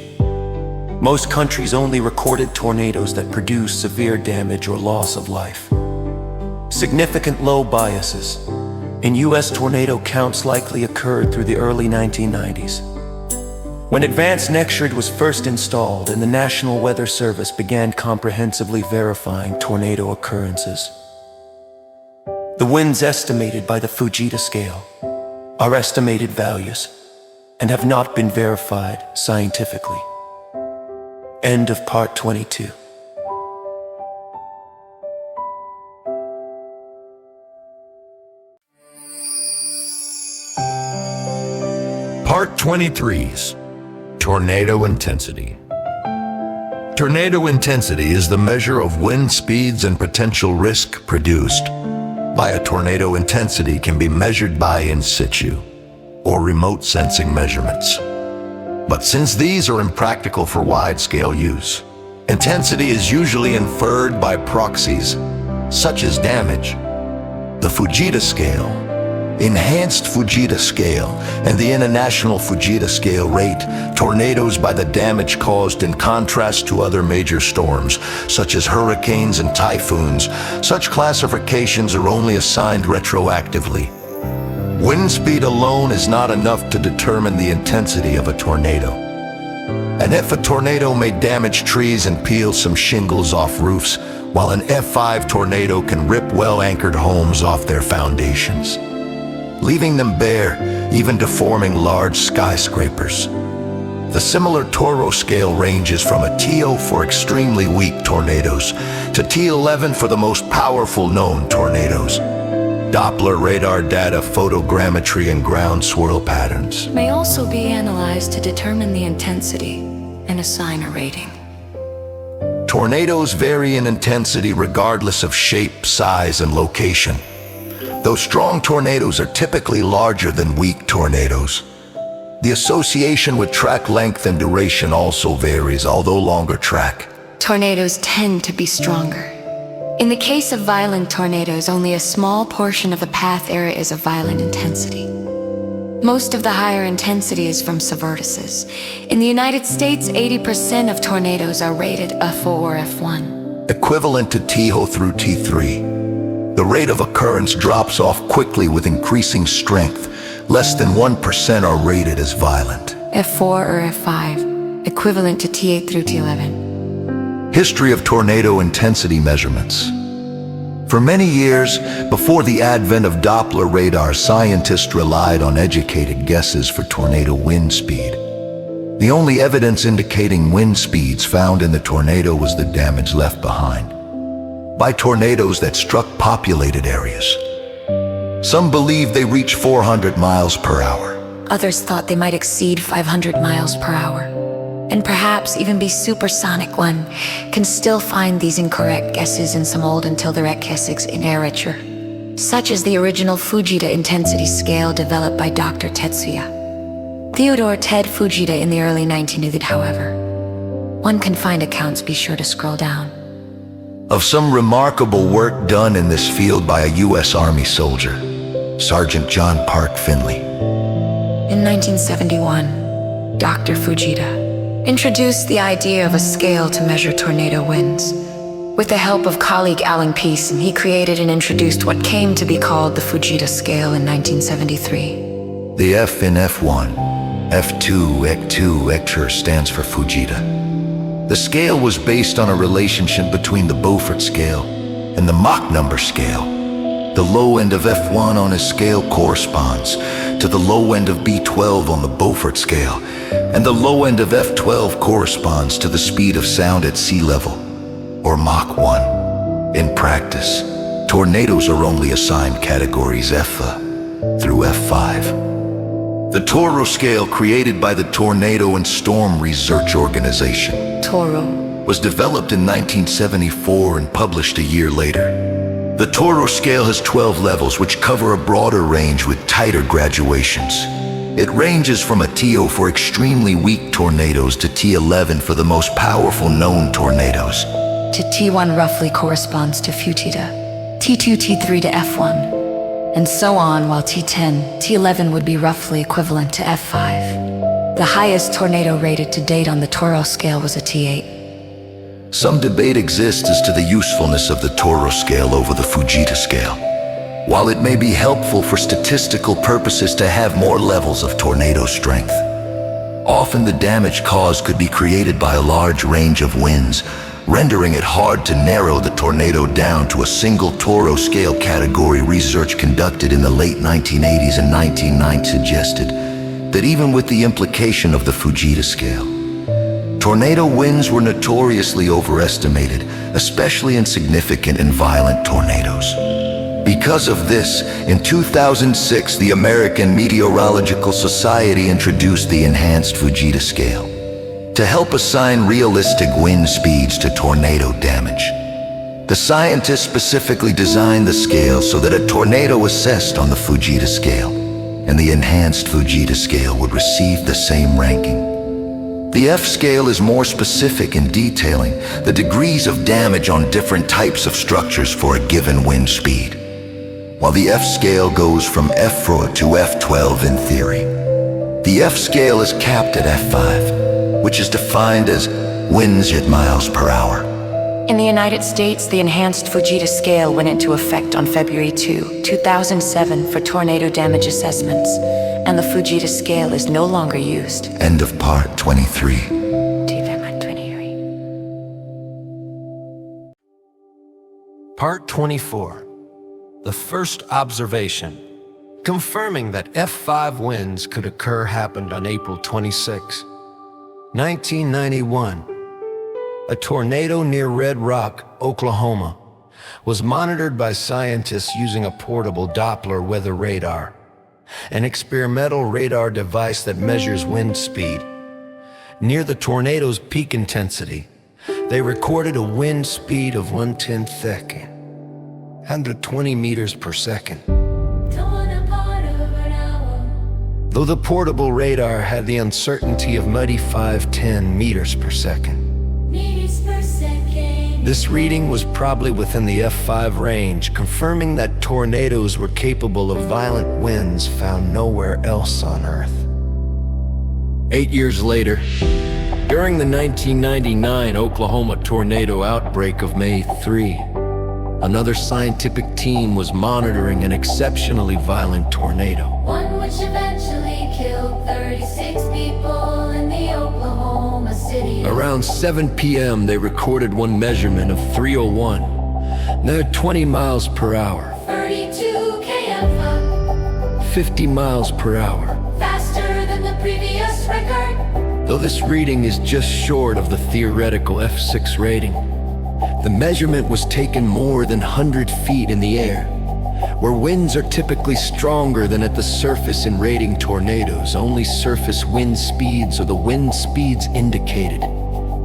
[SPEAKER 6] Most countries only recorded tornadoes that produced severe damage or loss of life. Significant low biases in U.S. tornado counts likely occurred through the early 1990s, when advanced NextGrid was first installed and the National Weather Service began comprehensively verifying tornado occurrences. The winds estimated by the Fujita scale are estimated values and have not been verified scientifically. End of part 22.
[SPEAKER 11] Part 23's Tornado Intensity. Tornado intensity is the measure of wind speeds and potential risk produced by a tornado. Intensity can be measured by in situ or remote sensing measurements. But since these are impractical for wide-scale use, intensity is usually inferred by proxies, such as damage. The Fujita scale, enhanced Fujita scale, and the international Fujita scale rate tornadoes by the damage caused. In contrast to other major storms, such as hurricanes and typhoons, such classifications are only assigned retroactively. Wind speed alone is not enough to determine the intensity of a tornado. And if a tornado may damage trees and peel some shingles off roofs, while an F5 tornado can rip well-anchored homes off their foundations, leaving them bare, even deforming large skyscrapers. The similar Toro scale ranges from a T0 for extremely weak tornadoes to T11 for the most powerful known tornadoes. Doppler radar data, photogrammetry, and ground swirl patterns
[SPEAKER 13] may also be analyzed to determine the intensity and assign a rating.
[SPEAKER 11] Tornadoes vary in intensity regardless of shape, size, and location. Though strong tornadoes are typically larger than weak tornadoes,
[SPEAKER 7] The association with track length and duration also varies, although longer track.
[SPEAKER 13] Tornadoes tend to be stronger. In the case of violent tornadoes, only a small portion of the path area is of violent intensity. Most of the higher intensity is from subvortices. In the United States, 80% of tornadoes are rated F4 or F1.
[SPEAKER 7] Equivalent to T0 through T3. The rate of occurrence drops off quickly with increasing strength. Less than 1% are rated as violent.
[SPEAKER 13] F4 or F5, equivalent to T8 through T11.
[SPEAKER 7] History of tornado intensity measurements. For many years, before the advent of Doppler radar, scientists relied on educated guesses for tornado wind speed. The only evidence indicating wind speeds found in the tornado was the damage left behind by tornadoes that struck populated areas. Some believed they reached 400 miles per hour.
[SPEAKER 13] Others thought they might exceed 500 miles per hour, and perhaps even be supersonic. One can still find these incorrect guesses in some old and tilderect guesses in literature, such as the original Fujita intensity scale developed by Dr. Tetsuya Theodore Ted Fujita in the early 1900s. However, one can find accounts. Be sure to scroll down.
[SPEAKER 7] Of some remarkable work done in this field by a U.S. Army soldier, Sergeant John Park Finley.
[SPEAKER 13] In 1971, Dr. Fujita introduced the idea of a scale to measure tornado winds. With the help of colleague Alan Peason, he created and introduced what came to be called the Fujita scale in 1973.
[SPEAKER 7] The F in F1, F2, EC2, EC stands for Fujita. The scale was based on a relationship between the Beaufort scale and the Mach number scale. The low end of F1 on his scale corresponds to the low end of B12 on the Beaufort scale, and the low end of F12 corresponds to the speed of sound at sea level, or Mach 1. In practice, tornadoes are only assigned categories F through F5. The Toro scale, created by the Tornado and Storm Research Organization,
[SPEAKER 13] Toro,
[SPEAKER 7] was developed in 1974 and published a year later. The Toro scale has 12 levels which cover a broader range with tighter graduations. It ranges from a T0 for extremely weak tornadoes to T11 for the most powerful known tornadoes.
[SPEAKER 13] To T1 roughly corresponds to Fujita, T2, T3 to F1, and so on, while T10, T11 would be roughly equivalent to F5. The highest tornado rated to date on the Toro scale was a T8.
[SPEAKER 7] Some debate exists as to the usefulness of the Toro scale over the Fujita scale. While it may be helpful for statistical purposes to have more levels of tornado strength, often the damage caused could be created by a large range of winds, rendering it hard to narrow the tornado down to a single Toro scale category. Research conducted in the late 1980s and 1990s suggested that even with the implication of the Fujita scale, tornado winds were notoriously overestimated, especially in significant and violent tornadoes. Because of this, in 2006, the American Meteorological Society introduced the enhanced Fujita scale to help assign realistic wind speeds to tornado damage. The scientists specifically designed the scale so that a tornado assessed on the Fujita scale and the enhanced Fujita scale would receive the same ranking. The F scale is more specific in detailing the degrees of damage on different types of structures for a given wind speed, while the F scale goes from F4 to F12 in theory. The F scale is capped at F5, which is defined as winds at miles per hour.
[SPEAKER 13] In the United States, the enhanced Fujita scale went into effect on February 2, 2007 for tornado damage assessments, and the Fujita scale is no longer used.
[SPEAKER 7] End of part 23.
[SPEAKER 11] Part 24. The first observation, confirming that F5 winds could occur, happened on April 26, 1991. A tornado near Red Rock, Oklahoma, was monitored by scientists using a portable Doppler weather radar, an experimental radar device that measures wind speed. Near the tornado's peak intensity, they recorded a wind speed of 1/10 second, 120 meters per second.
[SPEAKER 7] though the portable radar had the uncertainty of muddy 510 meters per second. This reading was probably within the F5 range, confirming that tornadoes were capable of violent winds found nowhere else on Earth.
[SPEAKER 9] 8 years later, during the 1999 Oklahoma tornado outbreak of May 3, another scientific team was monitoring an exceptionally violent tornado.
[SPEAKER 8] One which eventually killed 36 people in the Oklahoma City.
[SPEAKER 9] Around 7 p.m., they recorded one measurement of 301, near 20 miles per hour.
[SPEAKER 8] 32 km/h.
[SPEAKER 9] 50 miles per hour.
[SPEAKER 8] Faster than the previous record.
[SPEAKER 9] Though this reading is just short of the theoretical F6 rating, the measurement was taken more than 100 feet in the air, where winds are typically stronger than at the surface in rating tornadoes. Only surface wind speeds or the wind speeds indicated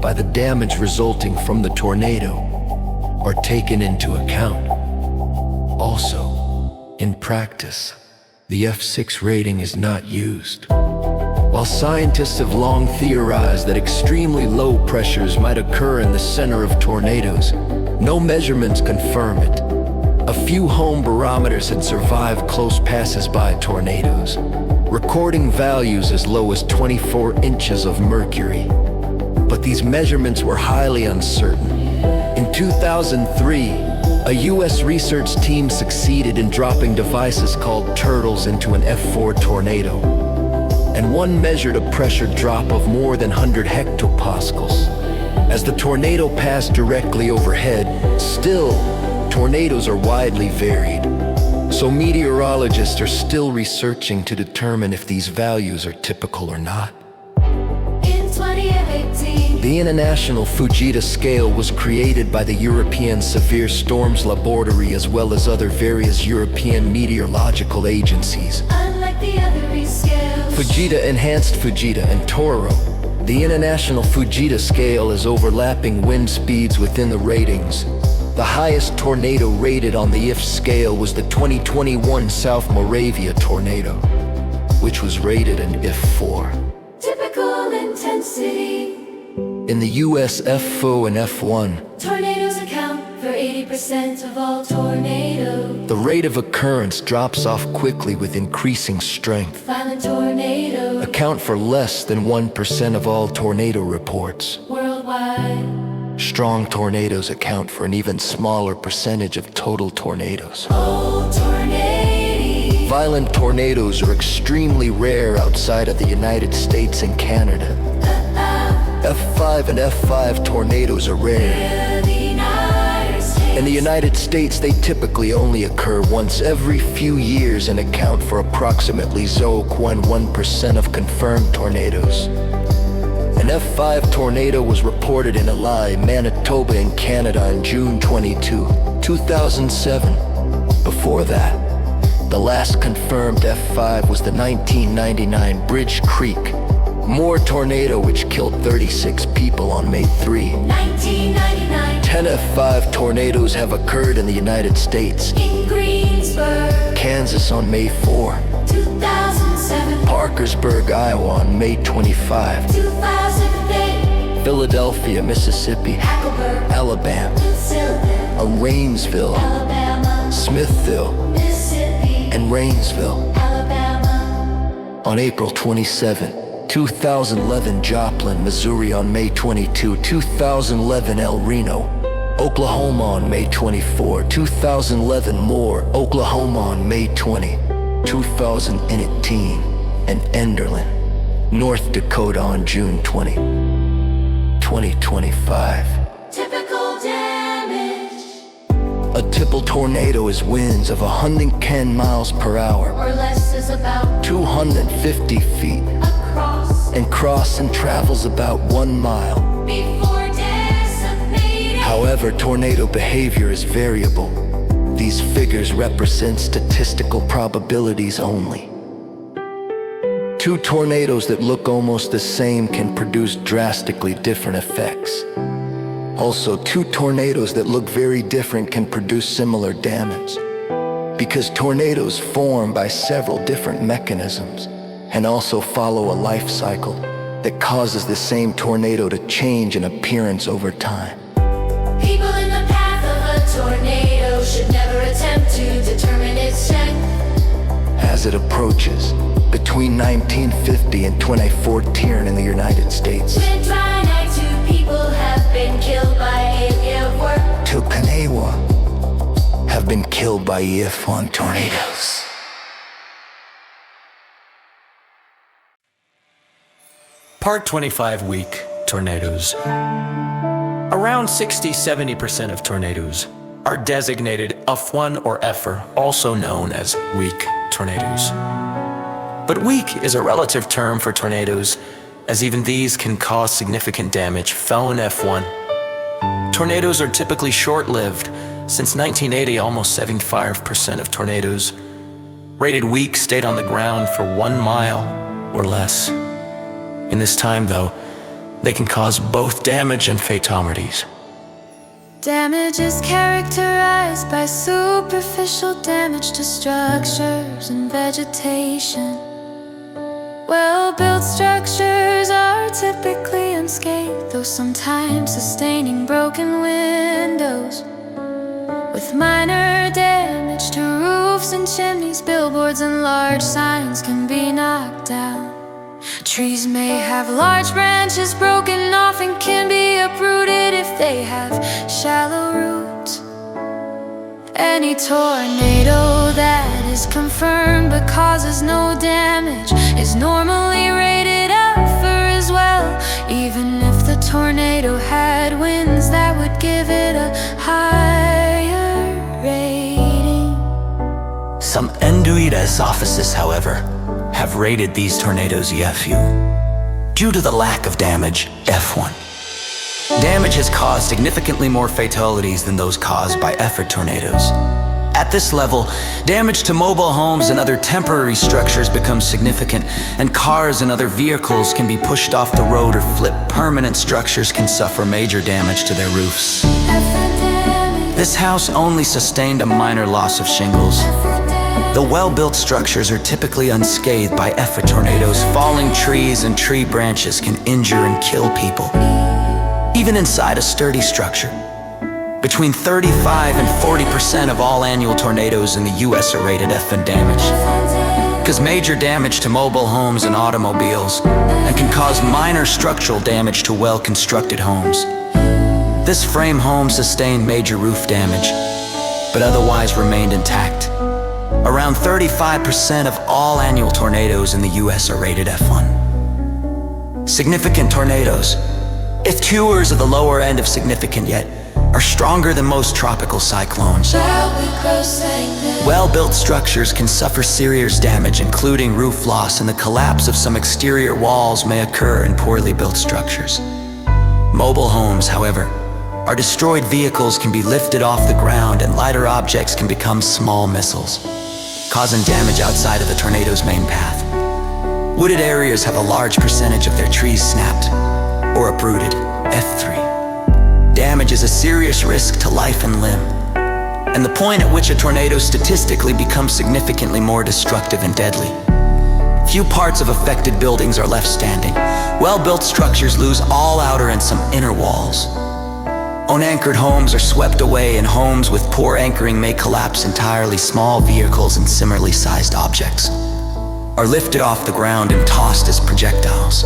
[SPEAKER 9] by the damage resulting from the tornado are taken into account. Also, in practice, the F6 rating is not used. While scientists have long theorized that extremely low pressures might occur in the center of tornadoes, no measurements confirm it. A few home barometers had survived close passes by tornadoes, recording values as low as 24 inches of mercury. But these measurements were highly uncertain. In 2003, a U.S. research team succeeded in dropping devices called turtles into an F4 tornado, and one measured a pressure drop of more than 100 hectopascals. As the tornado passed directly overhead, still, tornadoes are widely varied, so meteorologists are still researching to determine if these values are typical or not.
[SPEAKER 8] In 2018,
[SPEAKER 9] the International Fujita scale was created by the European Severe Storms Laboratory as well as other various European meteorological agencies.
[SPEAKER 8] unlike the other scales,
[SPEAKER 9] Fujita, Enhanced Fujita, and Toro. The International Fujita scale is overlapping wind speeds within the ratings. The highest tornado rated on the IF scale was the 2021 South Moravia tornado, which was rated an IF4.
[SPEAKER 8] typical intensity.
[SPEAKER 9] In the US, F4 and F1,
[SPEAKER 8] Tornadoes account for 80% of all tornadoes.
[SPEAKER 9] the rate of occurrence drops off quickly with increasing strength.
[SPEAKER 8] Violent tornadoes
[SPEAKER 9] Account for less than 1% of all tornado reports.
[SPEAKER 8] worldwide.
[SPEAKER 9] Strong tornadoes account for an even smaller percentage of total tornadoes.
[SPEAKER 8] Old tornadoes.
[SPEAKER 9] Violent tornadoes are extremely rare outside of the United States and Canada. F5 and F5 tornadoes are rare. In the United States, they typically only occur once every few years and account for approximately 0.1% of confirmed tornadoes. An F5 tornado was reported in Ely, Manitoba in Canada on June 22, 2007. Before that, the last confirmed F5 was the 1999 Bridge Creek Moore tornado, which killed 36 people on May 3.
[SPEAKER 8] 1999.
[SPEAKER 9] 10 F5 tornadoes have occurred in the United States.
[SPEAKER 8] In Greensburg,
[SPEAKER 9] Kansas on May 4.
[SPEAKER 8] 2007.
[SPEAKER 9] Parkersburg, Iowa on May 25.
[SPEAKER 8] 2008.
[SPEAKER 9] Philadelphia, Mississippi.
[SPEAKER 8] Hackleburg,
[SPEAKER 9] Alabama.
[SPEAKER 8] Sylvan,
[SPEAKER 9] Rainsville.
[SPEAKER 8] Alabama,
[SPEAKER 9] Smithville.
[SPEAKER 8] Mississippi,
[SPEAKER 9] And Rainsville.
[SPEAKER 8] Alabama.
[SPEAKER 9] On April 27, 2011, Joplin, Missouri on May 22, 2011, El Reno, Oklahoma on May 24, 2011, Moore, Oklahoma on May 20, 2018, and Enderlin, North Dakota on June 20, 2025.
[SPEAKER 8] Typical damage.
[SPEAKER 9] A typical tornado is winds of 110 miles per hour,
[SPEAKER 8] Or less is about
[SPEAKER 9] 250 feet,
[SPEAKER 8] across
[SPEAKER 9] and cross and travels about 1 mile.
[SPEAKER 8] before decimating.
[SPEAKER 9] However, tornado behavior is variable. These figures represent statistical probabilities only. Two tornadoes that look almost the same can produce drastically different effects. Also, two tornadoes that look very different can produce similar damage. Because tornadoes form by several different mechanisms,
[SPEAKER 7] and also follow a life cycle that causes the same tornado to change in appearance over time.
[SPEAKER 8] People in the path of a tornado should never attempt to determine its strength.
[SPEAKER 7] As it approaches, between 1950 and 2014 in the United States,
[SPEAKER 8] When dry night, 2 people have been killed by work.
[SPEAKER 7] 2 Kanewa have been killed by EF1 tornadoes.
[SPEAKER 14] Part 25 weak tornadoes. Around 60–70% of tornadoes are designated F1 or F'er, also known as weak tornadoes. But weak is a relative term for tornadoes, as even these can cause significant damage, found in F1. Tornadoes are typically short-lived. Since 1980, almost 75% of tornadoes rated weak stayed on the ground for 1 mile or less. In this time, though, they can cause both damage and fatalities.
[SPEAKER 8] Damage is characterized by superficial damage to structures and vegetation. Well-built structures are typically unscathed, though sometimes sustaining broken windows. With minor damage to roofs and chimneys, billboards and large signs can be knocked down. Trees may have large branches broken off and can be uprooted if they have shallow roots. Any tornado that is confirmed but causes no damage is normally rated F'er as well. Even if the tornado had winds, that would give it a higher rating.
[SPEAKER 1] Some Enduitas offices, however, have rated these tornadoes EFU due to the lack of damage, F1. Damage has caused significantly more fatalities than those caused by F'er tornadoes. At this level, damage to mobile homes and other temporary structures becomes significant, and cars and other vehicles can be pushed off the road or flip. Permanent structures can suffer major damage to their roofs. This house only sustained a minor loss of shingles. The well-built structures are typically unscathed by F'er tornadoes. Falling trees and tree branches can injure and kill people, even inside a sturdy structure. Between 35 and 40% of all annual tornadoes in the US are rated F in damage, because major damage to mobile homes and automobiles, and can cause minor structural damage to well-constructed homes. This frame home sustained major roof damage, but otherwise remained intact. Around 35% of all annual tornadoes in the US are rated F1. Significant tornadoes, if tours of the lower end of significant yet, are stronger than most tropical cyclones. Well-built structures can suffer serious damage, including roof loss, and the collapse of some exterior walls may occur in poorly built structures. Mobile homes, however, our destroyed vehicles can be lifted off the ground, and lighter objects can become small missiles, causing damage outside of the tornado's main path. Wooded areas have a large percentage of their trees snapped or uprooted, F3. Damage is a serious risk to life and limb, and the point at which a tornado statistically becomes significantly more destructive and deadly. Few parts of affected buildings are left standing. Well-built structures lose all outer and some inner walls. Unanchored homes are swept away, and homes with poor anchoring may collapse entirely. Small vehicles and similarly sized objects are lifted off the ground and tossed as projectiles.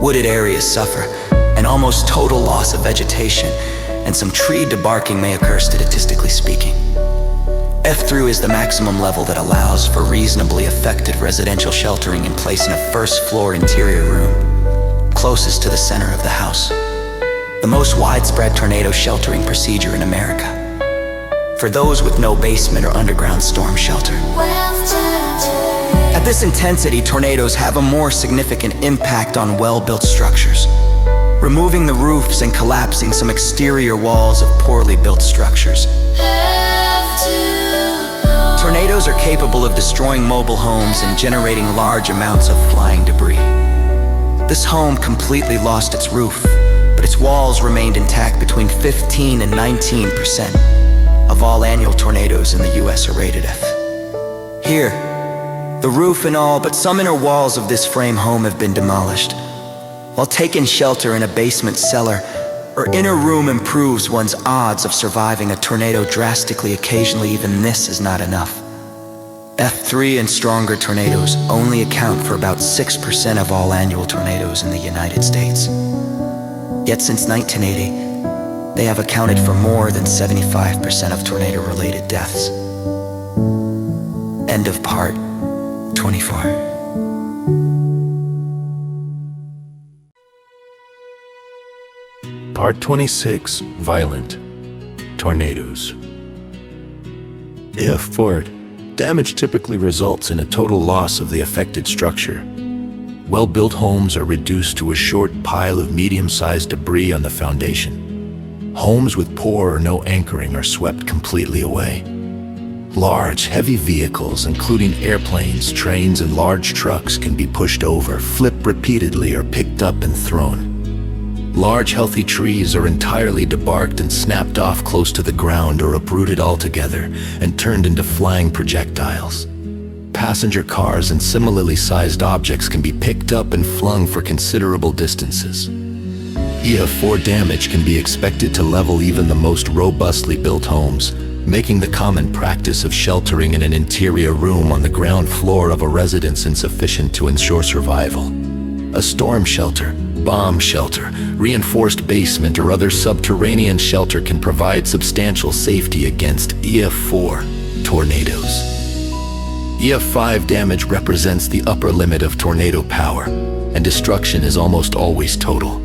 [SPEAKER 1] Wooded areas suffer an almost total loss of vegetation, and some tree debarking may occur, statistically speaking. F3 is the maximum level that allows for reasonably effective residential sheltering in place in a first-floor interior room, closest to the center of the house. The most widespread tornado sheltering procedure in America, for those with no basement or underground storm shelter. At this intensity, tornadoes have a more significant impact on well-built structures, removing the roofs and collapsing some exterior walls of poorly built structures. Tornadoes are capable of destroying mobile homes and generating large amounts of flying debris. This home completely lost its roof, but its walls remained intact. Between 15 and 19% of all annual tornadoes in the US are rated F. Here, The roof and all, but some inner walls of this frame home have been demolished. While taking shelter in a basement cellar, or inner room improves one's odds of surviving a tornado drastically. Occasionally, even this is not enough. F3 and stronger tornadoes only account for about 6% of all annual tornadoes in the United States. Yet since 1980, they have accounted for more than 75% of tornado-related deaths. End of part 24.
[SPEAKER 11] Part 26, Violent Tornadoes. If for damage typically results in a total loss of the affected structure. Well-built homes are reduced to a short pile of medium-sized debris on the foundation. Homes with poor or no anchoring are swept completely away. Large, heavy vehicles, including airplanes, trains, and large trucks, can be pushed over, flipped repeatedly, or picked up and thrown. Large, healthy trees are entirely debarked and snapped off close to the ground or uprooted altogether and turned into flying projectiles. Passenger cars and similarly sized objects can be picked up and flung for considerable distances. EF4 damage can be expected to level even the most robustly built homes, making the common practice of sheltering in an interior room on the ground floor of a residence insufficient to ensure survival. A storm shelter, bomb shelter, reinforced basement, or other subterranean shelter can provide substantial safety against EF4 tornadoes. EF5 damage represents the upper limit of tornado power, and destruction is almost always total.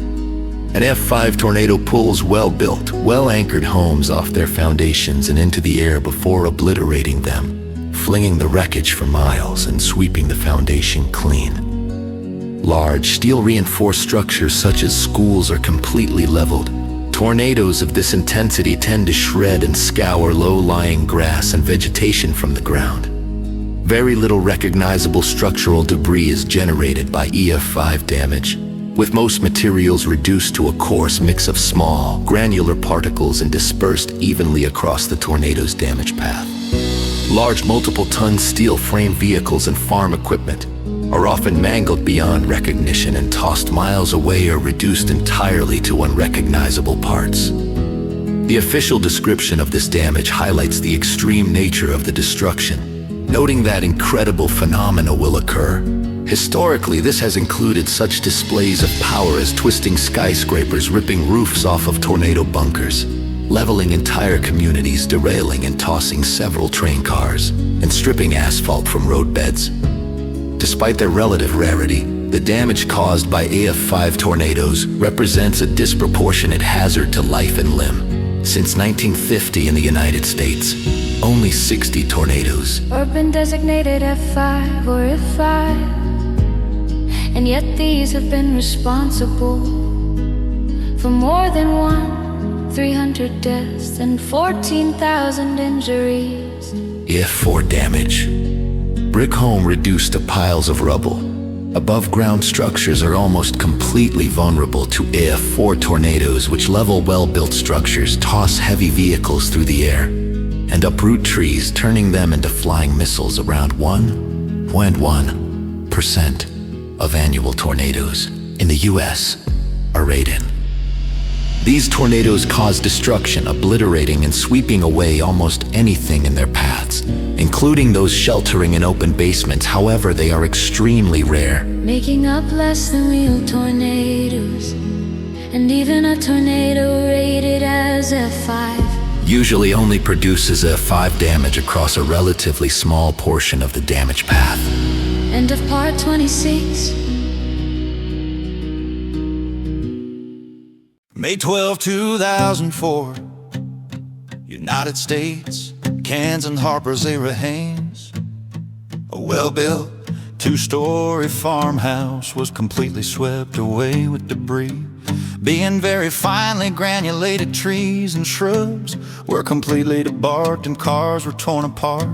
[SPEAKER 11] An F5 tornado pulls well-built, well-anchored homes off their foundations and into the air before obliterating them, flinging the wreckage for miles and sweeping the foundation clean. Large, steel-reinforced structures such as schools are completely leveled. Tornadoes of this intensity tend to shred and scour low-lying grass and vegetation from the ground. Very little recognizable structural debris is generated by EF5 damage, with most materials reduced to a coarse mix of small, granular particles and dispersed evenly across the tornado's damage path. Large multiple-ton steel frame vehicles and farm equipment are often mangled beyond recognition and tossed miles away or reduced entirely to unrecognizable parts. The official description of this damage highlights the extreme nature of the destruction, noting that incredible phenomena will occur. Historically, this has included such displays of power as twisting skyscrapers, ripping roofs off of tornado bunkers, leveling entire communities, derailing and tossing several train cars, and stripping asphalt from roadbeds. Despite their relative rarity, the damage caused by EF5 tornadoes represents a disproportionate hazard to life and limb. Since 1950 in the United States, only 60 tornadoes
[SPEAKER 8] have been designated F5 or F5, and yet these have been responsible for more than 300 deaths and 14,000 injuries.
[SPEAKER 3] EF4 damage. Brick home reduced to piles of rubble. Above-ground structures are almost completely vulnerable to EF4 tornadoes, which level well-built structures, toss heavy vehicles through the air, and uproot trees, turning them into flying missiles. Around 1.1% of annual tornadoes in the U.S. are rated. These tornadoes cause destruction, obliterating and sweeping away almost anything in their paths, including those sheltering in open basements. However, they are extremely rare,
[SPEAKER 8] making up less than real tornadoes, and even a tornado rated as F5
[SPEAKER 3] usually only produces F5 damage across a relatively small portion of the damage path.
[SPEAKER 8] End of part 26.
[SPEAKER 5] May 12, 2004, United States, Cans and Harper's era Haynes. A well-built, two-story farmhouse was completely swept away with debris. Being very finely granulated trees and shrubs were completely debarked and cars were torn apart.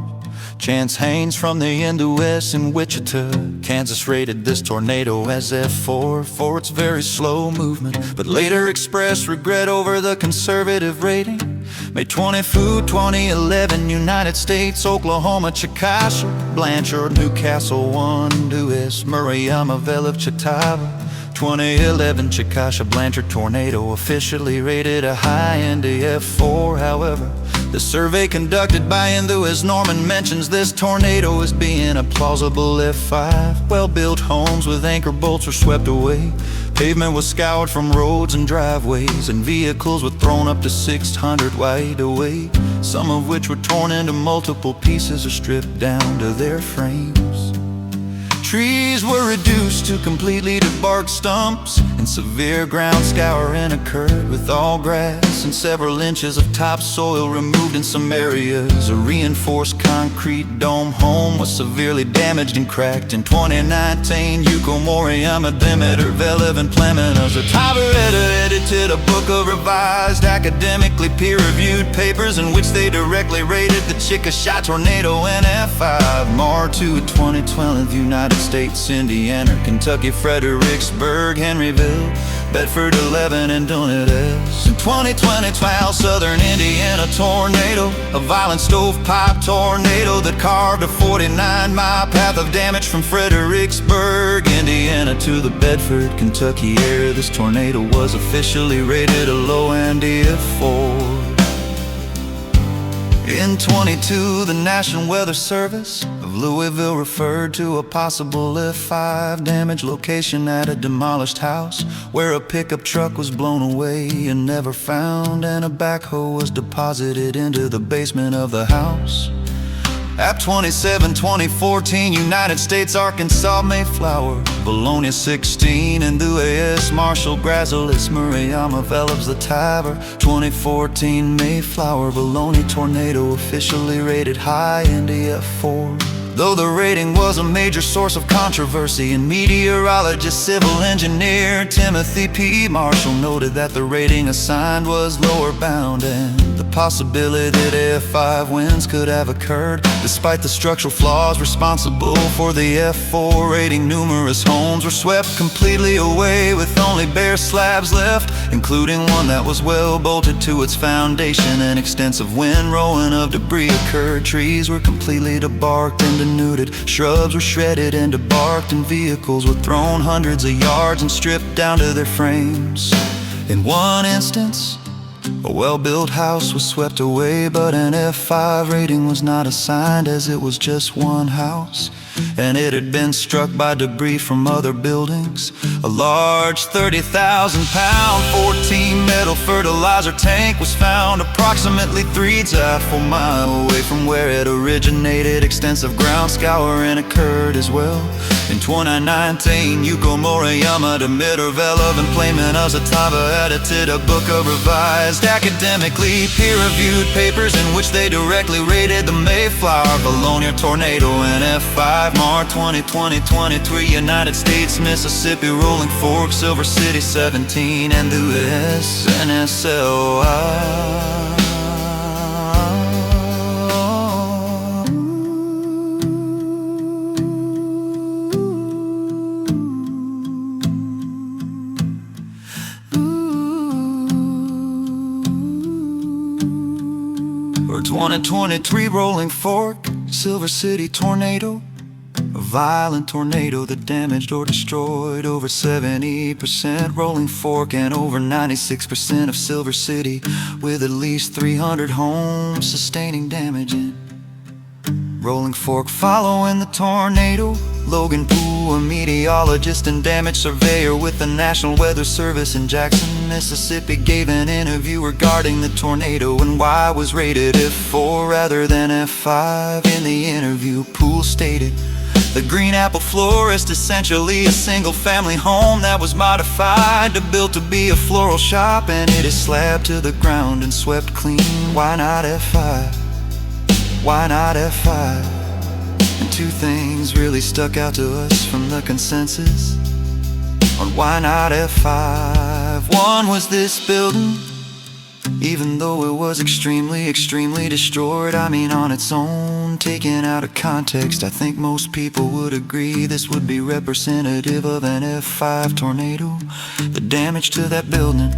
[SPEAKER 5] Chance Haynes from the NWS in Wichita, Kansas, rated this tornado as F4 for its very slow movement, but later expressed regret over the conservative rating.
[SPEAKER 4] May 24, 2011, United States, Oklahoma, Chickasha, Blanchard, Newcastle, 1, Dues, Murrayama, Velov, Chautauqua. 2011 Chickasha Blanchard tornado officially rated a high NDF4. However, the survey conducted by Indues Norman mentions this tornado as being a plausible F5. Well-built homes with anchor bolts were swept away. Pavement was scoured from roads and driveways, and vehicles were thrown up to 600 wide away, some of which were torn into multiple pieces or stripped down to their frames. Trees were reduced to completely debarked stumps, and severe ground scouring occurred with all grass and several inches of topsoil removed in some areas. A reinforced concrete dome home was severely damaged and cracked. In 2019, Yuko Moriyama, Demeter, Velov, and Plemenas edited a book of revised, academically peer-reviewed papers in which they directly rated the Chickasha tornado in F5. March 2, 2012, United States, Indiana, Kentucky, Fredericksburg, Henryville, Bedford 11, and Donuts. In 2012, Southern Indiana tornado, a violent stovepipe tornado that carved a 49-mile path of damage from Fredericksburg, Indiana, to the Bedford, Kentucky area. This tornado was officially rated a low NDF4. In 22, the National Weather Service of Louisville referred to a possible F5 damage location at a demolished house where a pickup truck was blown away and never found, and a backhoe was deposited into the basement of the house. App 27, 2014, United States, Arkansas, Mayflower, Bologna 16, and Dues, Marshall, Grazilis, Murrayama, Velovs, the Tiber. 2014 Mayflower, Bologna tornado officially rated high NDF4. Though the rating was a major source of controversy, and meteorologist, civil engineer Timothy P. Marshall noted that the rating assigned was lower bound, and the possibility that F5 winds could have occurred despite the structural flaws responsible for the F4 rating. Numerous homes were swept completely away with only bare slabs left, including one that was well bolted to its foundation. An extensive windrowing of debris occurred. Trees were completely debarked and denuded, shrubs were shredded and debarked, and vehicles were thrown hundreds of yards and stripped down to their frames. In one instance, a well-built house was swept away, but an F5 rating was not assigned, as it was just one house, and it had been struck by debris from other buildings. A large 30,000-pound 14-metal fertilizer tank was found approximately 3.4 miles away from where it originated. Extensive ground scouring occurred as well. In 2019, Yuko Moriyama, Demeter, Velov, and Plemenas edited a book of revised, academically peer-reviewed papers in which they directly rated the Mayflower, Bologna tornado in F5. March 2020, 23, United States, Mississippi, Rolling Fork, Silver City 17, and the SNSLI. For 2023, Rolling Fork, Silver City tornado, a violent tornado that damaged or destroyed over 70% Rolling Fork and over 96% of Silver City, with at least 300 homes sustaining damage in Rolling Fork. Following the tornado, Logan Poole, a meteorologist and damage surveyor with the National Weather Service in Jackson, Mississippi, gave an interview regarding the tornado and why it was rated F4 rather than F5. In the interview, Poole stated, "The Green Apple Florist, essentially a single-family home that was modified to built to be a floral shop, and it is slabbed to the ground and swept clean. Why not F5? Why not F5?" And two things really stuck out to us from the consensus on why not F5. One was this building, even though it was extremely destroyed, I mean on its own, taken out of context, I think most people would agree this would be representative of an F5 tornado. The damage to that building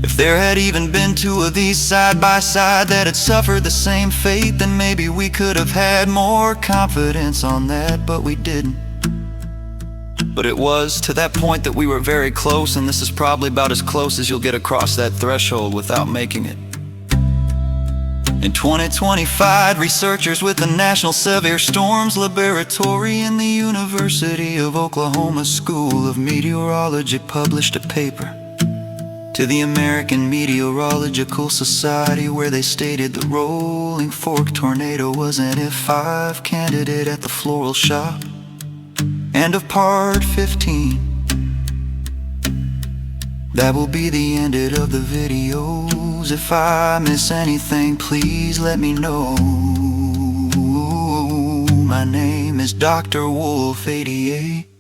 [SPEAKER 5] If there had even been two of these side by side that had suffered the same fate, then maybe we could have had more confidence on that, but we didn't. But it was to that point that we were very close, and this is probably about as close as you'll get across that threshold without making it. In 2025, researchers with the National Severe Storms Laboratory in the University of Oklahoma School of Meteorology published a paper to the American Meteorological Society where they stated the Rolling Fork tornado was an F5 candidate at the floral shop. End of part 15. That will be the end of the videos. If I miss anything, please let me know. My name is Dr. Wolf 88.